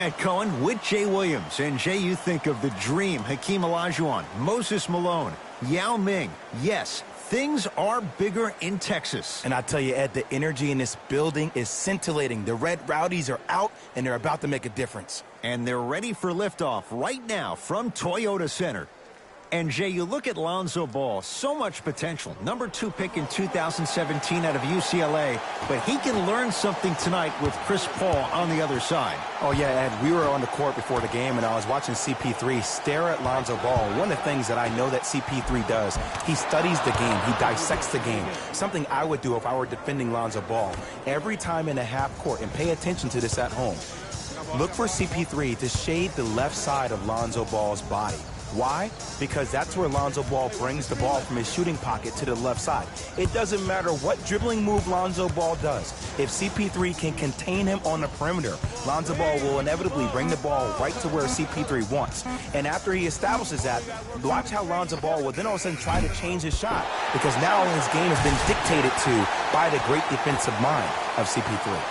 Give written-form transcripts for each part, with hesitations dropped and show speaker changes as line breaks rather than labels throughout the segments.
At Cohen with Jay Williams. And Jay, you think of the dream, Hakeem Olajuwon, Moses Malone, Yao Ming. Yes, things are bigger in Texas.
And I tell you, Ed, the energy in this building is scintillating. The Red Rowdies are out, and they're about to make a difference.
And they're ready for liftoff right now from Toyota Center. And, Jay, you look at Lonzo Ball, so much potential. Number 2 pick in 2017 out of UCLA. But he can learn something tonight with Chris Paul on the other side.
Oh, yeah, Ed, we were on the court before the game, and I was watching CP3 stare at Lonzo Ball. One of the things that I know that CP3 does, he studies the game. He dissects the game. Something I would do if I were defending Lonzo Ball. Every time in a half court, and pay attention to this at home, look for CP3 to shade the left side of Lonzo Ball's body. Why? Because that's where Lonzo Ball brings the ball from his shooting pocket to the left side. It doesn't matter what dribbling move Lonzo Ball does. If CP3 can contain him on the perimeter, Lonzo Ball will inevitably bring the ball right to where CP3 wants. And after he establishes that, watch how Lonzo Ball will then all of a sudden try to change his shot, because now his game has been dictated to by the great defensive mind of CP3.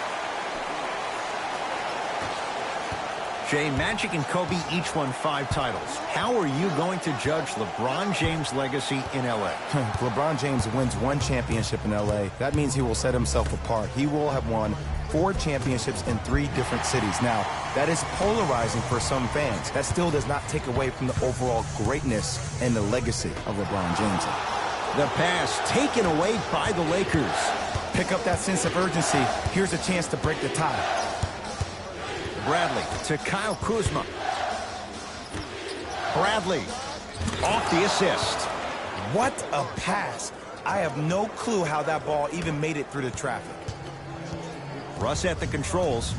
Jay, Magic and Kobe each won 5 titles. How are you going to judge LeBron James' legacy in L.A.?
LeBron James wins 1 championship in L.A. That means he will set himself apart. He will have won 4 championships in 3 different cities. Now, that is polarizing for some fans. That still does not take away from the overall greatness and the legacy of LeBron James.
The pass taken away by the Lakers.
Pick up that sense of urgency. Here's a chance to break the tie.
Bradley to Kyle Kuzma. Bradley off the assist.
What a pass. I have no clue how that ball even made it through the traffic.
Russ at the controls.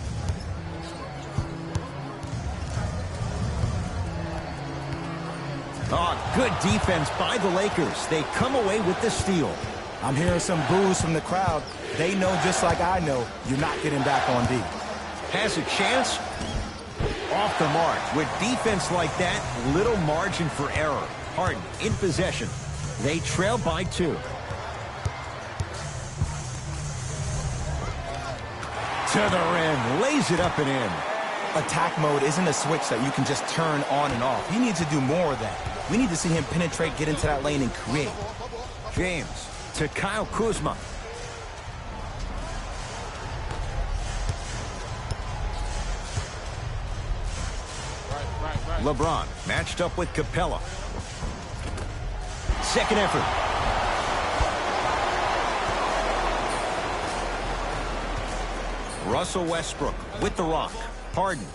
Oh, good defense by the Lakers. They come away with the steal.
I'm hearing some boos from the crowd. They know, just like I know, you're not getting back on D.
Has a chance. Off the mark. With defense like that, little margin for error. Harden in possession. They trail by 2. To the rim. Lays it up and in.
Attack mode isn't a switch that you can just turn on and off. He needs to do more of that. We need to see him penetrate, get into that lane, and create.
James to Kyle Kuzma. LeBron matched up with Capella. Second effort. Russell Westbrook with the rock. Harden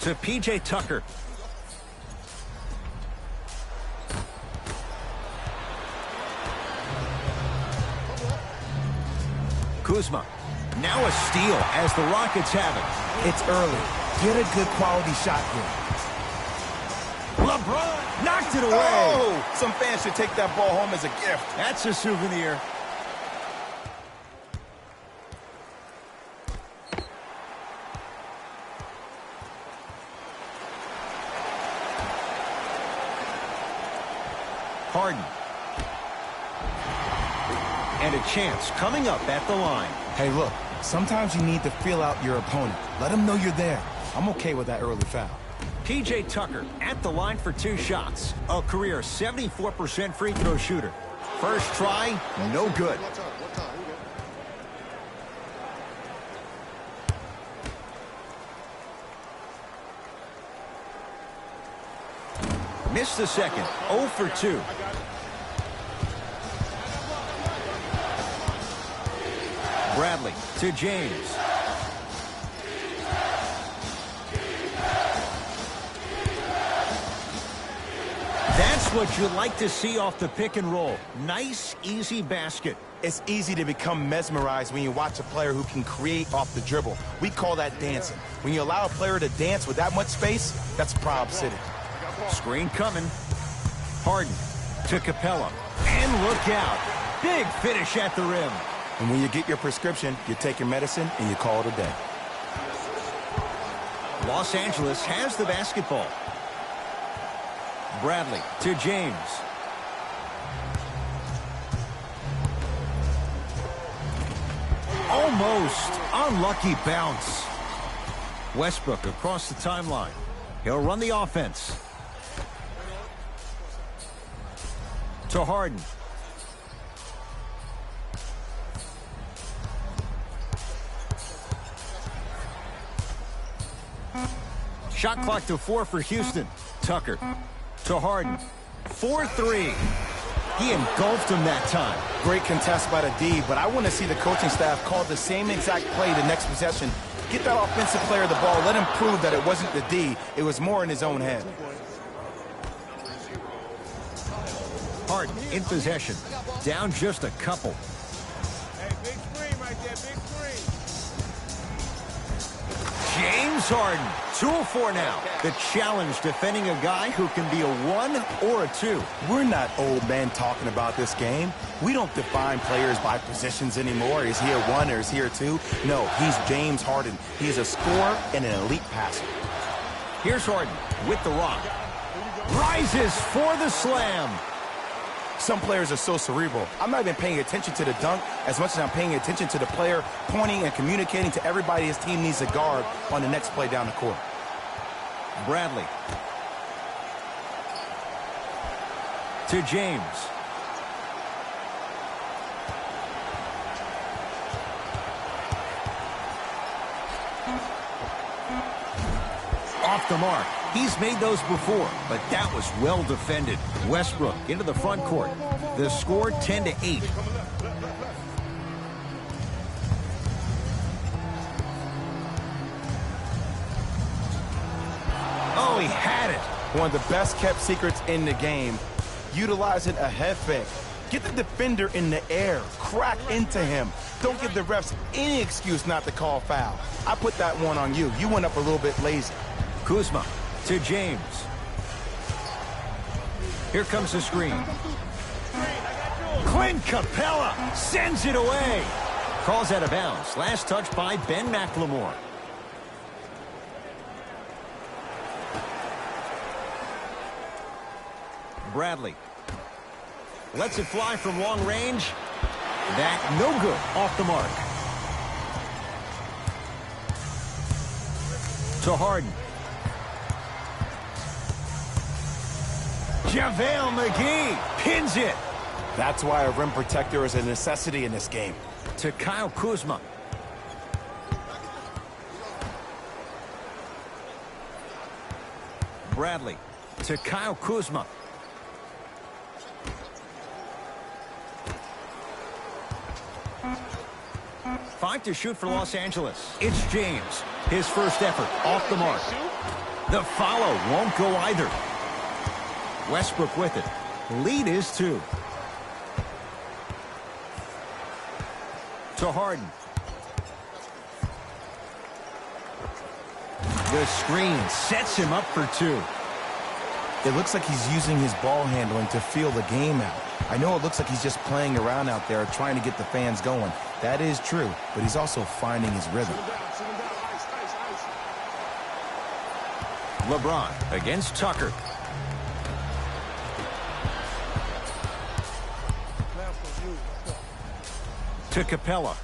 to P.J. Tucker. Kuzma. Now a steal as the Rockets have it.
It's early. Get a good quality shot here.
LeBron knocked it away.
Oh, some fans should take that ball home as a gift.
That's a souvenir. Harden. And a chance coming up at the line.
Hey, look, sometimes you need to feel out your opponent. Let them know you're there. I'm okay with that early foul.
P.J. Tucker at the line for 2 shots. A career 74% free throw shooter. First try, no good. Missed the second. 0 for 2. Bradley to James. That's what you like to see off the pick and roll. Nice, easy basket.
It's easy to become mesmerized when you watch a player who can create off the dribble. We call that dancing. When you allow a player to dance with that much space, that's Prob City.
Screen coming. Harden to Capella. And look out. Big finish at the rim.
And when you get your prescription, you take your medicine and you call it a day.
Los Angeles has the basketball. Bradley to James. Almost unlucky bounce. Westbrook across the timeline. He'll run the offense. To Harden. Shot clock to 4 for Houston. Tucker to Harden. 4-3. He engulfed him that time.
Great contest by the D, but I want to see the coaching staff call the same exact play the next possession. Get that offensive player the ball. Let him prove that it wasn't the D. It was more in his own head.
Harden in possession. Down just a couple.
Hey, big screen right there, big screen.
James Harden, 2 of 4 now. The challenge defending a guy who can be a 1 or a 2.
We're not old men talking about this game. We don't define players by positions anymore. Is he a 1 or is he a 2? No, he's James Harden. He's a scorer and an elite passer.
Here's Harden with the rock. Rises for the slam.
Some players are so cerebral. I'm not even paying attention to the dunk as much as I'm paying attention to the player pointing and communicating to everybody his team needs a guard on the next play down the court.
Bradley. To James. Off the mark. He's made those before, but that was well defended. Westbrook into the front court. The score 10-8. Oh, he had it.
One of the best kept secrets in the game. Utilizing a head fake. Get the defender in the air. Crack into him. Don't give the refs any excuse not to call foul. I put that one on you. You went up a little bit lazy.
Kuzma to James. Here comes the screen. Clint Capella sends it away. Calls out of bounds. Last touch by Ben McLemore. Bradley lets it fly from long range. That no good. Off the mark. To Harden. JaVale McGee pins it.
That's why a rim protector is a necessity in this game.
To Kyle Kuzma. Bradley to Kyle Kuzma. Five to shoot for Los Angeles. It's James. His first effort off the mark. The follow won't go either. Westbrook with it. Lead is 2. To Harden. The screen sets him up for 2.
It looks like he's using his ball handling to feel the game out. I know it looks like he's just playing around out there trying to get the fans going. That is true, but he's also finding his rhythm.
LeBron against Tucker. To Capella.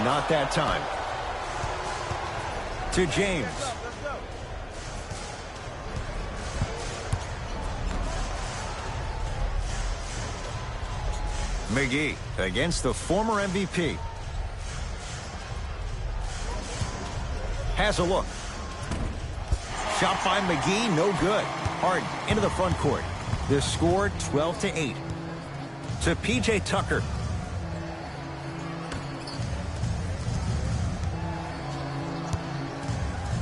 Not that time. To James. McGee against the former MVP. Has a look. Shot by McGee, no good. Harden into the front court. The score 12-8. To P.J. Tucker.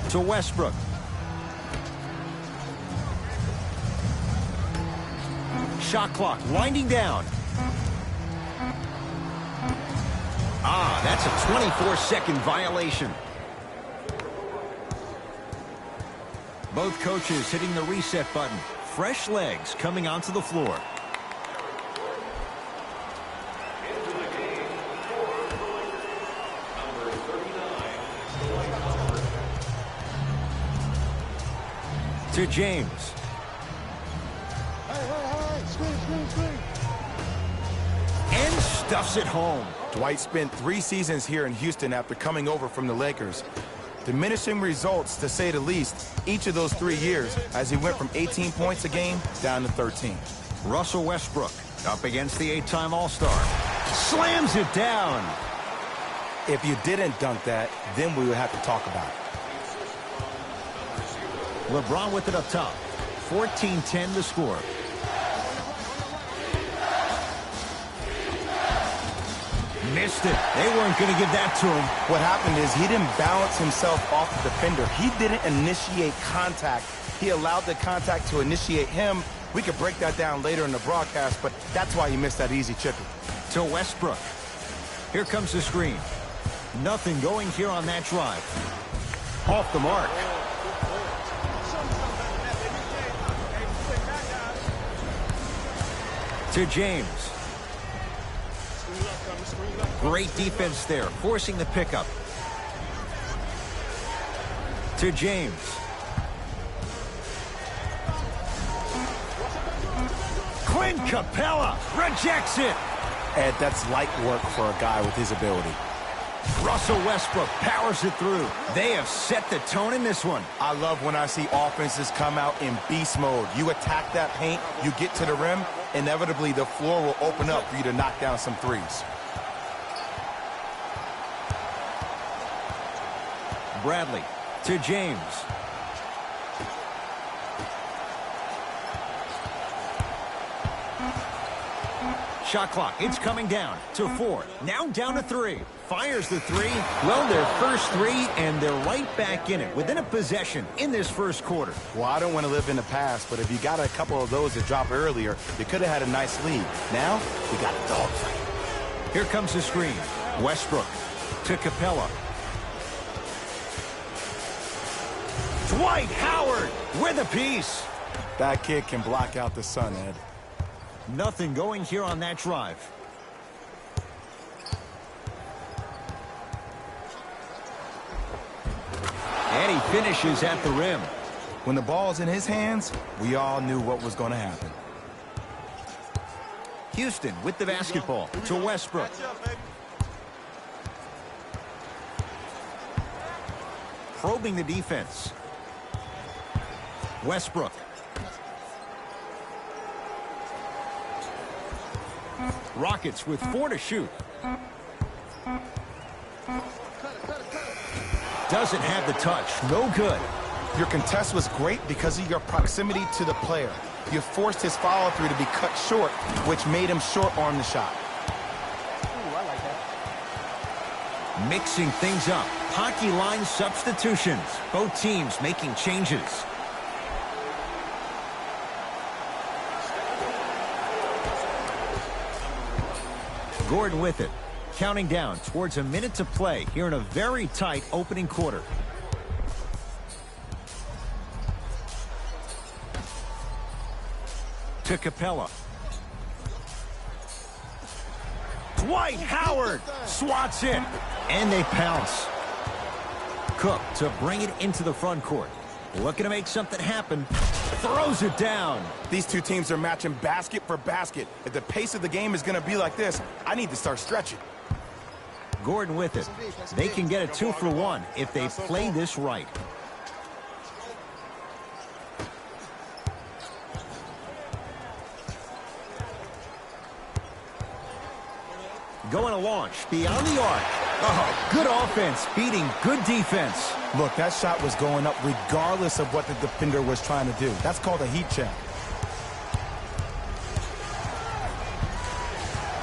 To Westbrook. Shot clock winding down. That's a 24-second violation. Both coaches hitting the reset button. Fresh legs coming onto the floor. To James.
Hey, screen.
stuffs it home.
Dwight spent 3 seasons here in Houston after coming over from the Lakers. Diminishing results, to say the least, each of those 3 years as he went from 18 points a game down to 13.
Russell Westbrook up against the 8-time All-Star. Slams it down.
If you didn't dunk that, then we would have to talk about it.
LeBron with it up top. 14-10 the score. Missed it. They weren't going to give that to him.
What happened is he didn't balance himself off the defender. He didn't initiate contact. He allowed the contact to initiate him. We could break that down later in the broadcast, but that's why he missed that easy chipping.
To Westbrook. Here comes the screen. Nothing going here on that drive. Off the mark. To James. Great defense there, forcing the pickup. To James. Clint Capella rejects it.
Ed, that's light work for a guy with his ability.
Russell Westbrook powers it through. They have set the tone in this one.
I love when I see offenses come out in beast mode. You attack that paint, you get to the rim, inevitably the floor will open up for you to knock down some threes.
Bradley to James. Shot clock, it's coming down to 4. Now down to 3. Fires the 3. Well, their first 3, and they're right back in it within a possession in this first quarter.
Well, I don't want to live in the past, but if you got a couple of those to drop earlier, you could have had a nice lead. Now, we got a dogfight.
Here comes the screen. Westbrook to Capella. Dwight Howard with a piece.
That kid can block out the sun, Ed.
Nothing going here on that drive. And he finishes at the rim.
When the ball's in his hands, we all knew what was going to happen.
Houston with the basketball to Westbrook. Probing the defense. Westbrook. Rockets with 4 to shoot. Doesn't have the touch. No good.
Your contest was great because of your proximity to the player. You forced his follow-through to be cut short, which made him short-arm the shot.
Ooh, I like that.
Mixing things up. Hockey line substitutions. Both teams making changes. Gordon with it. Counting down towards a minute to play here in a very tight opening quarter. To Capella. Dwight Howard swats it. And they pounce. Cook to bring it into the front court. Looking to make something happen. Throws it down.
These two teams are matching basket for basket. If the pace of the game is going to be like this, I need to start stretching.
Gordon with it. They can get a 2 for 1 if they play this right. Going to launch beyond the arc. Oh, good offense beating good defense.
Look, that shot was going up regardless of what the defender was trying to do. That's called a heat check.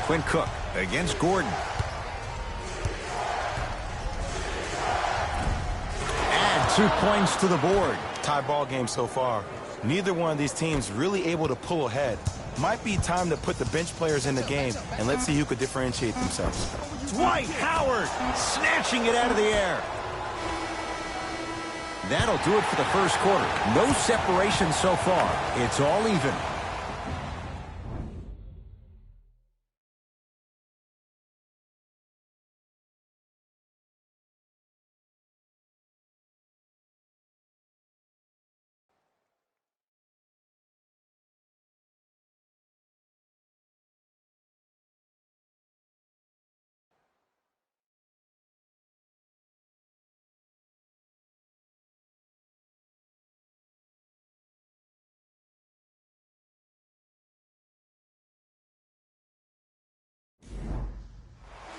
Quinn Cook against Gordon. Add 2 points to the board.
Tie ball game so far. Neither one of these teams really able to pull ahead. Might be time to put the bench players in the game, and let's see who could differentiate themselves.
Dwight Howard snatching it out of the air. That'll do it for the first quarter. No separation so far. It's all even.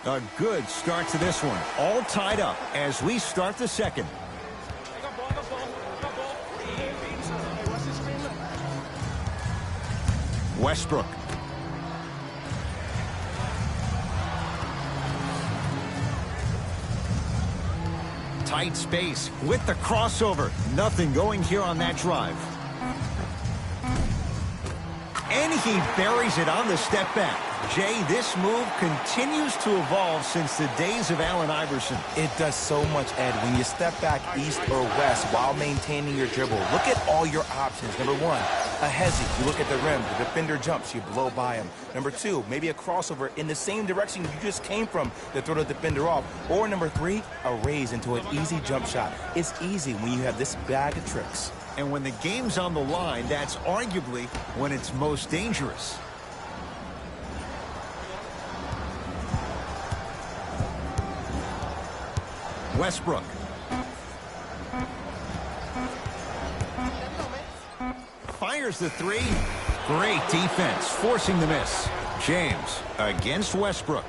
A good start to this one. All tied up as we start the second. Westbrook. Tight space with the crossover. Nothing going here on that drive. And he buries it on the step back. Jay, this move continues to evolve since the days of Allen Iverson.
It does so much, Ed. When you step back east or west while maintaining your dribble, look at all your options. Number one, a hezzy. You look at the rim. The defender jumps. You blow by him. Number two, maybe a crossover in the same direction you just came from to throw the defender off. Or number three, a raise into an easy jump shot. It's easy when you have this bag of tricks.
And when the game's on the line, that's arguably when it's most dangerous. Westbrook. Fires the three. Great defense, forcing the miss. James against Westbrook.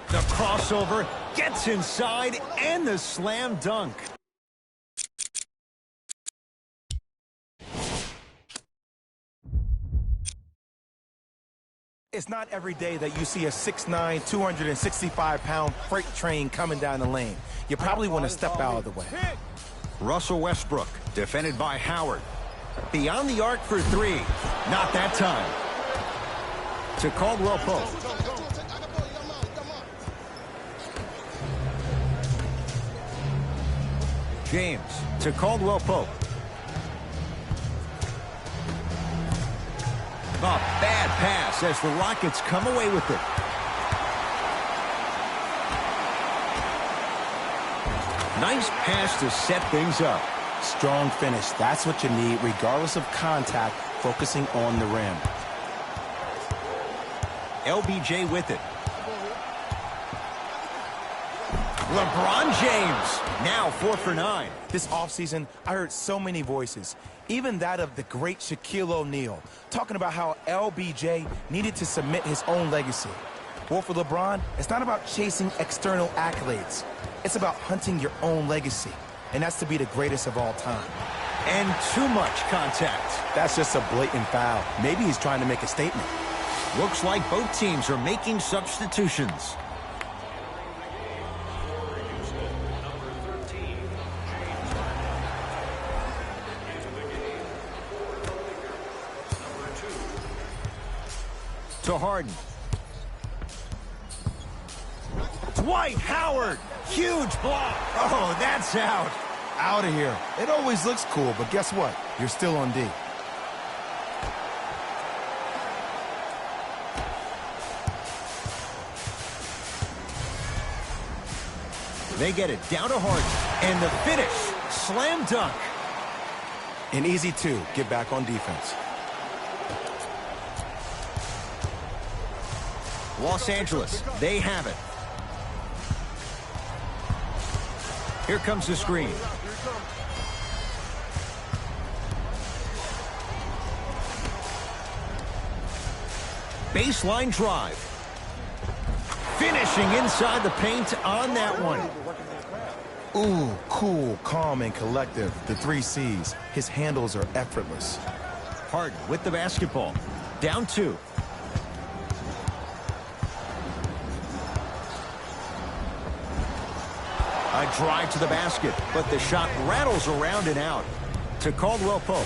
The crossover gets inside and the slam dunk.
It's not every day that you see a 6'9", 265-pound freight train coming down the lane. You probably want to step out of the way.
Russell Westbrook, defended by Howard. Beyond the arc for three. Not that time. To Caldwell Pope. James to Caldwell Pope. A bad pass as the Rockets come away with it. Nice pass to set things up.
Strong finish. That's what you need, regardless of contact, focusing on the rim.
LBJ with it. LeBron James, now 4 for 9.
This offseason, I heard so many voices, even that of the great Shaquille O'Neal, talking about how LBJ needed to submit his own legacy. Well, for LeBron, it's not about chasing external accolades. It's about hunting your own legacy, and that's to be the greatest of all time.
And too much contact.
That's just a blatant foul. Maybe he's trying to make a statement.
Looks like both teams are making substitutions. To Harden. Dwight Howard. Huge block. Oh, that's out.
Out of here. It always looks cool, but guess what? You're still on D.
They get it down to Harden. And the finish. Slam dunk.
An easy two. Get back on defense.
Los Angeles, they have it. Here comes the screen. Baseline drive. Finishing inside the paint on that one.
Ooh, cool, calm, and collective. The 3 C's. His handles are effortless.
Harden with the basketball. Down 2. A drive to the basket, but the shot rattles around and out. To Caldwell Pope.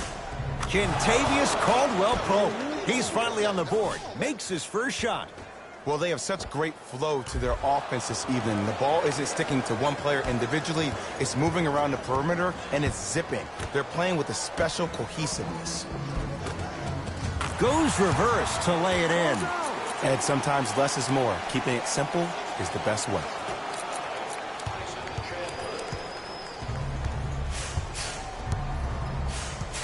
Kentavious Caldwell Pope. He's finally on the board. Makes his first shot.
Well, they have such great flow to their offense this evening. The ball isn't sticking to one player individually. It's moving around the perimeter, and it's zipping. They're playing with a special cohesiveness.
Goes reverse to lay it in.
And sometimes less is more. Keeping it simple is the best way.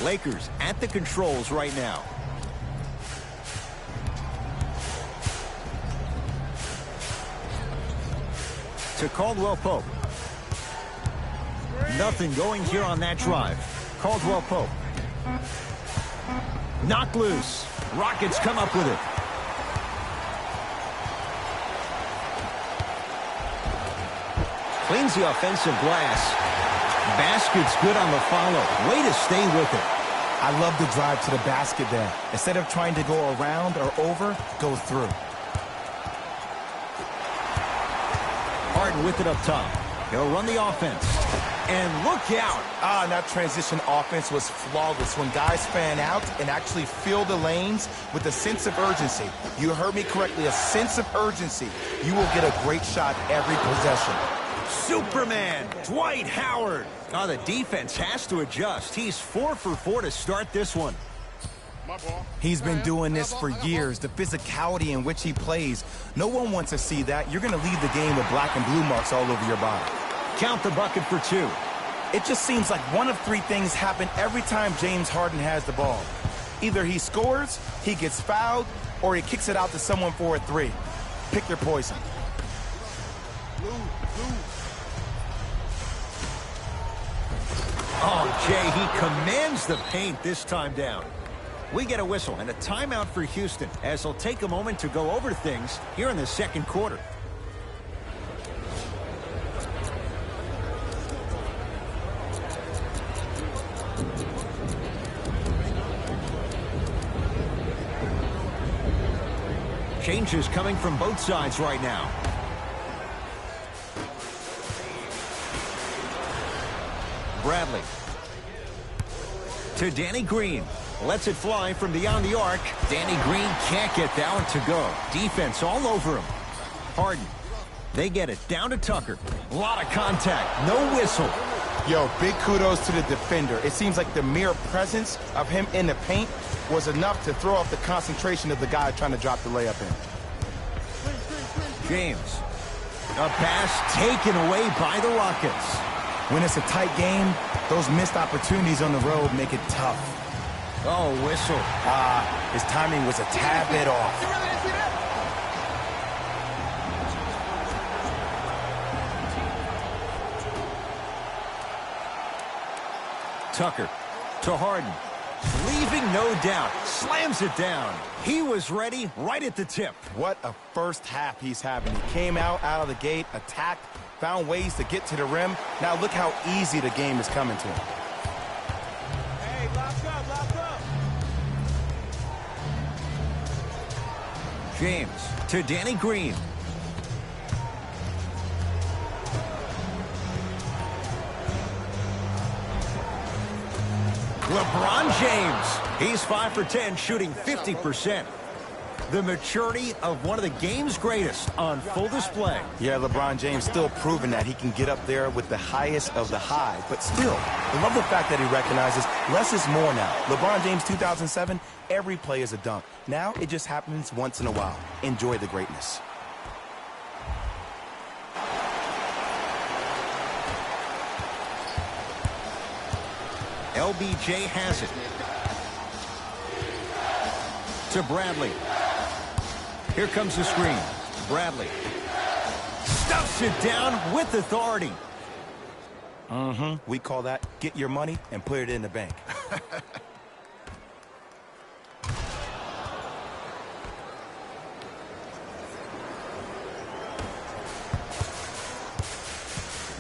Lakers at the controls right now. To Caldwell Pope. Nothing going here on that drive. Caldwell Pope. Knocked loose. Rockets come up with it. Cleans the offensive glass. Basket's good on the follow. Way to stay with it.
I love the drive to the basket there. Instead of trying to go around or over, go through.
Harden with it up top. He'll run the offense. And look out.
That transition offense was flawless when guys fan out and actually fill the lanes with a sense of urgency. You heard me correctly, a sense of urgency. You will get a great shot every possession.
Superman, Dwight Howard. Oh, the defense has to adjust. He's 4 for 4 to start this one.
He's been doing this for years, the physicality in which he plays. No one wants to see that. You're going to leave the game with black and blue marks all over your body.
Count the bucket for 2.
It just seems like one of 3 things happen every time James Harden has the ball. Either he scores, he gets fouled, or he kicks it out to someone for a 3. Pick your poison.
Oh, Jay, he commands the paint this time down. We get a whistle and a timeout for Houston as they'll take a moment to go over things here in the second quarter. Changes coming from both sides right now. Bradley. To Danny Green. Lets it fly from beyond the arc. Danny Green can't get that one to go. Defense all over him. Harden. They get it down to Tucker. A lot of contact. No whistle.
Yo, big kudos to the defender. It seems like the mere presence of him in the paint was enough to throw off the concentration of the guy trying to drop the layup in.
James. A pass taken away by the Rockets.
When it's a tight game, those missed opportunities on the road make it tough.
Oh, whistle.
His timing was a tad bit off.
Tucker to Harden. Leaving no doubt. Slams it down. He was ready right at the tip.
What a first half he's having. He came out of the gate, attacked, found ways to get to the rim. Now look how easy the game is coming to him.
Hey, lock up, lock up.
James to Danny Green. LeBron James. He's 5 for 10, shooting 50%. The maturity of one of the game's greatest on full display.
Yeah, LeBron James still proving that he can get up there with the highest of the high. But still, I love the fact that he recognizes less is more now. LeBron James 2007, every play is a dunk. Now it just happens once in a while. Enjoy the greatness.
LBJ has it. To Bradley. Here comes the screen. Bradley. Stuffs it down with authority.
We call that get your money and put it in the bank.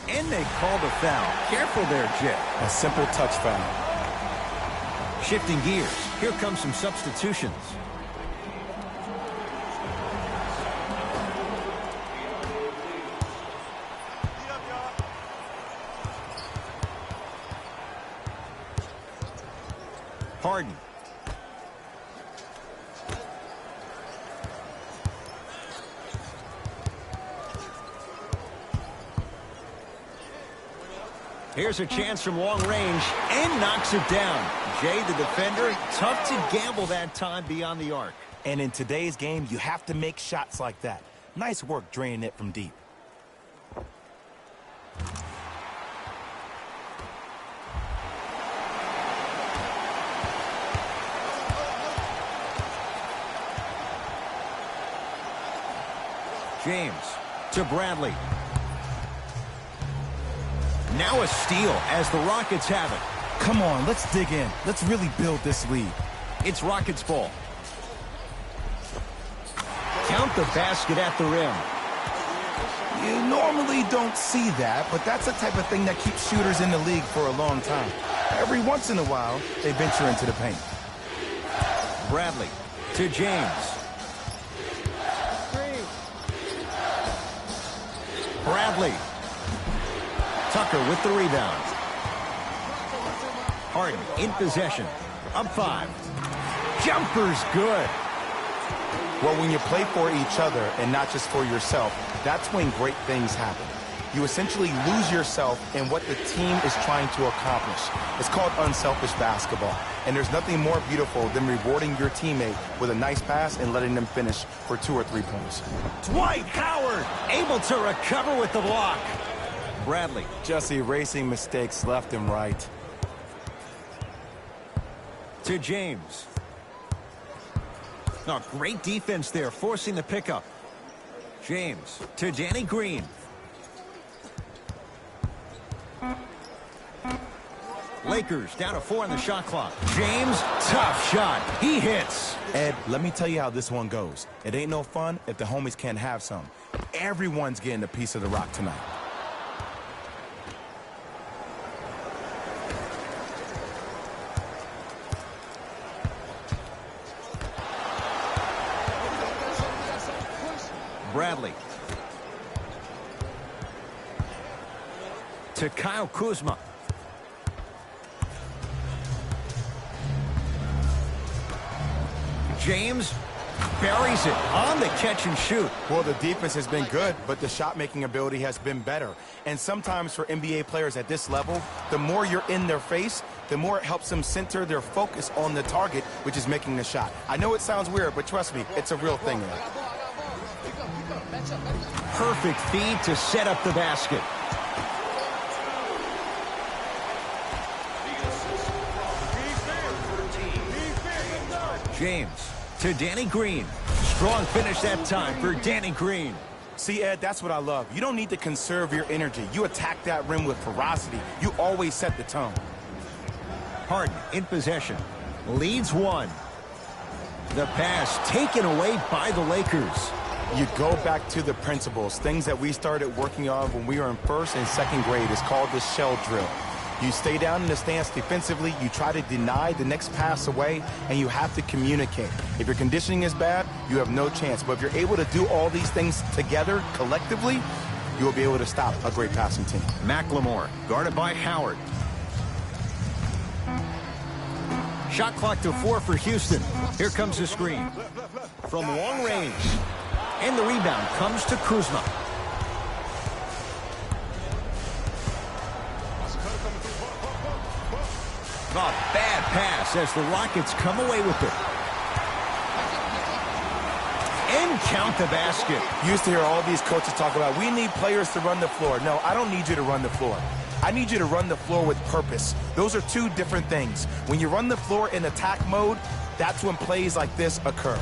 And they called a foul. Careful there, Jet.
A simple touch foul.
Shifting gears. Here comes some substitutions. Harden. Here's a chance from long range and knocks it down. Jay, the defender, tough to gamble that time beyond the arc.
And in today's game, you have to make shots like that. Nice work draining it from deep.
James to Bradley. Now a steal as the Rockets have it.
Come on, let's dig in. Let's really build this lead.
It's Rockets ball. Count the basket at the rim.
You normally don't see that, but that's the type of thing that keeps shooters in the league for a long time. Every once in a while, they venture into the paint.
Bradley to James. Bradley. Tucker with the rebound. Harden in possession. Up 5. Jumper's good.
Well, when you play for each other and not just for yourself, that's when great things happen. You essentially lose yourself in what the team is trying to accomplish. It's called unselfish basketball. And there's nothing more beautiful than rewarding your teammate with a nice pass and letting them finish for 2 or 3 points.
Dwight Howard able to recover with the block. Bradley.
Just erasing mistakes left and right.
To James. Oh, great defense there, forcing the pickup. James to Danny Green. Lakers down to 4 on the shot clock. James, tough shot. He hits.
Ed, let me tell you how this one goes. It ain't no fun if the homies can't have some. Everyone's getting a piece of the rock tonight.
Bradley. To Kyle Kuzma. James buries it on the catch and shoot.
Well, the defense has been good, but the shot-making ability has been better. And sometimes for NBA players at this level, the more you're in their face, the more it helps them center their focus on the target, which is making the shot. I know it sounds weird, but trust me, it's a real thing there.
Perfect feed to set up the basket. James to Danny Green. Strong finish that time for Danny Green.
See, Ed, that's what I love. You don't need to conserve your energy. You attack that rim with ferocity. You always set the tone.
Harden in possession. Leads 1. The pass taken away by the Lakers.
You go back to the principles, things that we started working on when we were in 1st and 2nd grade. It's called the shell drill. You stay down in the stance defensively, you try to deny the next pass away, and you have to communicate. If your conditioning is bad, you have no chance. But if you're able to do all these things together, collectively, you will be able to stop a great passing team.
McLemore, guarded by Howard. Shot clock to 4 for Houston. Here comes the screen. From long range. And the rebound comes to Kuzma. A bad pass as the Rockets come away with it. And count the basket.
You used to hear all these coaches talk about, we need players to run the floor. No, I don't need you to run the floor. I need you to run the floor with purpose. Those are 2 different things. When you run the floor in attack mode, that's when plays like this occur.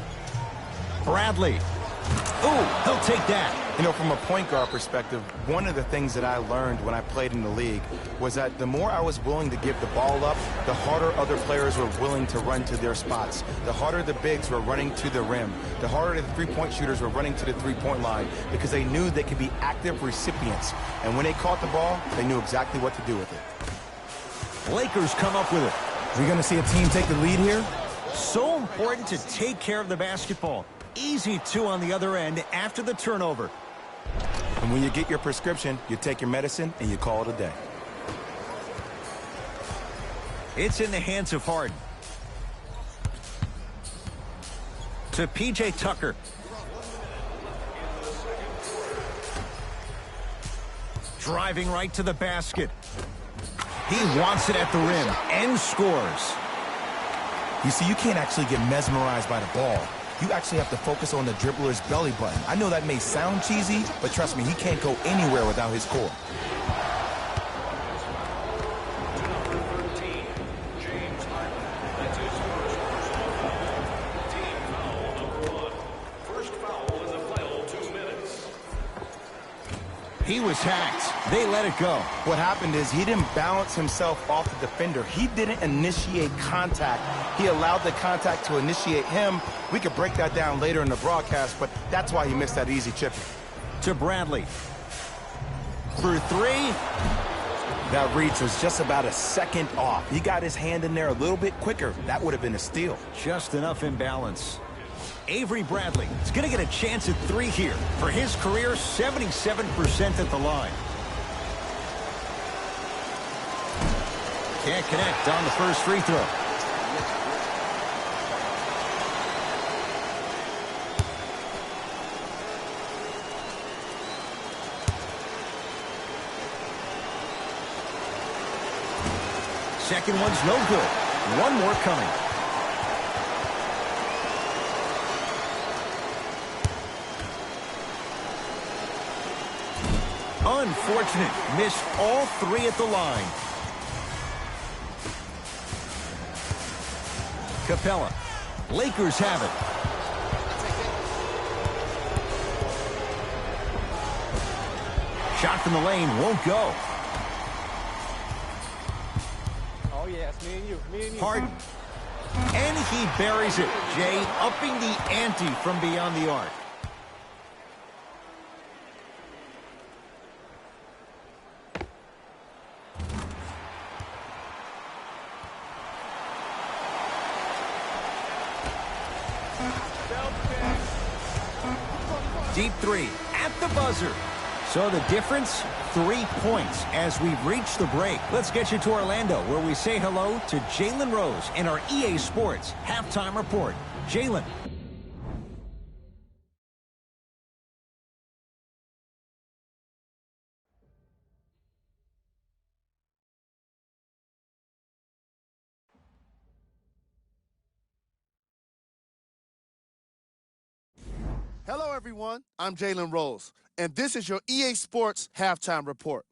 Bradley. Ooh, he'll take that.
You know, from a point guard perspective, one of the things that I learned when I played in the league was that the more I was willing to give the ball up, the harder other players were willing to run to their spots. The harder the bigs were running to the rim. The harder the three-point shooters were running to the three-point line because they knew they could be active recipients. And when they caught the ball, they knew exactly what to do with it.
Lakers come up with it.
We're going to see a team take the lead here.
So important to take care of the basketball. Easy 2 on the other end after the turnover.
And when you get your prescription, you take your medicine and you call it a day.
It's in the hands of Harden. To P.J. Tucker. Driving right to the basket. He wants it at the rim and scores.
You see, you can't actually get mesmerized by the ball. You actually have to focus on the dribbler's belly button. I know that may sound cheesy, but trust me, he can't go anywhere without his core.
He was hacked. They let it go.
What happened is he didn't balance himself off the defender. He didn't initiate contact. He allowed the contact to initiate him. We could break that down later in the broadcast, but that's why he missed that easy chip.
To Bradley. For three.
That reach was just about a second off. He got his hand in there a little bit quicker. That would have been a steal.
Just enough imbalance. Avery Bradley is going to get a chance at three here. For his career, 77% at the line. Can't connect on the first free throw. Second one's no good. One more coming. Unfortunate. Missed all three at the line. Capella. Lakers have it. Shot from the lane won't go.
Oh, yeah, it's me and you. Me and you.
Harden. And he buries it. Jay upping the ante from beyond the arc. Deep three at the buzzer. So the difference, 3 points as we reach the break. Let's get you to Orlando, where we say hello to Jalen Rose in our EA Sports Halftime Report. Jalen.
Hello, everyone. I'm Jalen Rose, and this is your EA Sports Halftime Report.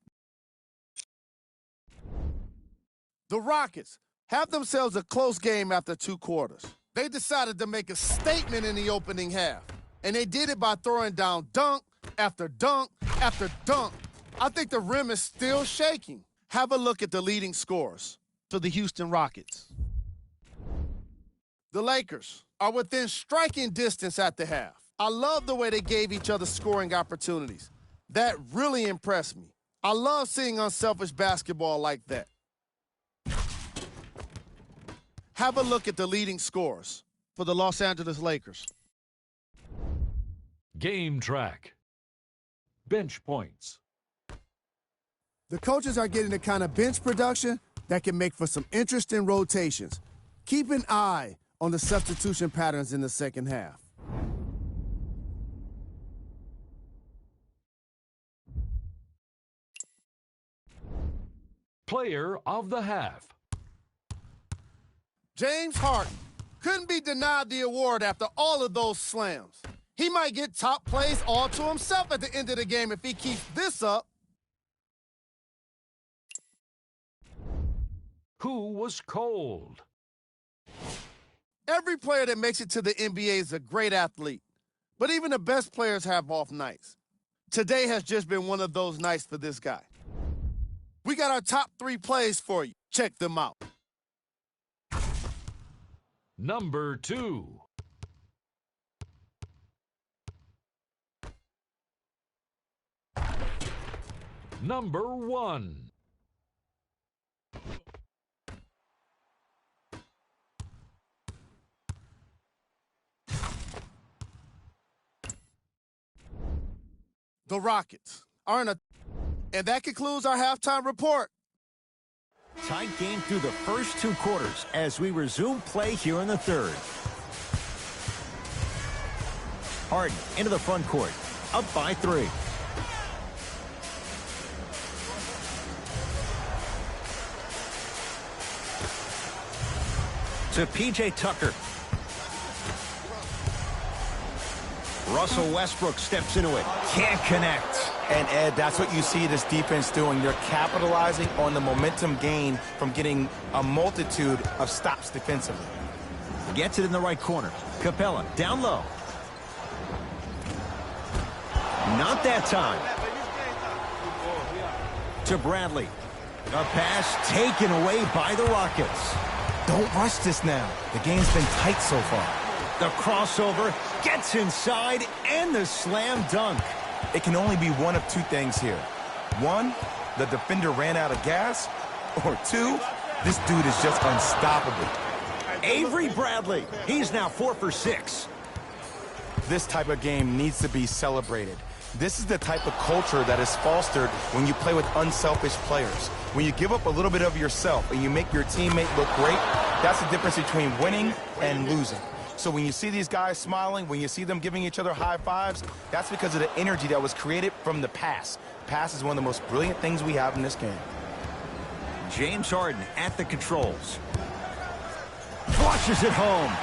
The Rockets have themselves a close game after 2 quarters. They decided to make a statement in the opening half, and they did it by throwing down dunk after dunk after dunk. I think the rim is still shaking. Have a look at the leading scorers for the Houston Rockets. The Lakers are within striking distance at the half. I love the way they gave each other scoring opportunities. That really impressed me. I love seeing unselfish basketball like that. Have a look at the leading scorers for the Los Angeles Lakers.
Game track. Bench points.
The coaches are getting the kind of bench production that can make for some interesting rotations. Keep an eye on the substitution patterns in the second half.
Player of the half.
James Harden couldn't be denied the award after all of those slams. He might get top plays all to himself at the end of the game if he keeps this up.
Who was cold?
Every player that makes it to the NBA is a great athlete, but even the best players have off nights. Today has just been one of those nights for this guy. We got our top 3 plays for you. Check them out.
Number 2. Number 1.
The Rockets are in a... And that concludes our halftime report.
Tight game through the first 2 quarters as we resume play here in the third. Harden into the front court. Up by 3. To P.J. Tucker. Russell Westbrook steps into it. Can't connect.
And, Ed, that's what you see this defense doing. They're capitalizing on the momentum gain from getting a multitude of stops defensively.
Gets it in the right corner. Capella down low. Not that time. To Bradley. A pass taken away by the Rockets.
Don't rush this now. The game's been tight so far.
The crossover gets inside and the slam dunk.
It can only be one of two things here. One, the defender ran out of gas, or two, this dude is just unstoppable.
Avery Bradley, he's now 4 for 6.
This type of game needs to be celebrated. This is the type of culture that is fostered when you play with unselfish players. When you give up a little bit of yourself and you make your teammate look great, that's the difference between winning and losing. So when you see these guys smiling, when you see them giving each other high fives, that's because of the energy that was created from the pass. Pass is one of the most brilliant things we have in this game.
James Harden at the controls. Flushes it home.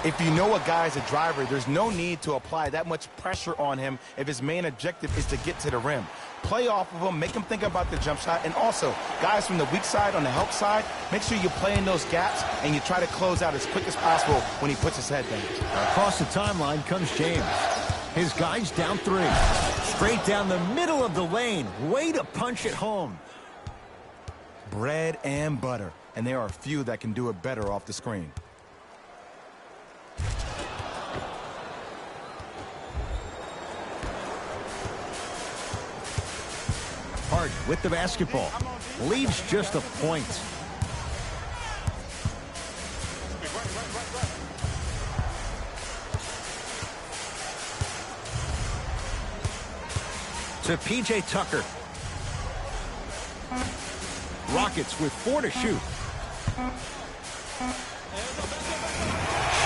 If you know a guy's a driver, there's no need to apply that much pressure on him if his main objective is to get to the rim. Play off of him, make him think about the jump shot, and also, guys from the weak side, on the help side, make sure you play in those gaps and you try to close out as quick as possible when he puts his head down.
Across the timeline comes James. His guy's down 3. Straight down the middle of the lane. Way to punch it home.
Bread and butter, and there are few that can do it better off the screen.
Harden with the basketball. Leaves just a point. To P.J. Tucker. Rockets with 4 to shoot.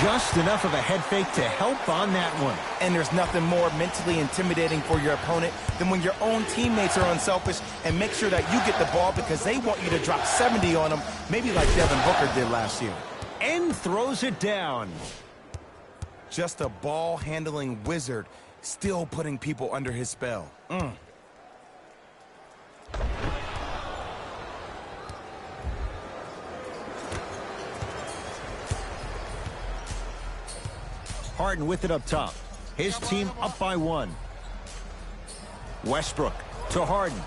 Just enough of a head fake to help on that one.
And there's nothing more mentally intimidating for your opponent than when your own teammates are unselfish and make sure that you get the ball because they want you to drop 70 on them, maybe like Devin Booker did last year.
And throws it down.
Just a ball-handling wizard, still putting people under his spell.
Harden with it up top. His team up by 1. Westbrook to Harden.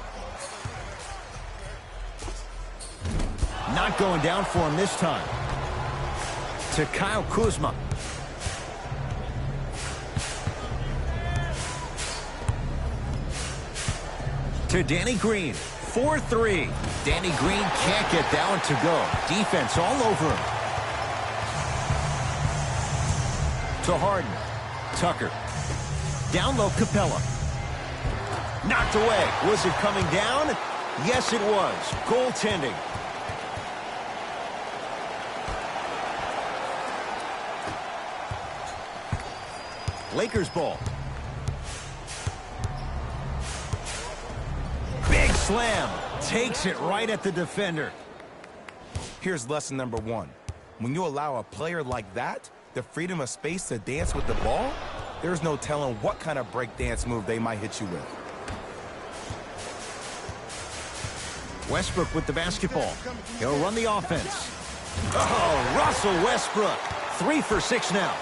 Not going down for him this time. To Kyle Kuzma. To Danny Green. 4-3. Danny Green can't get that one to go. Defense all over him. To Harden. Tucker. Down low, Capella. Knocked away. Was it coming down? Yes, it was. Goaltending. Lakers ball. Big slam. Takes it right at the defender.
Here's lesson number 1. When you allow a player like that the freedom of space to dance with the ball, there's no telling what kind of break dance move they might hit you with.
Westbrook with the basketball. He'll run the offense. Oh, Russell Westbrook. 3 for 6 now.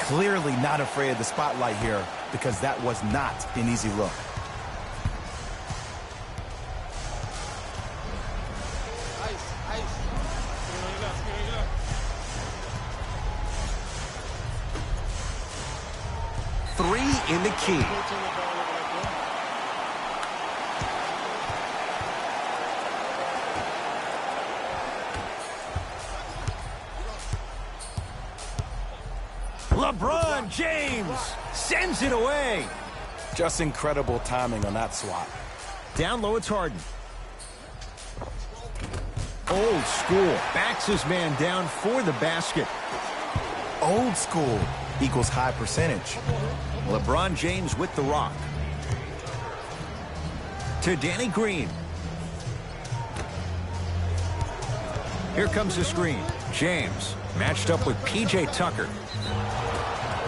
Clearly not afraid of the spotlight here because that was not an easy look.
In the key. LeBron James sends it away.
Just incredible timing on that swat.
Down low, it's Harden. Old school. Backs his man down for the basket.
Old school equals high percentage.
LeBron James with the rock. To Danny Green. Here comes the screen. James matched up with P.J. Tucker.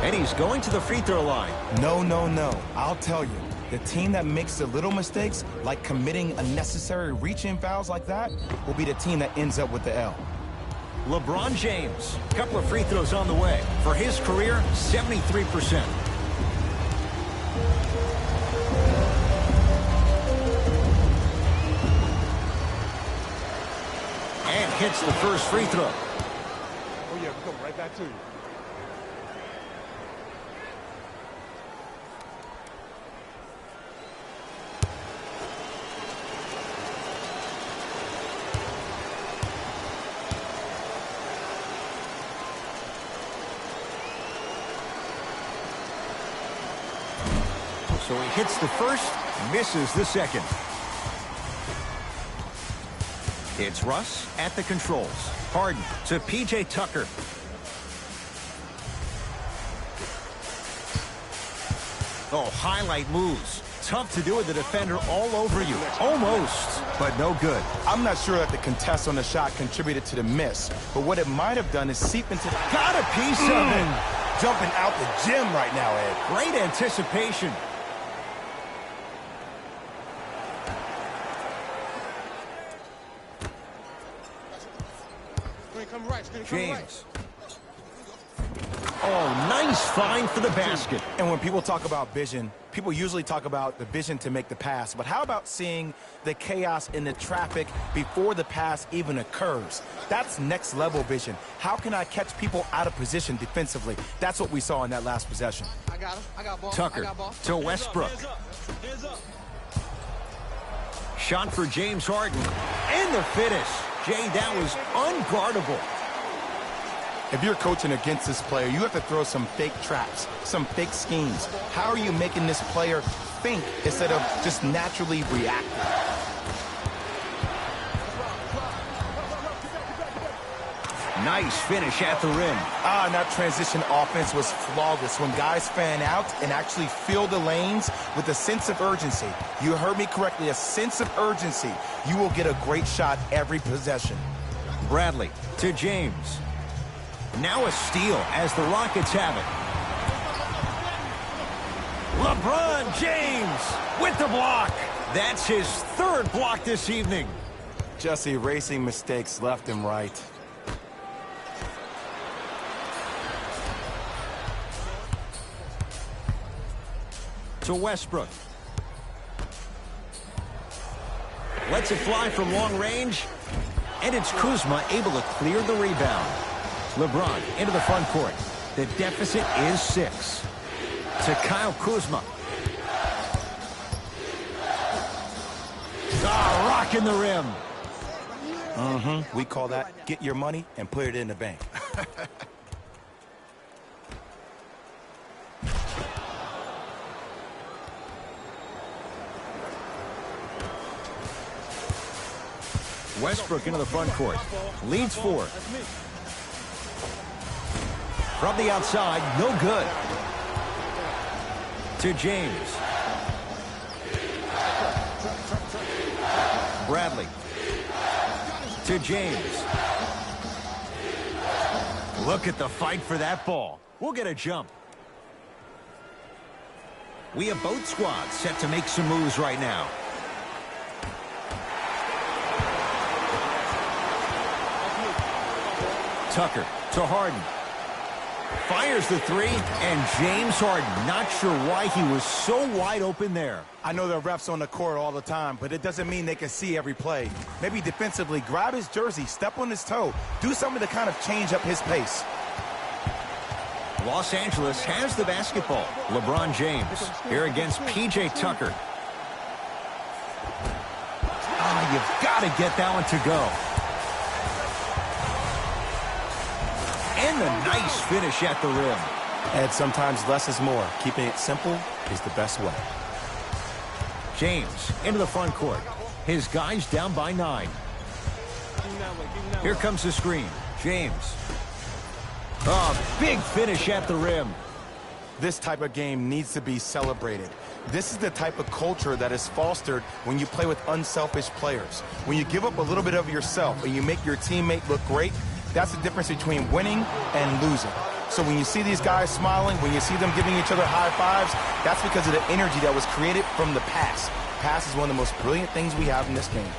And he's going to the free throw line.
No, no, no. I'll tell you. The team that makes the little mistakes, like committing unnecessary reach-in fouls like that, will be the team that ends up with the L.
LeBron James. A couple of free throws on the way. For his career, 73%. And hits the first free throw.
Oh, yeah, we're coming right back to you.
So he hits the first, misses the second. It's Russ at the controls. Harden to P.J. Tucker. Oh, highlight moves. Tough to do with the defender all over you. Almost, but no good.
I'm not sure that the contest on the shot contributed to the miss, but what it might have done is seep into the...
Got a piece of it.
Jumping out the gym right now, Ed.
Great anticipation. James. Oh, nice find for the basket.
And when people talk about vision, people usually talk about the vision to make the pass. But how about seeing the chaos in the traffic before the pass even occurs? That's next level vision. How can I catch people out of position defensively? That's what we saw in that last possession.
I got him. I got ball.
Tucker
I got ball.
to Westbrook.
Hands up.
Shot for James Harden. And the finish. Jay, that was unguardable.
If you're coaching against this player, you have to throw some fake traps, some fake schemes. How are you making this player think instead of just naturally reacting?
Nice finish at the rim.
And that transition offense was flawless when guys fan out and actually fill the lanes with a sense of urgency. You heard me correctly, a sense of urgency. You will get a great shot every possession.
Bradley to James. Now a steal as the Rockets have it. LeBron James with the block. That's his third block this evening.
Just erasing mistakes left and right.
To Westbrook. Lets it fly from long range. And it's Kuzma able to clear the rebound. LeBron into the front court. The deficit is 6. To Kyle Kuzma. Rocking the rim.
We call that get your money and put it in the bank.
Westbrook into the front court. Leads 4. From the outside, no good. To James. Bradley. To James. Look at the fight for that ball. We'll get a jump. We have both squads set to make some moves right now. Tucker to Harden. Fires the 3, and James Harden, not sure why he was so wide open there.
I know there are refs on the court all the time, but it doesn't mean they can see every play. Maybe defensively, grab his jersey, step on his toe, do something to kind of change up his pace.
Los Angeles has the basketball. LeBron James here against P.J. Tucker. You've got to get that one to go. And the nice finish at the rim.
And sometimes less is more. Keeping it simple is the best way.
James into the front court. His guys down by 9. Here comes the screen. James. Big finish at the rim.
This type of game needs to be celebrated. This is the type of culture that is fostered when you play with unselfish players. When you give up a little bit of yourself and you make your teammate look great, that's the difference between winning and losing. So when you see these guys smiling, when you see them giving each other high fives, that's because of the energy that was created from the pass. Pass is one of the most brilliant things we have in this game.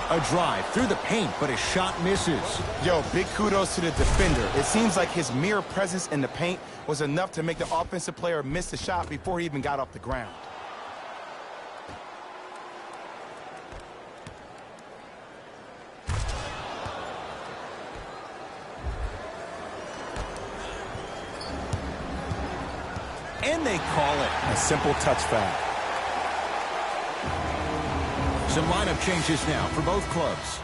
A drive through the paint, but his shot misses.
Yo, big kudos to the defender. It seems like his mere presence in the paint was enough to make the offensive player miss the shot before he even got off the ground.
And they call it
a simple touch foul.
Some lineup changes now for both clubs.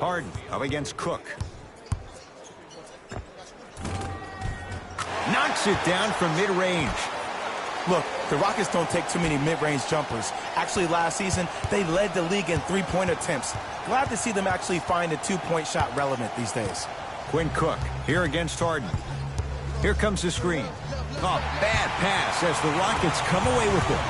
Harden up against Cook. Knocks it down from mid-range.
Look, the Rockets don't take too many mid-range jumpers. Actually, last season, they led the league in three-point attempts. Glad to see them actually find a two-point shot relevant these days.
Quinn Cook here against Harden. Here comes the screen. Oh, bad pass as the Rockets come away with it.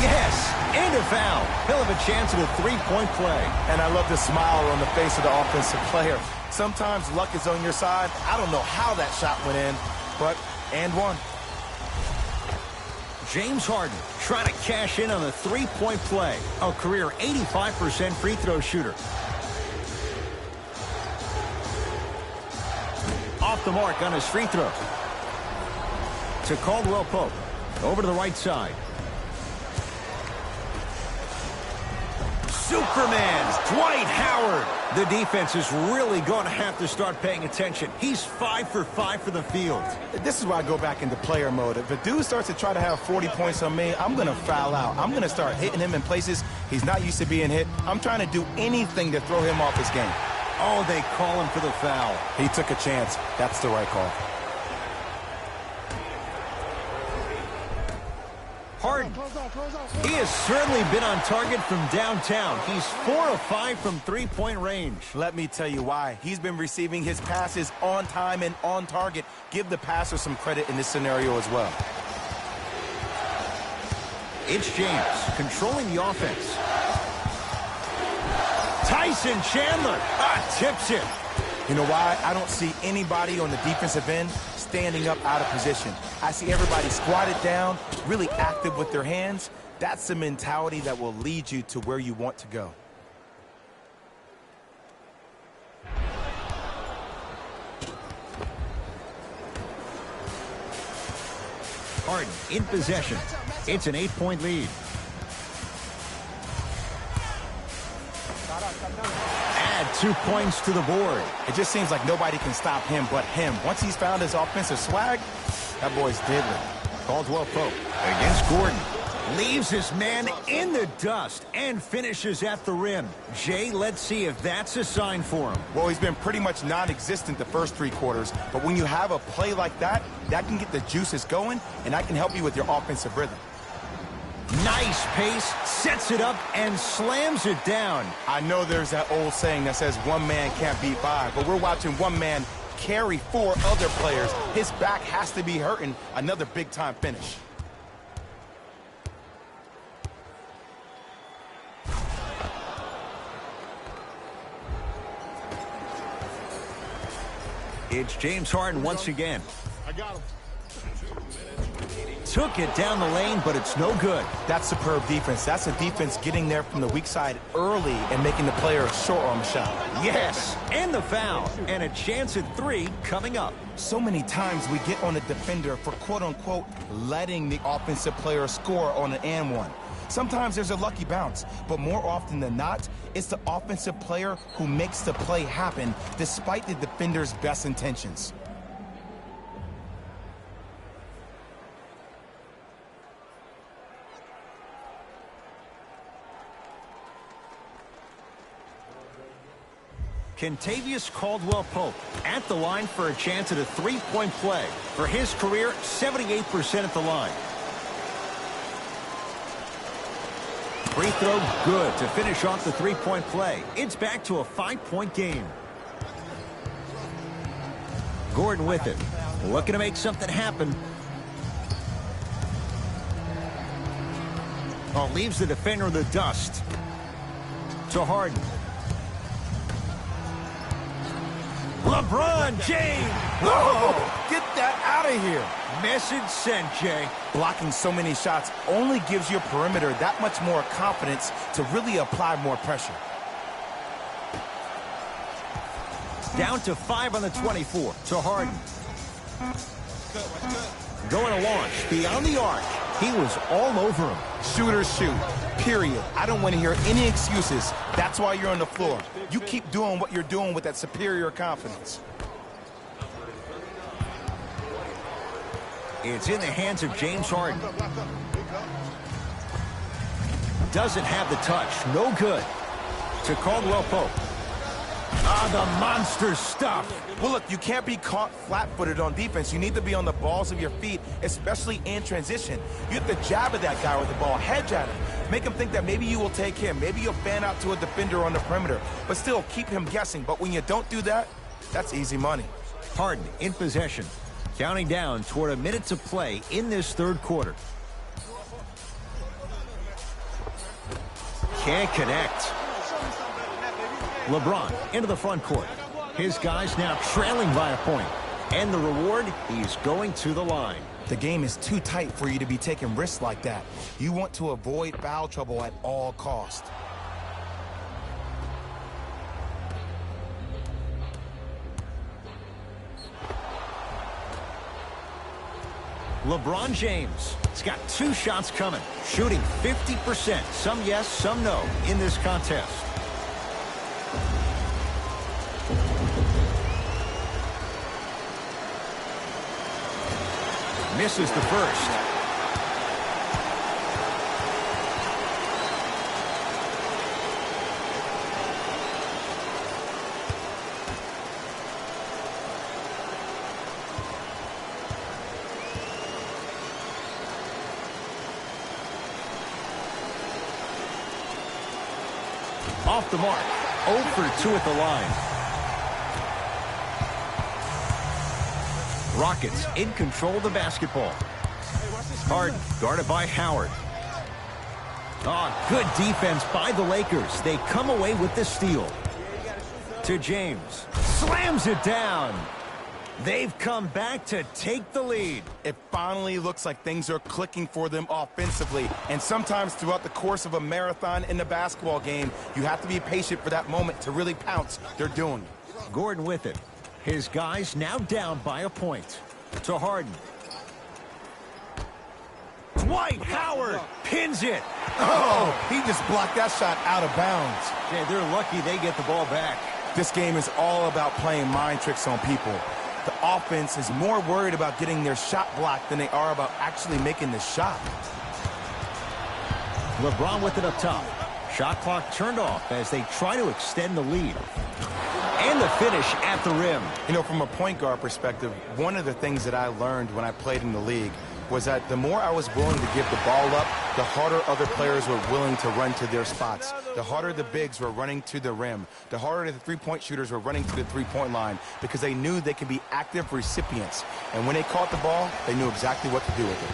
Yes, and a foul. He'll have a chance at a three-point play.
And I love the smile on the face of the offensive player. Sometimes luck is on your side. I don't know how that shot went in, but and one.
James Harden trying to cash in on a three-point play. A career 85% free throw shooter. Off the mark on his free throw. To Caldwell Pope. Over to the right side. Superman, Dwight Howard. The defense is really going to have to start paying attention. He's 5 for 5 for the field.
This is why I go back into player mode. If a dude starts to try to have 40 points on me, I'm going to foul out. I'm going to start hitting him in places he's not used to being hit. I'm trying to do anything to throw him off his game.
Oh, they call him for the foul.
He took a chance. That's the right call.
Harden. He has certainly been on target from downtown. He's 4 of 5 from three-point range.
Let me tell you why. He's been receiving his passes on time and on target. Give the passer some credit in this scenario as well.
It's James controlling the offense. Tyson Chandler tips it.
You know why? I don't see anybody on the defensive end standing up out of position. I see everybody squatted down, really active with their hands. That's the mentality that will lead you to where you want to go.
Harden in possession. It's an 8-point lead. Add 2 points to the board.
It just seems like nobody can stop him but him. Once he's found his offensive swag, that boy's deadly.
Caldwell Pope against Gordon. Leaves his man in the dust and finishes at the rim. Jay, let's see if that's a sign for him.
Well, he's been pretty much non-existent the first 3 quarters, but when you have a play like that, that can get the juices going, and that can help you with your offensive rhythm.
Nice pace, sets it up, and slams it down.
I know there's that old saying that says one man can't beat 5, but we're watching one man carry 4 other players. His back has to be hurting. Another big-time finish.
It's James Harden once again.
I got him.
Took it down the lane, but it's no good.
That's superb defense. That's a defense getting there from the weak side early and making the player a short arm shot.
Yes, and the foul. And a chance at 3 coming up.
So many times we get on a defender for quote-unquote letting the offensive player score on an and one. Sometimes there's a lucky bounce, but more often than not, it's the offensive player who makes the play happen despite the defender's best intentions.
Kentavious Caldwell-Pope at the line for a chance at a 3-point play. For his career, 78% at the line. Free throw good to finish off the 3-point play. It's back to a 5-point game. Gordon with it. Looking to make something happen. Oh, leaves the defender in the dust. To Harden. LeBron James!
Whoa! Get that out of here!
Message sent, Jay.
Blocking so many shots only gives your perimeter that much more confidence to really apply more pressure.
Down to 5 on the 24. To Harden. Going to launch beyond the arc. He was all over him.
Shooters shoot. Period. I don't want to hear any excuses. That's why you're on the floor. You keep doing what you're doing with that superior confidence.
It's in the hands of James Harden. Doesn't have the touch. No good. to Caldwell Pope. Ah, the monster stuff.
Well, look, you can't be caught flat-footed on defense. You need to be on the balls of your feet, especially in transition. You have to jab at that guy with the ball, hedge at him. Make him think that maybe you will take him. Maybe you'll fan out to a defender on the perimeter. But still, keep him guessing. But when you don't do that, that's easy money.
Harden in possession. Counting down toward a minute to play in this third quarter. Can't connect. LeBron into the front court. His guys now trailing by a point. And the reward, he's going to the line.
The game is too tight for you to be taking risks like that. You want to avoid foul trouble at all costs.
LeBron James has got 2 shots coming, shooting 50%. Some yes, some no in this contest. Misses the first. Off the mark. 0 for 2 at the line. Rockets in control of the basketball. Harden guarded by Howard. Oh, good defense by the Lakers. They come away with the steal. To James. Slams it down. They've come back to take the lead.
It finally looks like things are clicking for them offensively. And sometimes throughout the course of a marathon in the basketball game, you have to be patient for that moment to really pounce. They're doing it.
Gordon with it. His guys now down by a point. To Harden. Dwight Howard pins it.
Oh, he just blocked that shot out of bounds.
Yeah, they're lucky they get the ball back.
This game is all about playing mind tricks on people. The offense is more worried about getting their shot blocked than they are about actually making the shot.
LeBron with it up top. Shot clock turned off as they try to extend the lead. And the finish at the rim.
You know, from a point guard perspective, one of the things that I learned when I played in the league was that the more I was willing to give the ball up, the harder other players were willing to run to their spots. The harder the bigs were running to the rim. The harder the three-point shooters were running to the three-point line because they knew they could be active recipients. And when they caught the ball, they knew exactly what to do with
it.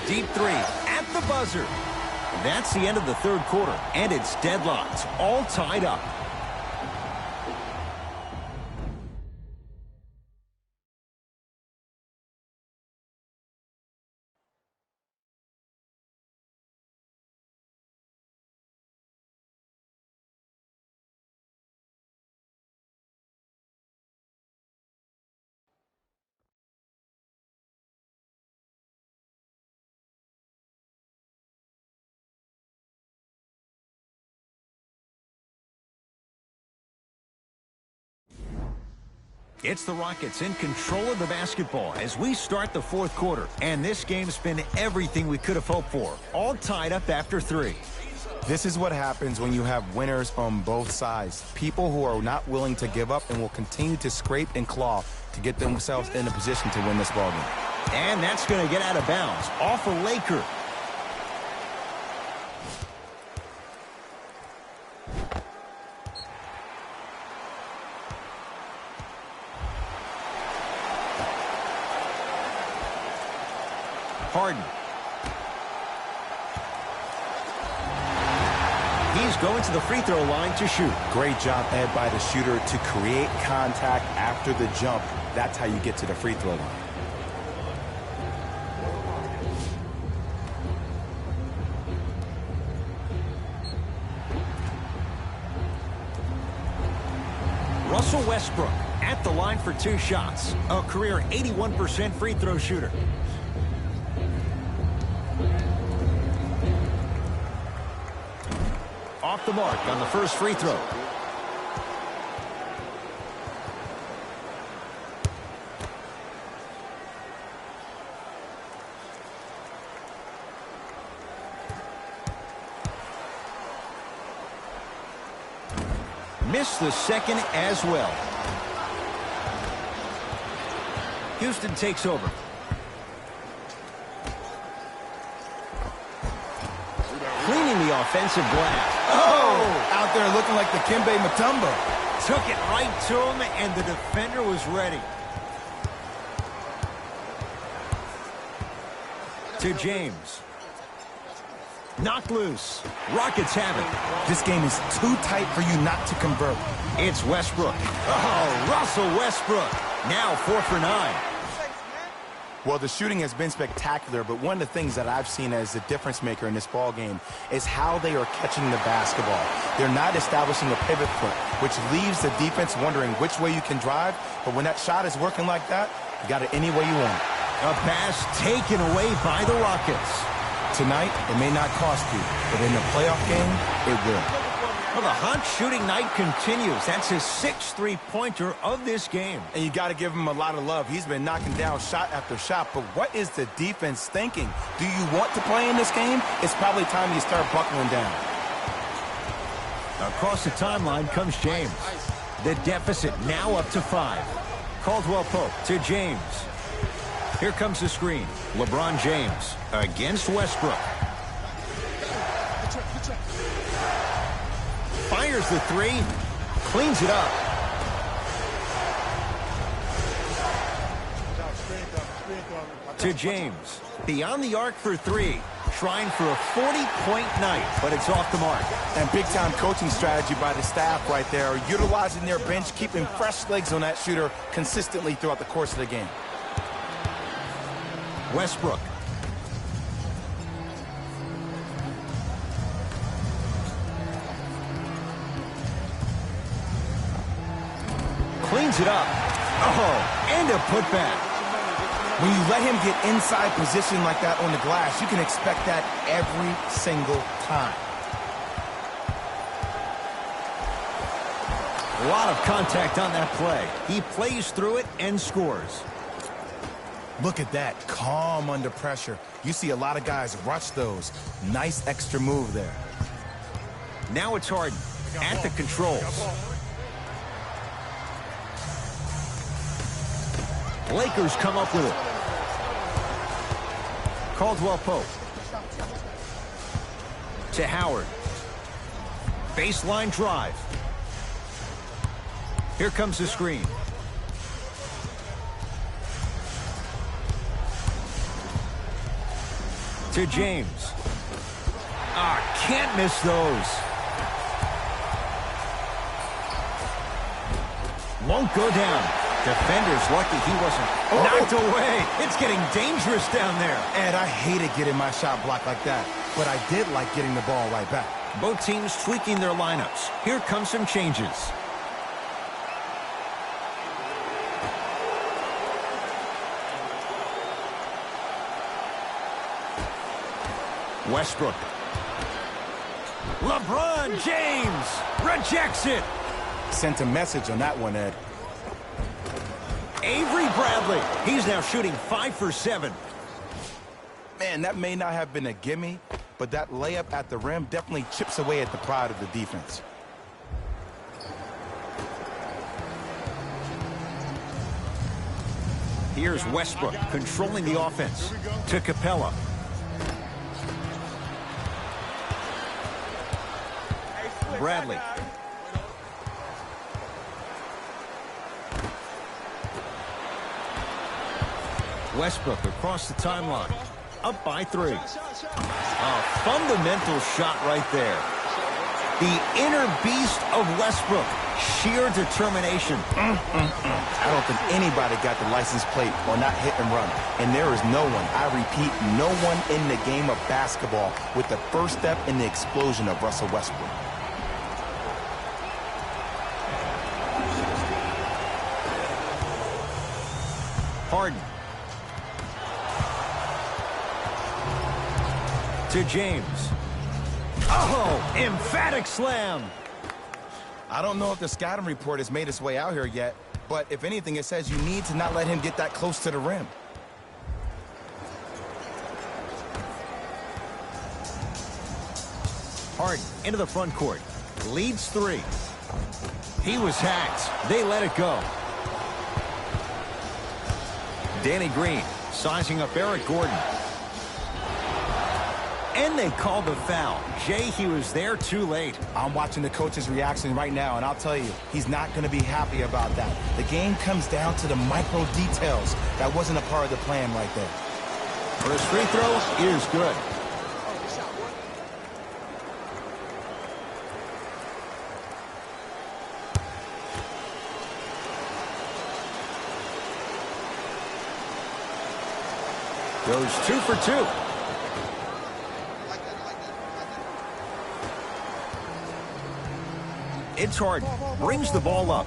Deep three at the buzzer. That's the end of the third quarter, and it's deadlocked, all tied up. It's the Rockets in control of the basketball as we start the fourth quarter. And this game's been everything we could have hoped for. All tied up after 3.
This is what happens when you have winners on both sides. People who are not willing to give up and will continue to scrape and claw to get themselves in a position to win this ballgame.
And that's going to get out of bounds. Off a Laker. Harden. He's going to the free throw line to shoot.
Great job, Ed, by the shooter to create contact after the jump. That's how you get to the free throw line.
Russell Westbrook at the line for 2 shots. A career 81% free throw shooter. Off the mark on the first free throw. Missed the second as well. Houston takes over. Cleaning the offensive glass.
Oh! Out there looking like the Kimbe Mutombo.
Took it right to him, and the defender was ready. To James. Knocked loose. Rockets have it.
This game is too tight for you not to convert.
It's Westbrook. Oh, Russell Westbrook. Now 4 for 9.
Well, the shooting has been spectacular, but one of the things that I've seen as the difference maker in this ball game is how they are catching the basketball. They're not establishing a pivot foot, which leaves the defense wondering which way you can drive. But when that shot is working like that, you got it any way you want it.
A pass taken away by the Rockets.
Tonight, it may not cost you, but in the playoff game, it will.
Well, the hot shooting night continues. That's his 6th three-pointer of this game.
And you got to give him a lot of love. He's been knocking down shot after shot. But what is the defense thinking? Do you want to play in this game? It's probably time you start buckling down.
Across the timeline comes James. The deficit now up to 5. Caldwell Pope to James. Here comes the screen. LeBron James against Westbrook. Fires the 3. Cleans it up. To James. Beyond the arc for 3. Trying for a 40-point night, but it's off the mark.
And big-time coaching strategy by the staff right there, utilizing their bench, keeping fresh legs on that shooter consistently throughout the course of the game.
Westbrook. Cleans it up. Oh, and a putback.
When you let him get inside position like that on the glass, you can expect that every single time.
A lot of contact on that play. He plays through it and scores.
Look at that, calm under pressure. You see a lot of guys rush those. Nice extra move there.
Now it's Harden at the controls. Lakers come up with it. Caldwell Pope. To Howard. Baseline drive. Here comes the screen. To James. Can't miss those. Won't go down. Defender's lucky he wasn't knocked away. It's getting dangerous down there.
Ed, I hated getting my shot blocked like that, but I did like getting the ball right back.
Both teams tweaking their lineups. Here come some changes. Westbrook. LeBron James rejects it.
Sent a message on that one, Ed.
Avery Bradley. He's now shooting 5 for 7.
Man, that may not have been a gimme, but that layup at the rim definitely chips away at the pride of the defense.
Here's Westbrook controlling the offense. To Capella. Bradley. Westbrook across the timeline. Up by 3. A fundamental shot right there. The inner beast of Westbrook. Sheer determination.
I don't think anybody got the license plate or not hit and run. And there is no one, I repeat, no one in the game of basketball with the first step in the explosion of Russell Westbrook.
Harden. To James. Oh, emphatic slam.
I don't know if the scouting report has made its way out here yet, but if anything, it says you need to not let him get that close to the rim.
Harden into the front court. Leads 3. He was hacked. They let it go. Danny Green sizing up Eric Gordon. And they called the foul. Jay, he was there too late.
I'm watching the coach's reaction right now, and I'll tell you, he's not going to be happy about that. The game comes down to the micro details. That wasn't a part of the plan right there.
First free throw is good. Goes 2 for 2. It's Harden. Brings the ball up.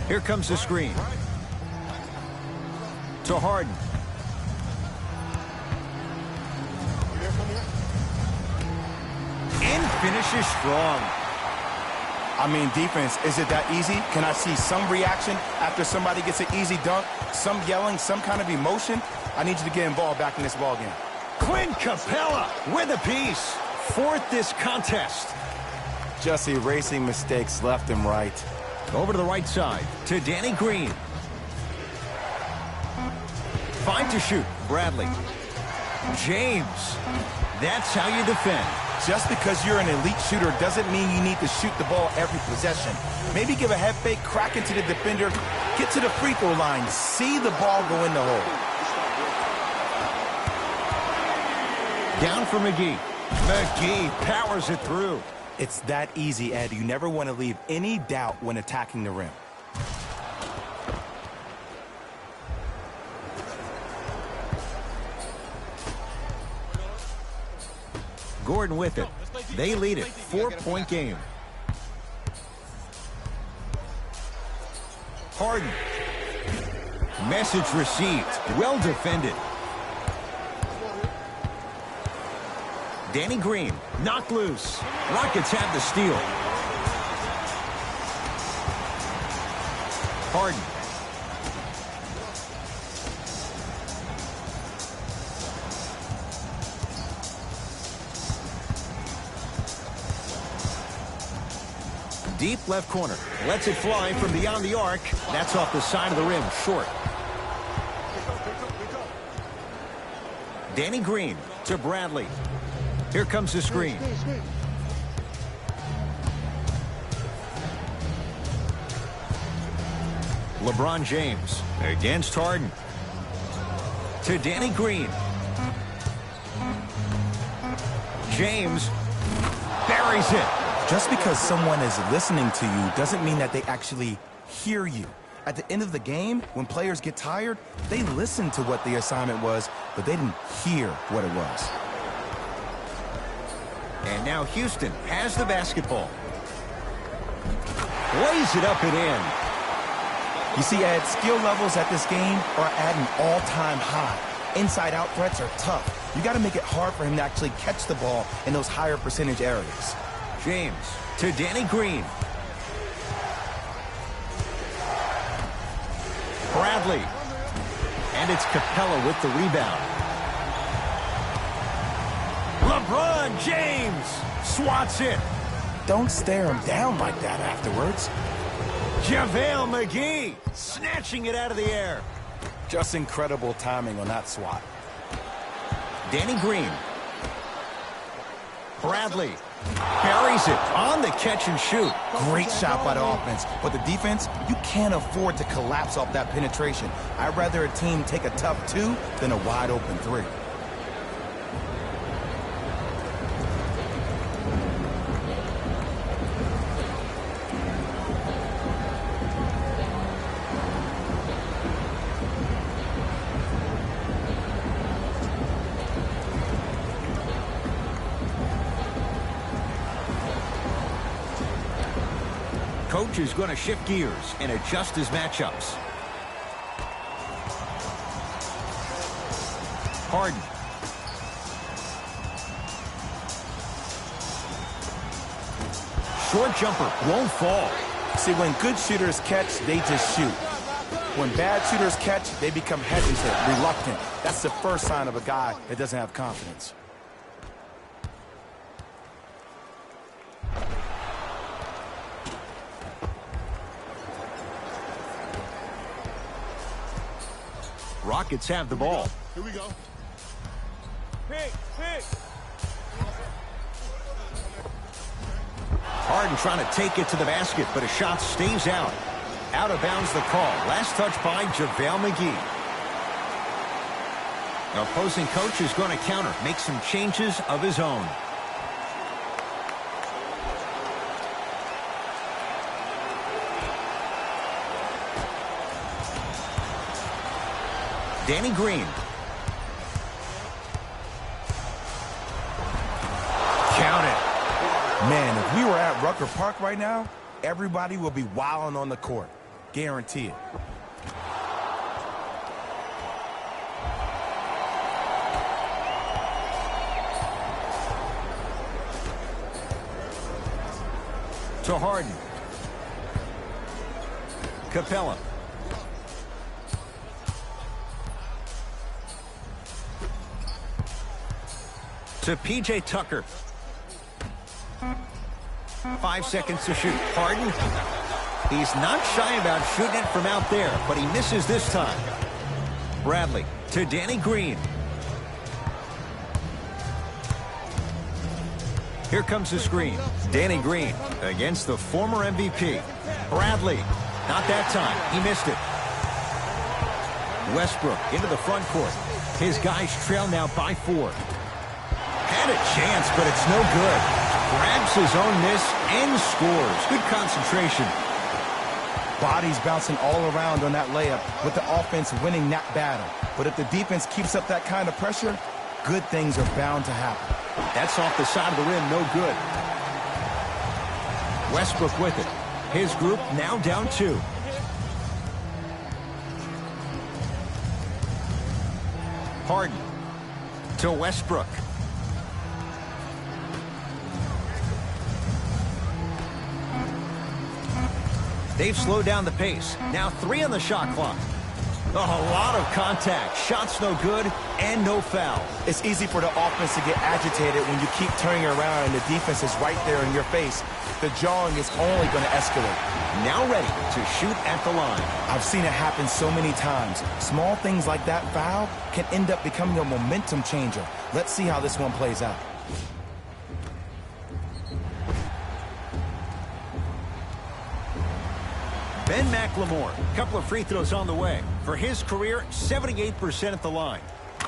Here comes the screen. To Harden. And finishes strong.
I mean, defense, is it that easy? Can I see some reaction after somebody gets an easy dunk? Some yelling, some kind of emotion? I need you to get involved back in this ballgame.
Clint Capella with a piece. Fourth this contest.
Just erasing mistakes left and right.
Over to the right side to Danny Green. 5 to shoot. Bradley. James. That's how you defend.
Just because you're an elite shooter doesn't mean you need to shoot the ball every possession. Maybe give a head fake, crack into the defender, get to the free throw line, see the ball go in the hole.
Down for McGee. McGee powers it through.
It's that easy, Ed. You never want to leave any doubt when attacking the rim.
Gordon with it. They lead it. 4-point game. Harden. Message received. Well defended. Danny Green. Knocked loose. Rockets have the steal. Harden. Deep left corner. Lets it fly from beyond the arc. That's off the side of the rim. Short. Danny Green to Bradley. Here comes the screen. LeBron James against Harden. To Danny Green. James buries it.
Just because someone is listening to you doesn't mean that they actually hear you. At the end of the game, when players get tired, they listen to what the assignment was, but they didn't hear what it was.
And now Houston has the basketball. Lays it up and in.
You see, Ed, skill levels at this game are at an all-time high. Inside-out threats are tough. You got to make it hard for him to actually catch the ball in those higher percentage areas.
James to Danny Green. Bradley. And it's Capella with the rebound. LeBron James swats it.
Don't stare him down like that afterwards.
JaVale McGee snatching it out of the air.
Just incredible timing on that swat.
Danny Green. Bradley buries it on the catch and shoot.
Great shot by the offense. But the defense, you can't afford to collapse off that penetration. I'd rather a team take a tough 2 than a wide open 3.
Coach is going to shift gears and adjust his matchups. Harden. Short jumper won't fall.
See, when good shooters catch, they just shoot. When bad shooters catch, they become hesitant, reluctant. That's the first sign of a guy that doesn't have confidence.
Rockets have the ball.
Here we go.
Pick.
Harden trying to take it to the basket, but a shot stays out. Out of bounds the call. Last touch by JaVale McGee. The opposing coach is going to counter, make some changes of his own. Danny Green. Count it.
Man, if we were at Rucker Park right now, everybody will be wilding on the court. Guarantee it.
To Harden. Capella. To P.J. Tucker. 5 seconds to shoot. Harden. He's not shy about shooting it from out there, but he misses this time. Bradley to Danny Green. Here comes the screen. Danny Green against the former MVP. Bradley. Not that time. He missed it. Westbrook into the front court. His guys trail now by 4. Had a chance, but it's no good. Grabs his own miss and scores. Good concentration.
Bodies bouncing all around on that layup with the offense winning that battle. But if the defense keeps up that kind of pressure, good things are bound to happen.
That's off the side of the rim, no good. Westbrook with it. His group now down 2. Harden to Westbrook. They've slowed down the pace. Now 3 on the shot clock. A lot of contact. Shots no good and no foul.
It's easy for the offense to get agitated when you keep turning around and the defense is right there in your face. The jawing is only going to escalate.
Now ready to shoot at the line.
I've seen it happen so many times. Small things like that foul can end up becoming a momentum changer. Let's see how this one plays out.
Ben McLemore, a couple of free throws on the way. For his career, 78% at the line.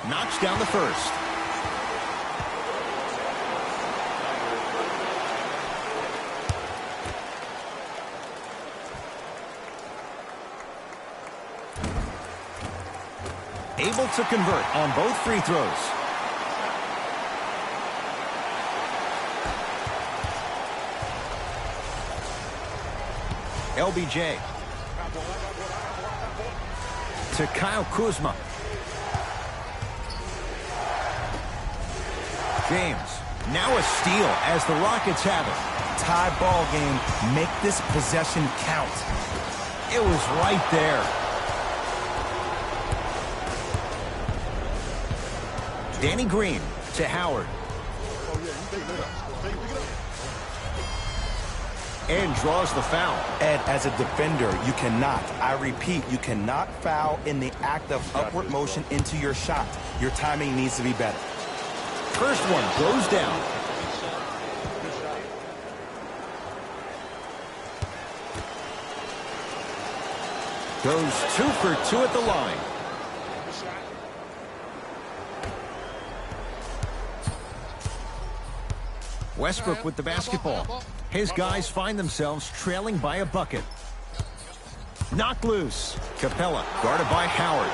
Knocks down the first. Able to convert on both free throws. LBJ. To Kyle Kuzma. James. Now a steal as the Rockets have it.
Tie ball game. Make this possession count.
It was right there. Danny Green to Howard. And draws the foul.
Ed, as a defender, you cannot, I repeat, you cannot foul in the act of upward motion into your shot. Your timing needs to be better.
First one goes down. Goes 2 for 2 at the line. Westbrook with the basketball. His guys find themselves trailing by a bucket. Knocked loose. Capella guarded by Howard.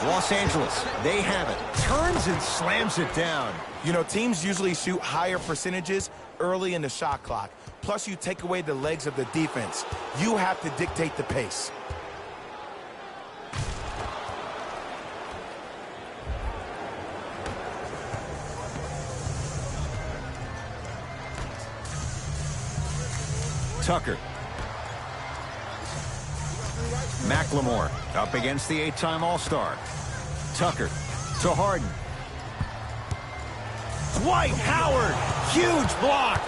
Los Angeles, they have it. Turns and slams it down.
You know, teams usually shoot higher percentages early in the shot clock. Plus, you take away the legs of the defense. You have to dictate the pace.
Tucker. McLemore up against the 8-time All-Star. Tucker to Harden. Dwight Howard, huge block.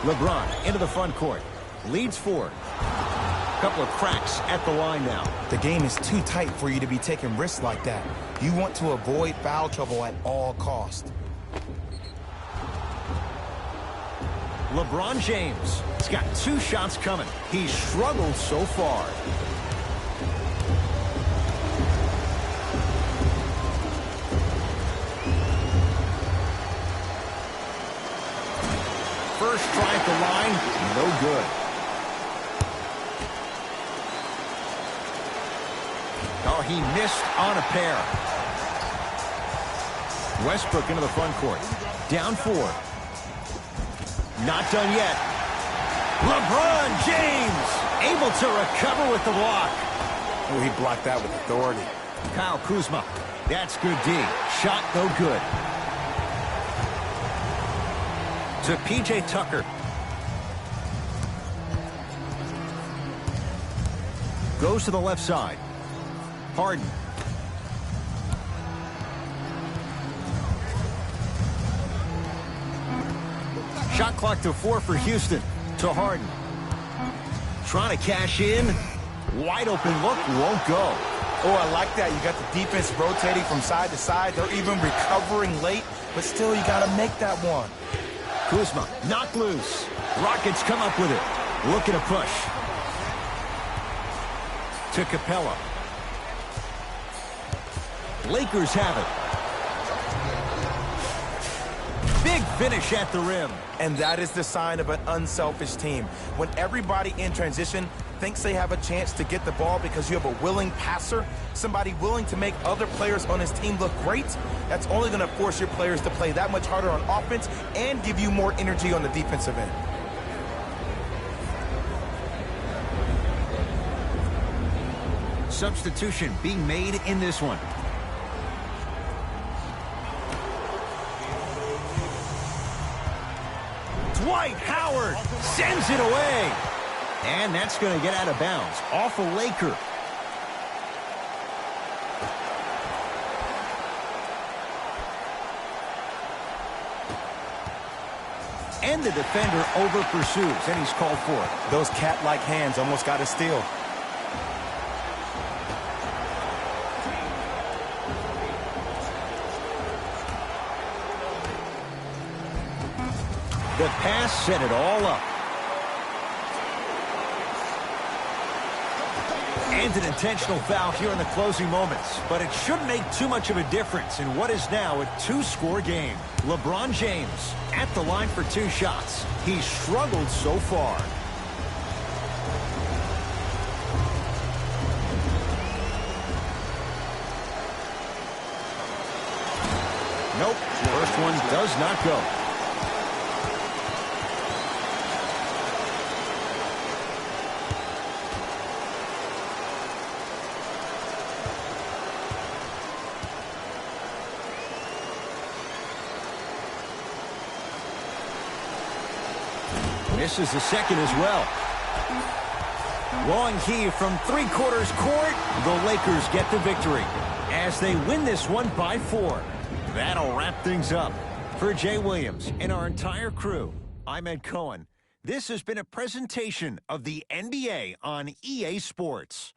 LeBron into the front court. Leads 4. couple of cracks at the line now.
The game is too tight for you to be taking risks like that. You want to avoid foul trouble at all costs.
LeBron James has got 2 shots coming. He's struggled so far. First try at the line, no good. Oh, he missed on a pair. Westbrook into the front court. Down 4. Not done yet. LeBron James able to recover with the block.
Oh, he blocked that with authority.
Kyle Kuzma. That's good D. Shot no good. To P.J. Tucker. Goes to the left side. Harden. Shot clock to 4 for Houston. To Harden. Trying to cash in. Wide open look. Won't go.
Oh, I like that. You got the defense rotating from side to side. They're even recovering late, but still you got to make that one.
Kuzma knocked loose. Rockets come up with it. Looking to push. To Capella. Lakers have it. Big finish at the rim.
And that is the sign of an unselfish team. When everybody in transition thinks they have a chance to get the ball because you have a willing passer, somebody willing to make other players on his team look great, that's only going to force your players to play that much harder on offense and give you more energy on the defensive end.
Substitution being made in this one. Dwight Howard sends it away. And that's going to get out of bounds. Off a Laker. And the defender over pursues, and he's called for it.
Those cat-like hands almost got a steal.
The pass set it all up. And an intentional foul here in the closing moments. But it shouldn't make too much of a difference in what is now a 2-score game. LeBron James at the line for 2 shots. He's struggled so far. Nope. First one does not go. Misses the second as well. Long heave from 3/4 court. The Lakers get the victory as they win this one by 4. That'll wrap things up. For Jay Williams and our entire crew, I'm Ed Cohen. This has been a presentation of the NBA on EA Sports.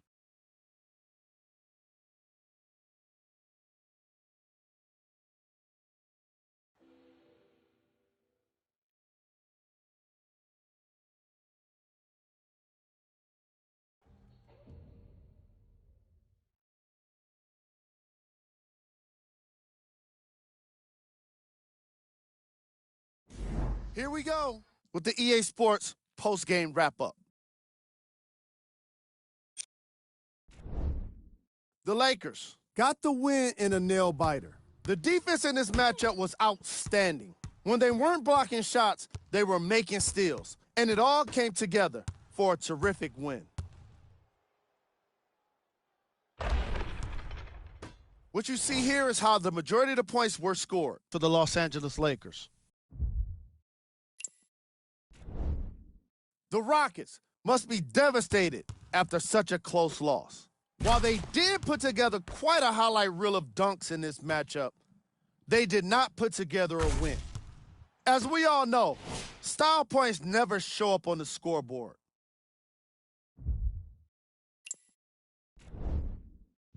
Here we go with the EA Sports post-game wrap-up. The Lakers
got the win in a nail-biter.
The defense in this matchup was outstanding. When they weren't blocking shots, they were making steals. And it all came together for a terrific win. What you see here is how the majority of the points were scored for the Los Angeles Lakers. The Rockets must be devastated after such a close loss. While they did put together quite a highlight reel of dunks in this matchup, they did not put together a win. As we all know, style points never show up on the scoreboard.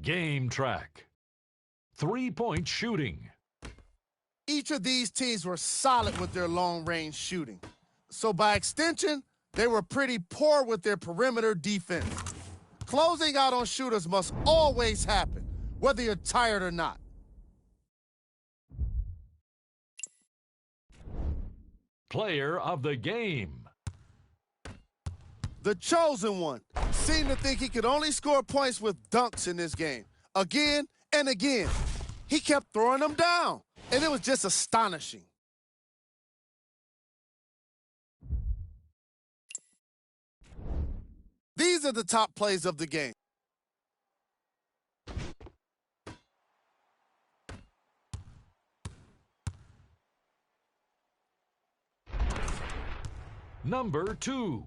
Game track. 3-point shooting.
Each of these teams were solid with their long-range shooting. So by extension, they were pretty poor with their perimeter defense. Closing out on shooters must always happen, whether you're tired or not.
Player of the game.
The chosen one seemed to think he could only score points with dunks in this game. Again and again. He kept throwing them down, and it was just astonishing. These are the top plays of the game.
Number 2.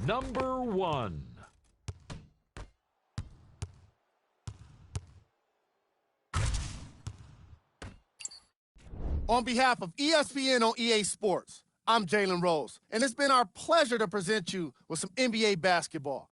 Number 1.
On behalf of ESPN on EA Sports, I'm Jalen Rose, and it's been our pleasure to present you with some NBA basketball.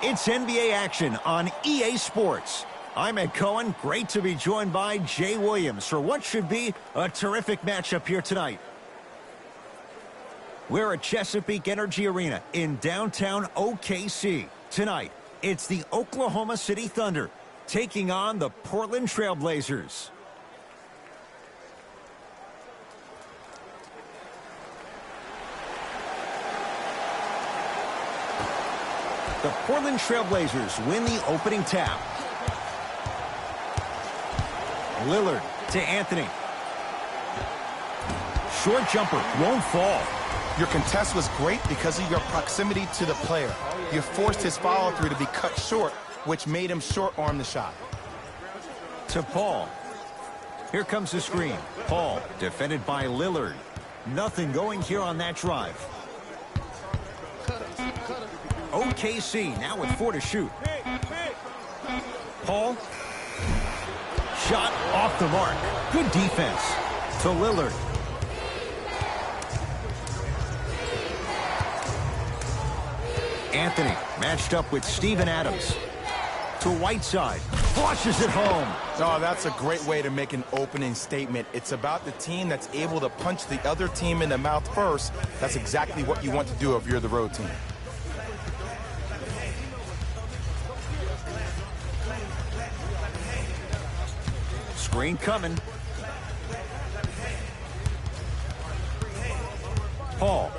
It's NBA action on EA Sports. I'm Ed Cohen. Great to be joined by Jay Williams for what should be a terrific matchup here tonight. We're at Chesapeake Energy Arena in downtown OKC. Tonight, it's the Oklahoma City Thunder taking on the Portland Trail Blazers. The Portland Trail Blazers win the opening tap. Lillard to Anthony. Short jumper won't fall.
Your contest was great because of your proximity to the player. You forced his follow-through to be cut short, which made him short-arm the shot.
To Paul. Here comes the screen. Paul, defended by Lillard. Nothing going here on that drive. OKC now with 4 to shoot. Paul. Shot off the mark. Good defense. To Lillard. Anthony matched up with Steven Adams. To Whiteside. Flushes it home.
Oh, that's a great way to make an opening statement. It's about the team that's able to punch the other team in the mouth first. That's exactly what you want to do if you're the road team.
Screen coming. Paul.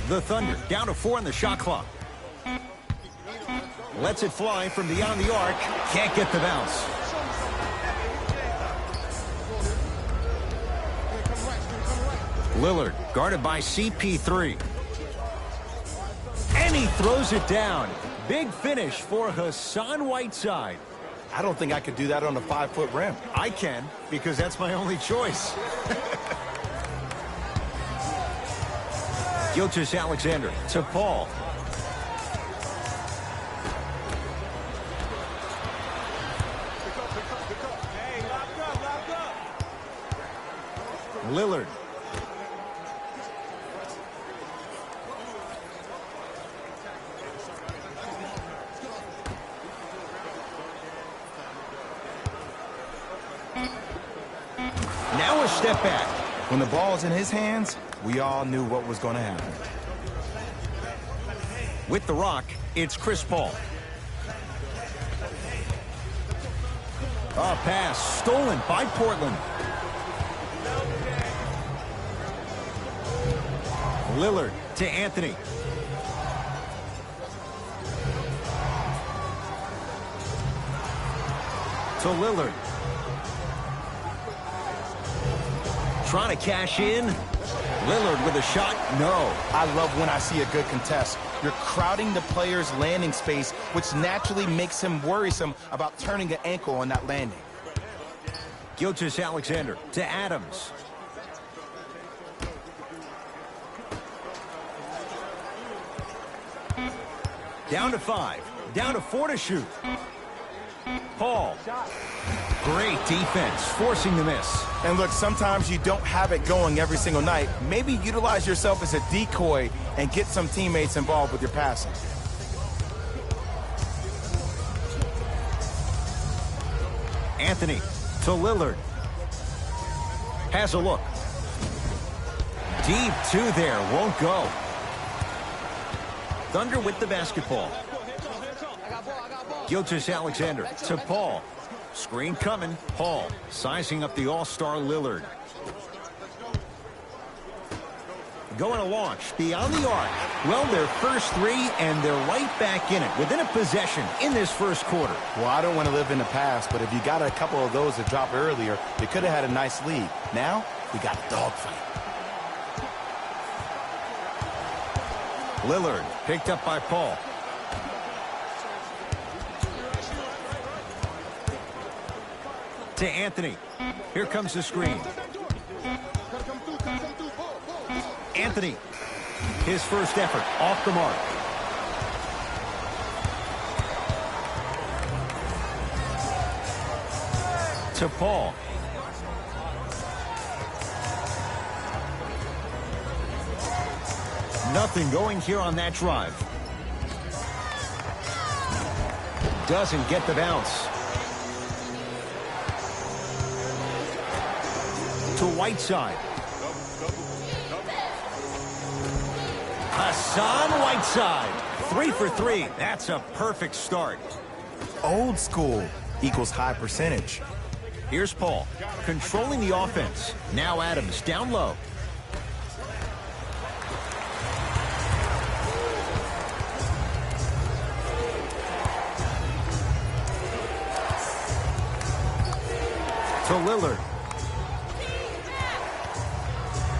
The Thunder down to 4 on the shot clock. Lets it fly from beyond the arc. Can't get the bounce. Lillard guarded by CP3. And he throws it down. Big finish for Hassan Whiteside.
I don't think I could do that on a 5-foot rim.
I can, because that's my only choice. Gilgeous-Alexander to Paul.
Hey, locked up.
Lillard. Now a step back.
When the ball's in his hands, we all knew what was going to happen.
With the rock, it's Chris Paul. A pass stolen by Portland. Lillard to Anthony. To Lillard. Trying to cash in. Lillard with a shot. No.
I love when I see a good contest. You're crowding the player's landing space, which naturally makes him worrisome about turning an ankle on that landing.
Gilgeous-Alexander to Adams. Down to 5. Down to 4 to shoot. Paul. Great defense, forcing the miss.
And look, sometimes you don't have it going every single night. Maybe utilize yourself as a decoy and get some teammates involved with your passing.
Anthony to Lillard. Has a look. Deep 2 there, won't go. Thunder with the basketball. Gilgeous-Alexander to Paul. Screen coming. Paul sizing up the all-star Lillard. Going to launch beyond the arc. Well, their first 3, and they're right back in it within a possession in this first quarter.
Well, I don't want to live in the past, but if you got a couple of those to drop earlier, they could have had a nice lead. Now, we got a dogfight.
Lillard picked up by Paul. To Anthony. Here comes the screen. Anthony. His first effort off the mark. To Paul. Nothing going here on that drive. Doesn't get the bounce. To Whiteside. Hassan Whiteside. 3 for 3. That's a perfect start.
Old school equals high percentage.
Here's Paul, controlling the offense. Now Adams down low. To Lillard.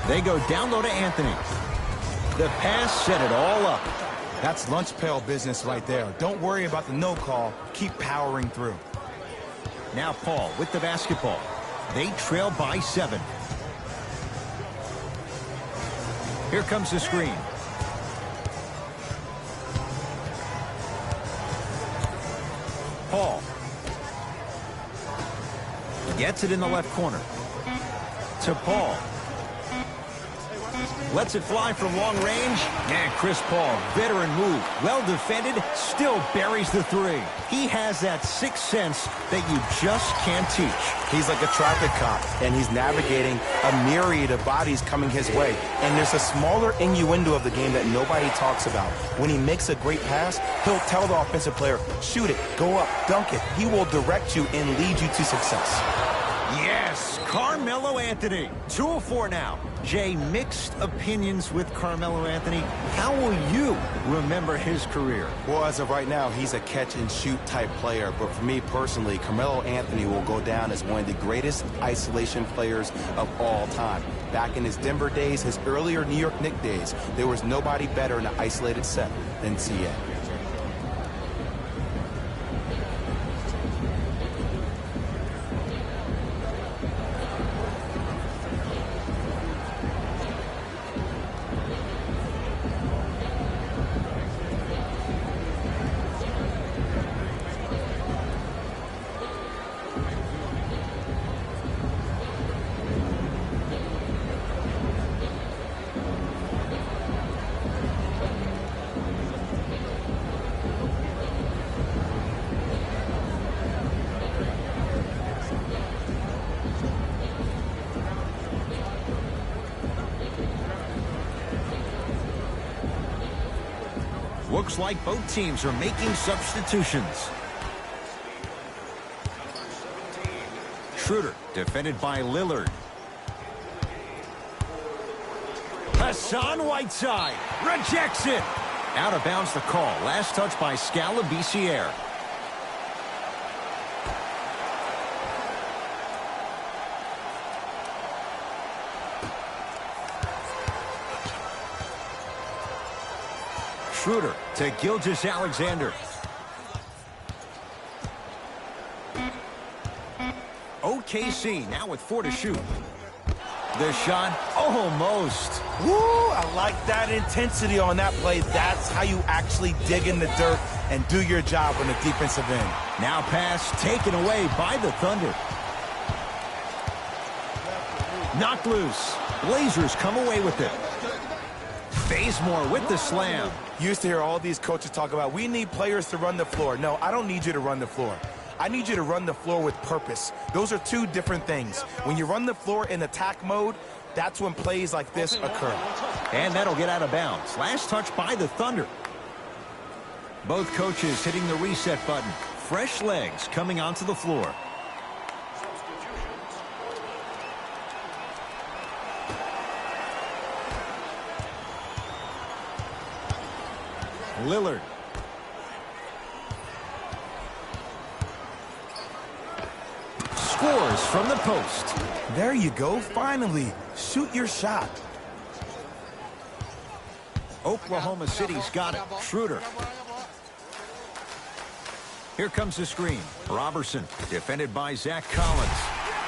They go down low to Anthony. The pass set it all up.
That's lunch pail business right there. Don't worry about the no call. Keep powering through.
Now Paul with the basketball. They trail by 7. Here comes the screen. Paul. Gets it in the left corner. To Paul. Lets it fly from long range. And Chris Paul, veteran move. Well defended, still buries the 3. He has that sixth sense that you just can't teach.
He's like a traffic cop, and he's navigating a myriad of bodies coming his way. And there's a smaller innuendo of the game that nobody talks about. When he makes a great pass, he'll tell the offensive player, shoot it, go up, dunk it. He will direct you and lead you to success.
Yes, Carmelo Anthony. 2 of 4 now. Jay, mixed opinions with Carmelo Anthony. How will you remember his career?
Well, as of right now, he's a catch-and-shoot type player. But for me personally, Carmelo Anthony will go down as one of the greatest isolation players of all time. Back in his Denver days, his earlier New York Knicks days, there was nobody better in an isolated set than CA.
Looks like both teams are making substitutions. Schroeder, defended by Lillard. Hassan Whiteside rejects it. Out of bounds the call. Last touch by Scala Biciere. Schroeder to Gilgeous-Alexander. OKC now with 4 to shoot. The shot almost.
Woo! I like that intensity on that play. That's how you actually dig in the dirt and do your job on the defensive end.
Now pass taken away by the Thunder. Knocked loose. Blazers come away with it. Bazemore with the slam.
Used to hear all these coaches talk about, we need players to run the floor. No, I don't need you to run the floor. I need you to run the floor with purpose. Those are two different things. When you run the floor in attack mode, that's when plays like this occur.
And that'll get out of bounds. Last touch by the Thunder. Both coaches hitting the reset button. Fresh legs coming onto the floor. Lillard. Scores from the post.
There you go, finally. Shoot your shot.
Oklahoma City's got it. Schroeder. Here comes the screen. Robertson, defended by Zach Collins.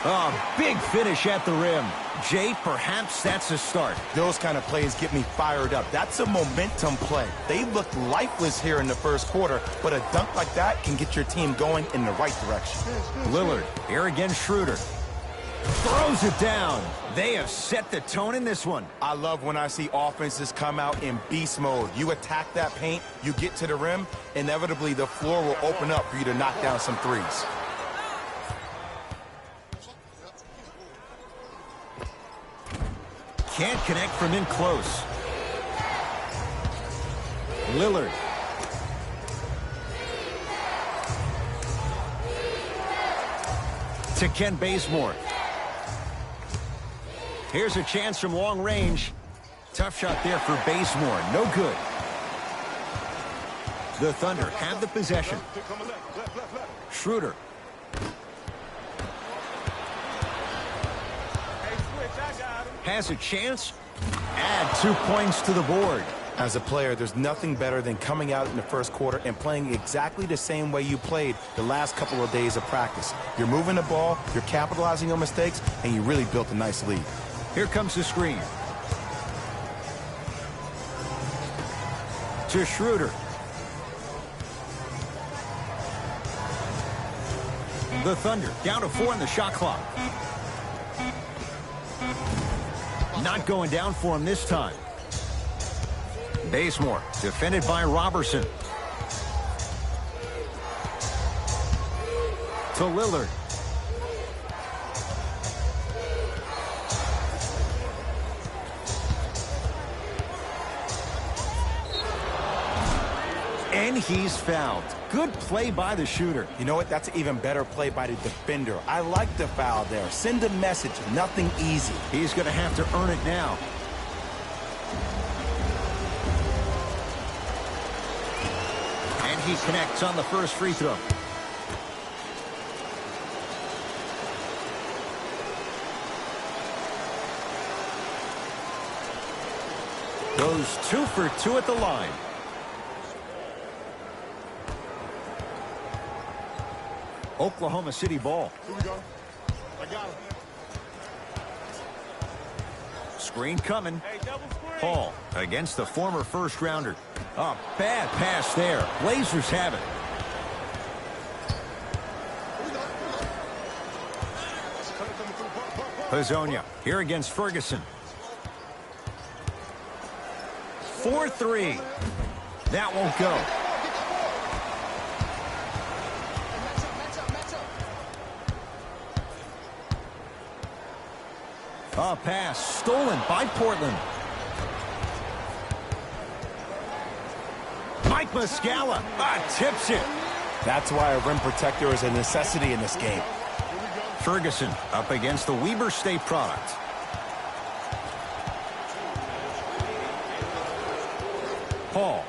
Oh, big finish at the rim. Jay, perhaps that's a start.
Those kind of plays get me fired up. That's a momentum play. They looked lifeless here in the first quarter, but a dunk like that can get your team going in the right direction.
Lillard, here again Schroeder. Throws it down. They have set the tone in this one.
I love when I see offenses come out in beast mode. You attack that paint, you get to the rim, inevitably the floor will open up for you to knock down some threes.
Can't connect from in close. Lillard. To Ken Bazemore. Here's a chance from long range. Tough shot there for Bazemore. No good. The Thunder have the possession. Schroeder. Has a chance. Add 2 points to the board.
As a player, there's nothing better than coming out in the first quarter and playing exactly the same way you played the last couple of days of practice. You're moving the ball, you're capitalizing on mistakes, and you really built a nice lead.
Here comes the screen. To Schroeder. The Thunder down to 4 on the shot clock. Not going down for him this time. Bazemore defended by Robertson. To Lillard. And he's fouled. Good play by the shooter.
You know what? That's an even better play by the defender. I like the foul there. Send a message. Nothing easy.
He's going to have to earn it now. And he connects on the first free throw. Goes 2 for 2 at the line. Oklahoma City ball.
Here we go. I got him.
Screen coming.
Hey, double screen.
Paul against the former first rounder. A bad pass there. Blazers have it. Hazonia here against Ferguson. 4-3. That won't go. A pass stolen by Portland. Mike Muscala tips it.
That's why a rim protector is a necessity in this game.
Ferguson up against the Weber State product. Paul.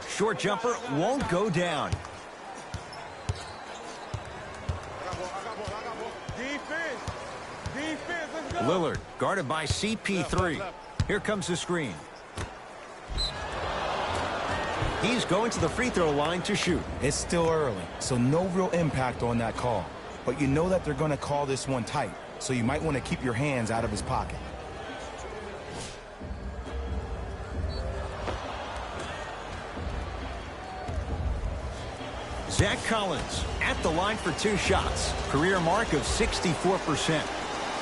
Short jumper won't go down.
Defense. Defense. Let's go.
Lillard guarded by CP3. Here comes the screen. He's going to the free throw line to shoot.
It's still early, so no real impact on that call. But you know that they're going to call this one tight, so you might want to keep your hands out of his pocket.
Zach Collins at the line for 2 shots. Career mark of 64%.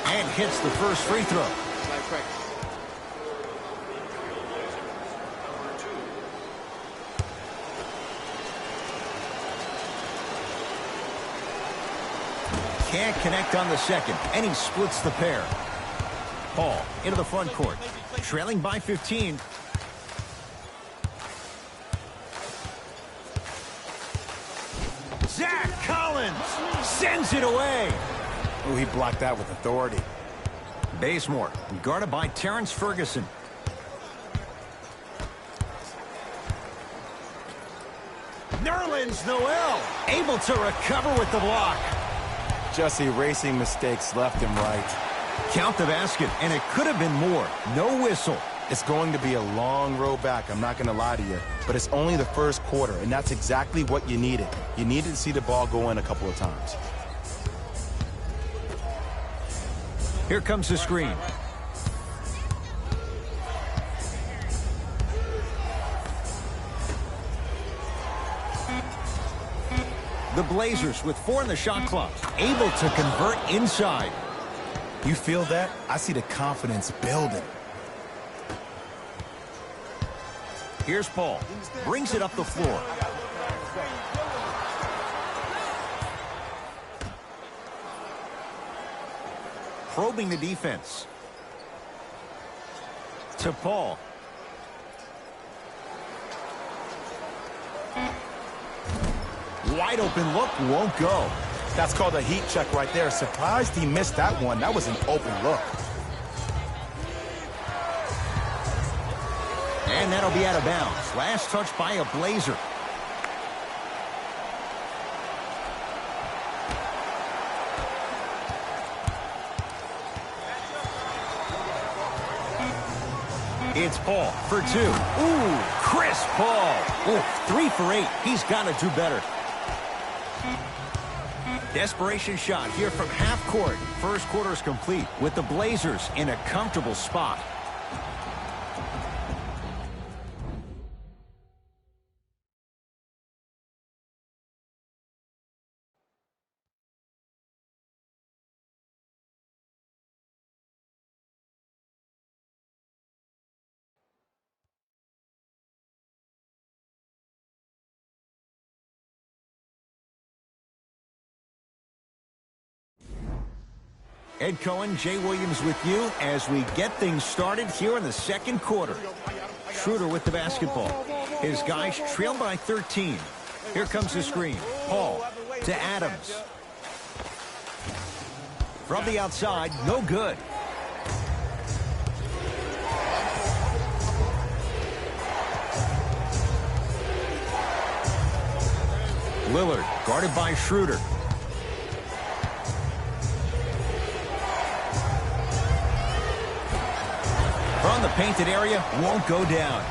And hits the first free throw. Can't connect on the second, and he splits the pair. Paul into the front court, trailing by 15. Zach Collins sends it away.
Oh, he blocked that with authority.
Bazemore guarded by Terrence Ferguson. Nerlens Noel able to recover with the block.
Just erasing mistakes left and right.
Count the basket, and it could have been more. No whistle.
It's going to be a long road back, I'm not going to lie to you. But it's only the first quarter, and that's exactly what you needed. You needed to see the ball go in a couple of times.
Here comes the screen. The Blazers with 4 in the shot clock, able to convert inside.
You feel that? I see the confidence building.
Here's Paul. Brings it up the floor. Probing the defense. To Paul. Wide open look, won't go.
That's called a heat check right there. Surprised he missed that one. That was an open look.
And that'll be out of bounds. Last touch by a Blazer. It's Paul for 2. Ooh, Chris Paul. Ooh, 3 for 8. He's got to do better. Desperation shot here from half court. First quarter is complete with the Blazers in a comfortable spot. Ed Cohen, Jay Williams with you as we get things started here in the second quarter. Schroeder with the basketball. His guys trail by 13. Here comes the screen. Paul to Adams. From the outside, no good. Lillard guarded by Schroeder. From the painted area, won't go down.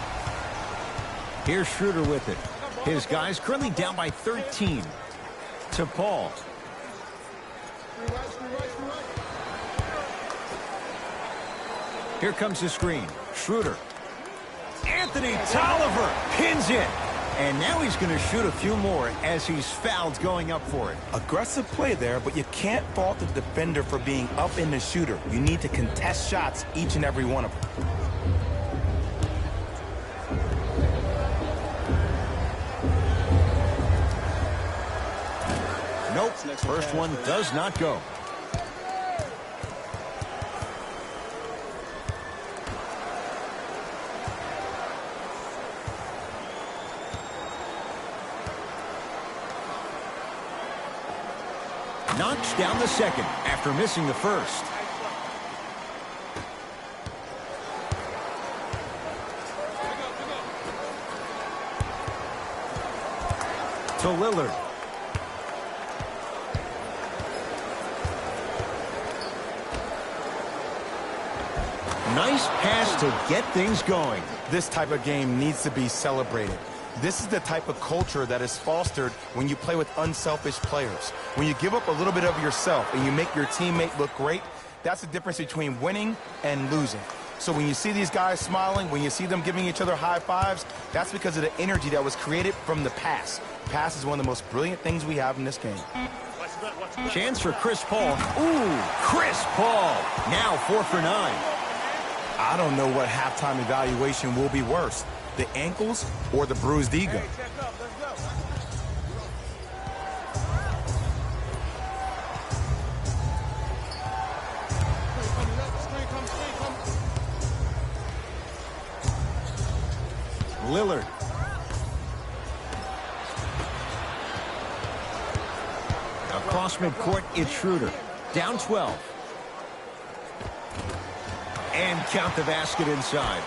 Here's Schroeder with it. His guys currently down by 13. To Paul. Here comes the screen. Schroeder. Anthony Tolliver pins it. And now he's going to shoot a few more as he's fouled going up for it.
Aggressive play there, but you can't fault the defender for being up in the shooter. You need to contest shots, each and every one of them.
Nope, first one does not go. Knocks down the second after missing the first. To Lillard. Nice pass to get things going.
This type of game needs to be celebrated. This is the type of culture that is fostered when you play with unselfish players. When you give up a little bit of yourself and you make your teammate look great, that's the difference between winning and losing. So when you see these guys smiling, when you see them giving each other high fives, that's because of the energy that was created from the pass. Pass is one of the most brilliant things we have in this game.
Chance for Chris Paul. Ooh, Chris Paul. Now 4 for 9.
I don't know what halftime evaluation will be worse, the ankles or the bruised ego.
Lillard. Across midcourt, it's Schroeder. Down 12. And count the basket inside.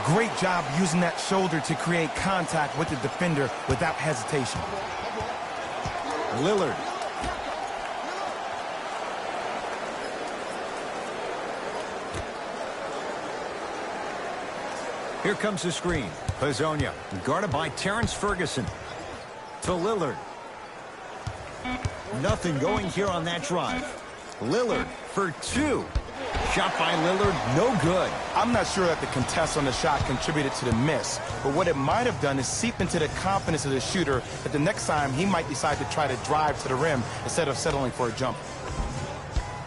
Great job using that shoulder to create contact with the defender without hesitation.
Lillard. Here comes the screen. Pizzonia, guarded by Terrence Ferguson. To Lillard. Nothing going here on that drive. Lillard for 2. Shot by Lillard, no good.
I'm not sure that the contest on the shot contributed to the miss, but what it might have done is seep into the confidence of the shooter that the next time he might decide to try to drive to the rim instead of settling for a jump.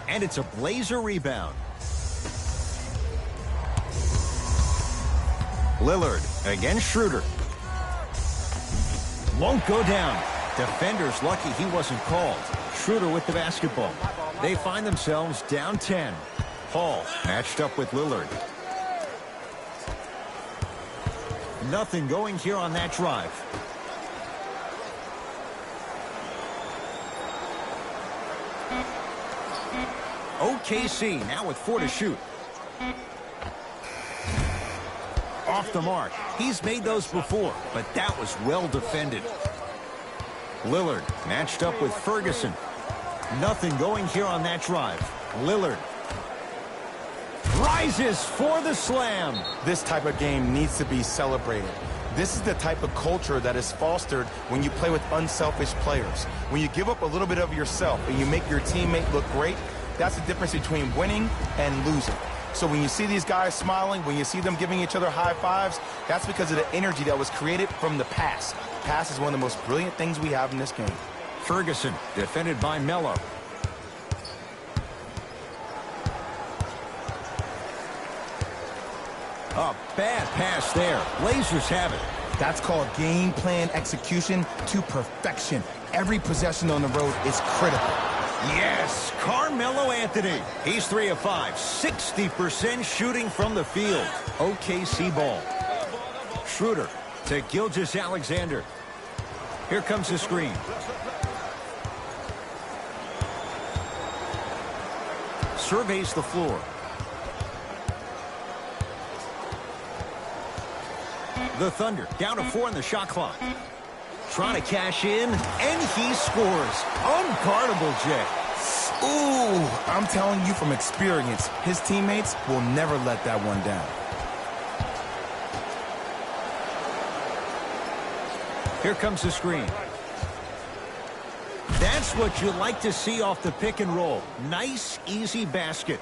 And it's a Blazer rebound. Lillard against Schroeder. Won't go down. Defender's lucky he wasn't called. Schroeder with the basketball. They find themselves down 10. Hall matched up with Lillard. Nothing going here on that drive. OKC now with 4 to shoot. Off the mark. He's made those before, but that was well defended. Lillard matched up with Ferguson. Nothing going here on that drive. Lillard rises for the slam.
This type of game needs to be celebrated. This is the type of culture that is fostered when you play with unselfish players. When you give up a little bit of yourself and you make your teammate look great, that's the difference between winning and losing. So when you see these guys smiling, when you see them giving each other high fives, that's because of the energy that was created from the pass. Pass is one of the most brilliant things we have in this game.
Ferguson defended by Melo. A bad pass there. Blazers have it.
That's called game plan execution to perfection. Every possession on the road is critical.
Yes, Carmelo Anthony. He's 3 of 5, 60% shooting from the field. OKC ball. Schroeder to Gilgeous-Alexander. Here comes the screen. Surveys the floor. The Thunder down to 4 in the shot clock. Trying to cash in, and he scores. Unguardable, Jay.
Ooh, I'm telling you from experience, his teammates will never let that one down.
Here comes the screen. That's what you like to see off the pick and roll. Nice, easy basket.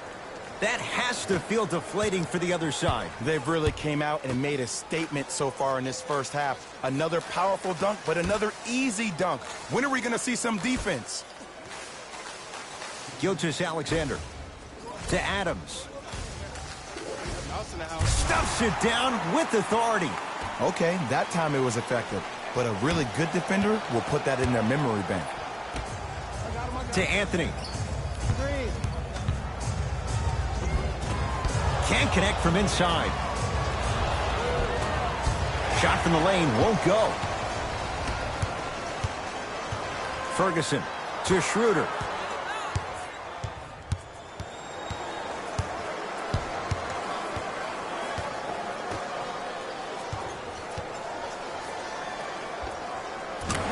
That has to feel deflating for the other side.
They've really came out and made a statement so far in this first half. Another powerful dunk, but another easy dunk. When are we going to see some defense?
Gilgeous-Alexander to Adams. Stuffs it down with authority.
Okay, that time it was effective. But a really good defender will put that in their memory bank.
To Anthony. Can't connect from inside. Shot from the lane won't go. Ferguson to Schroeder.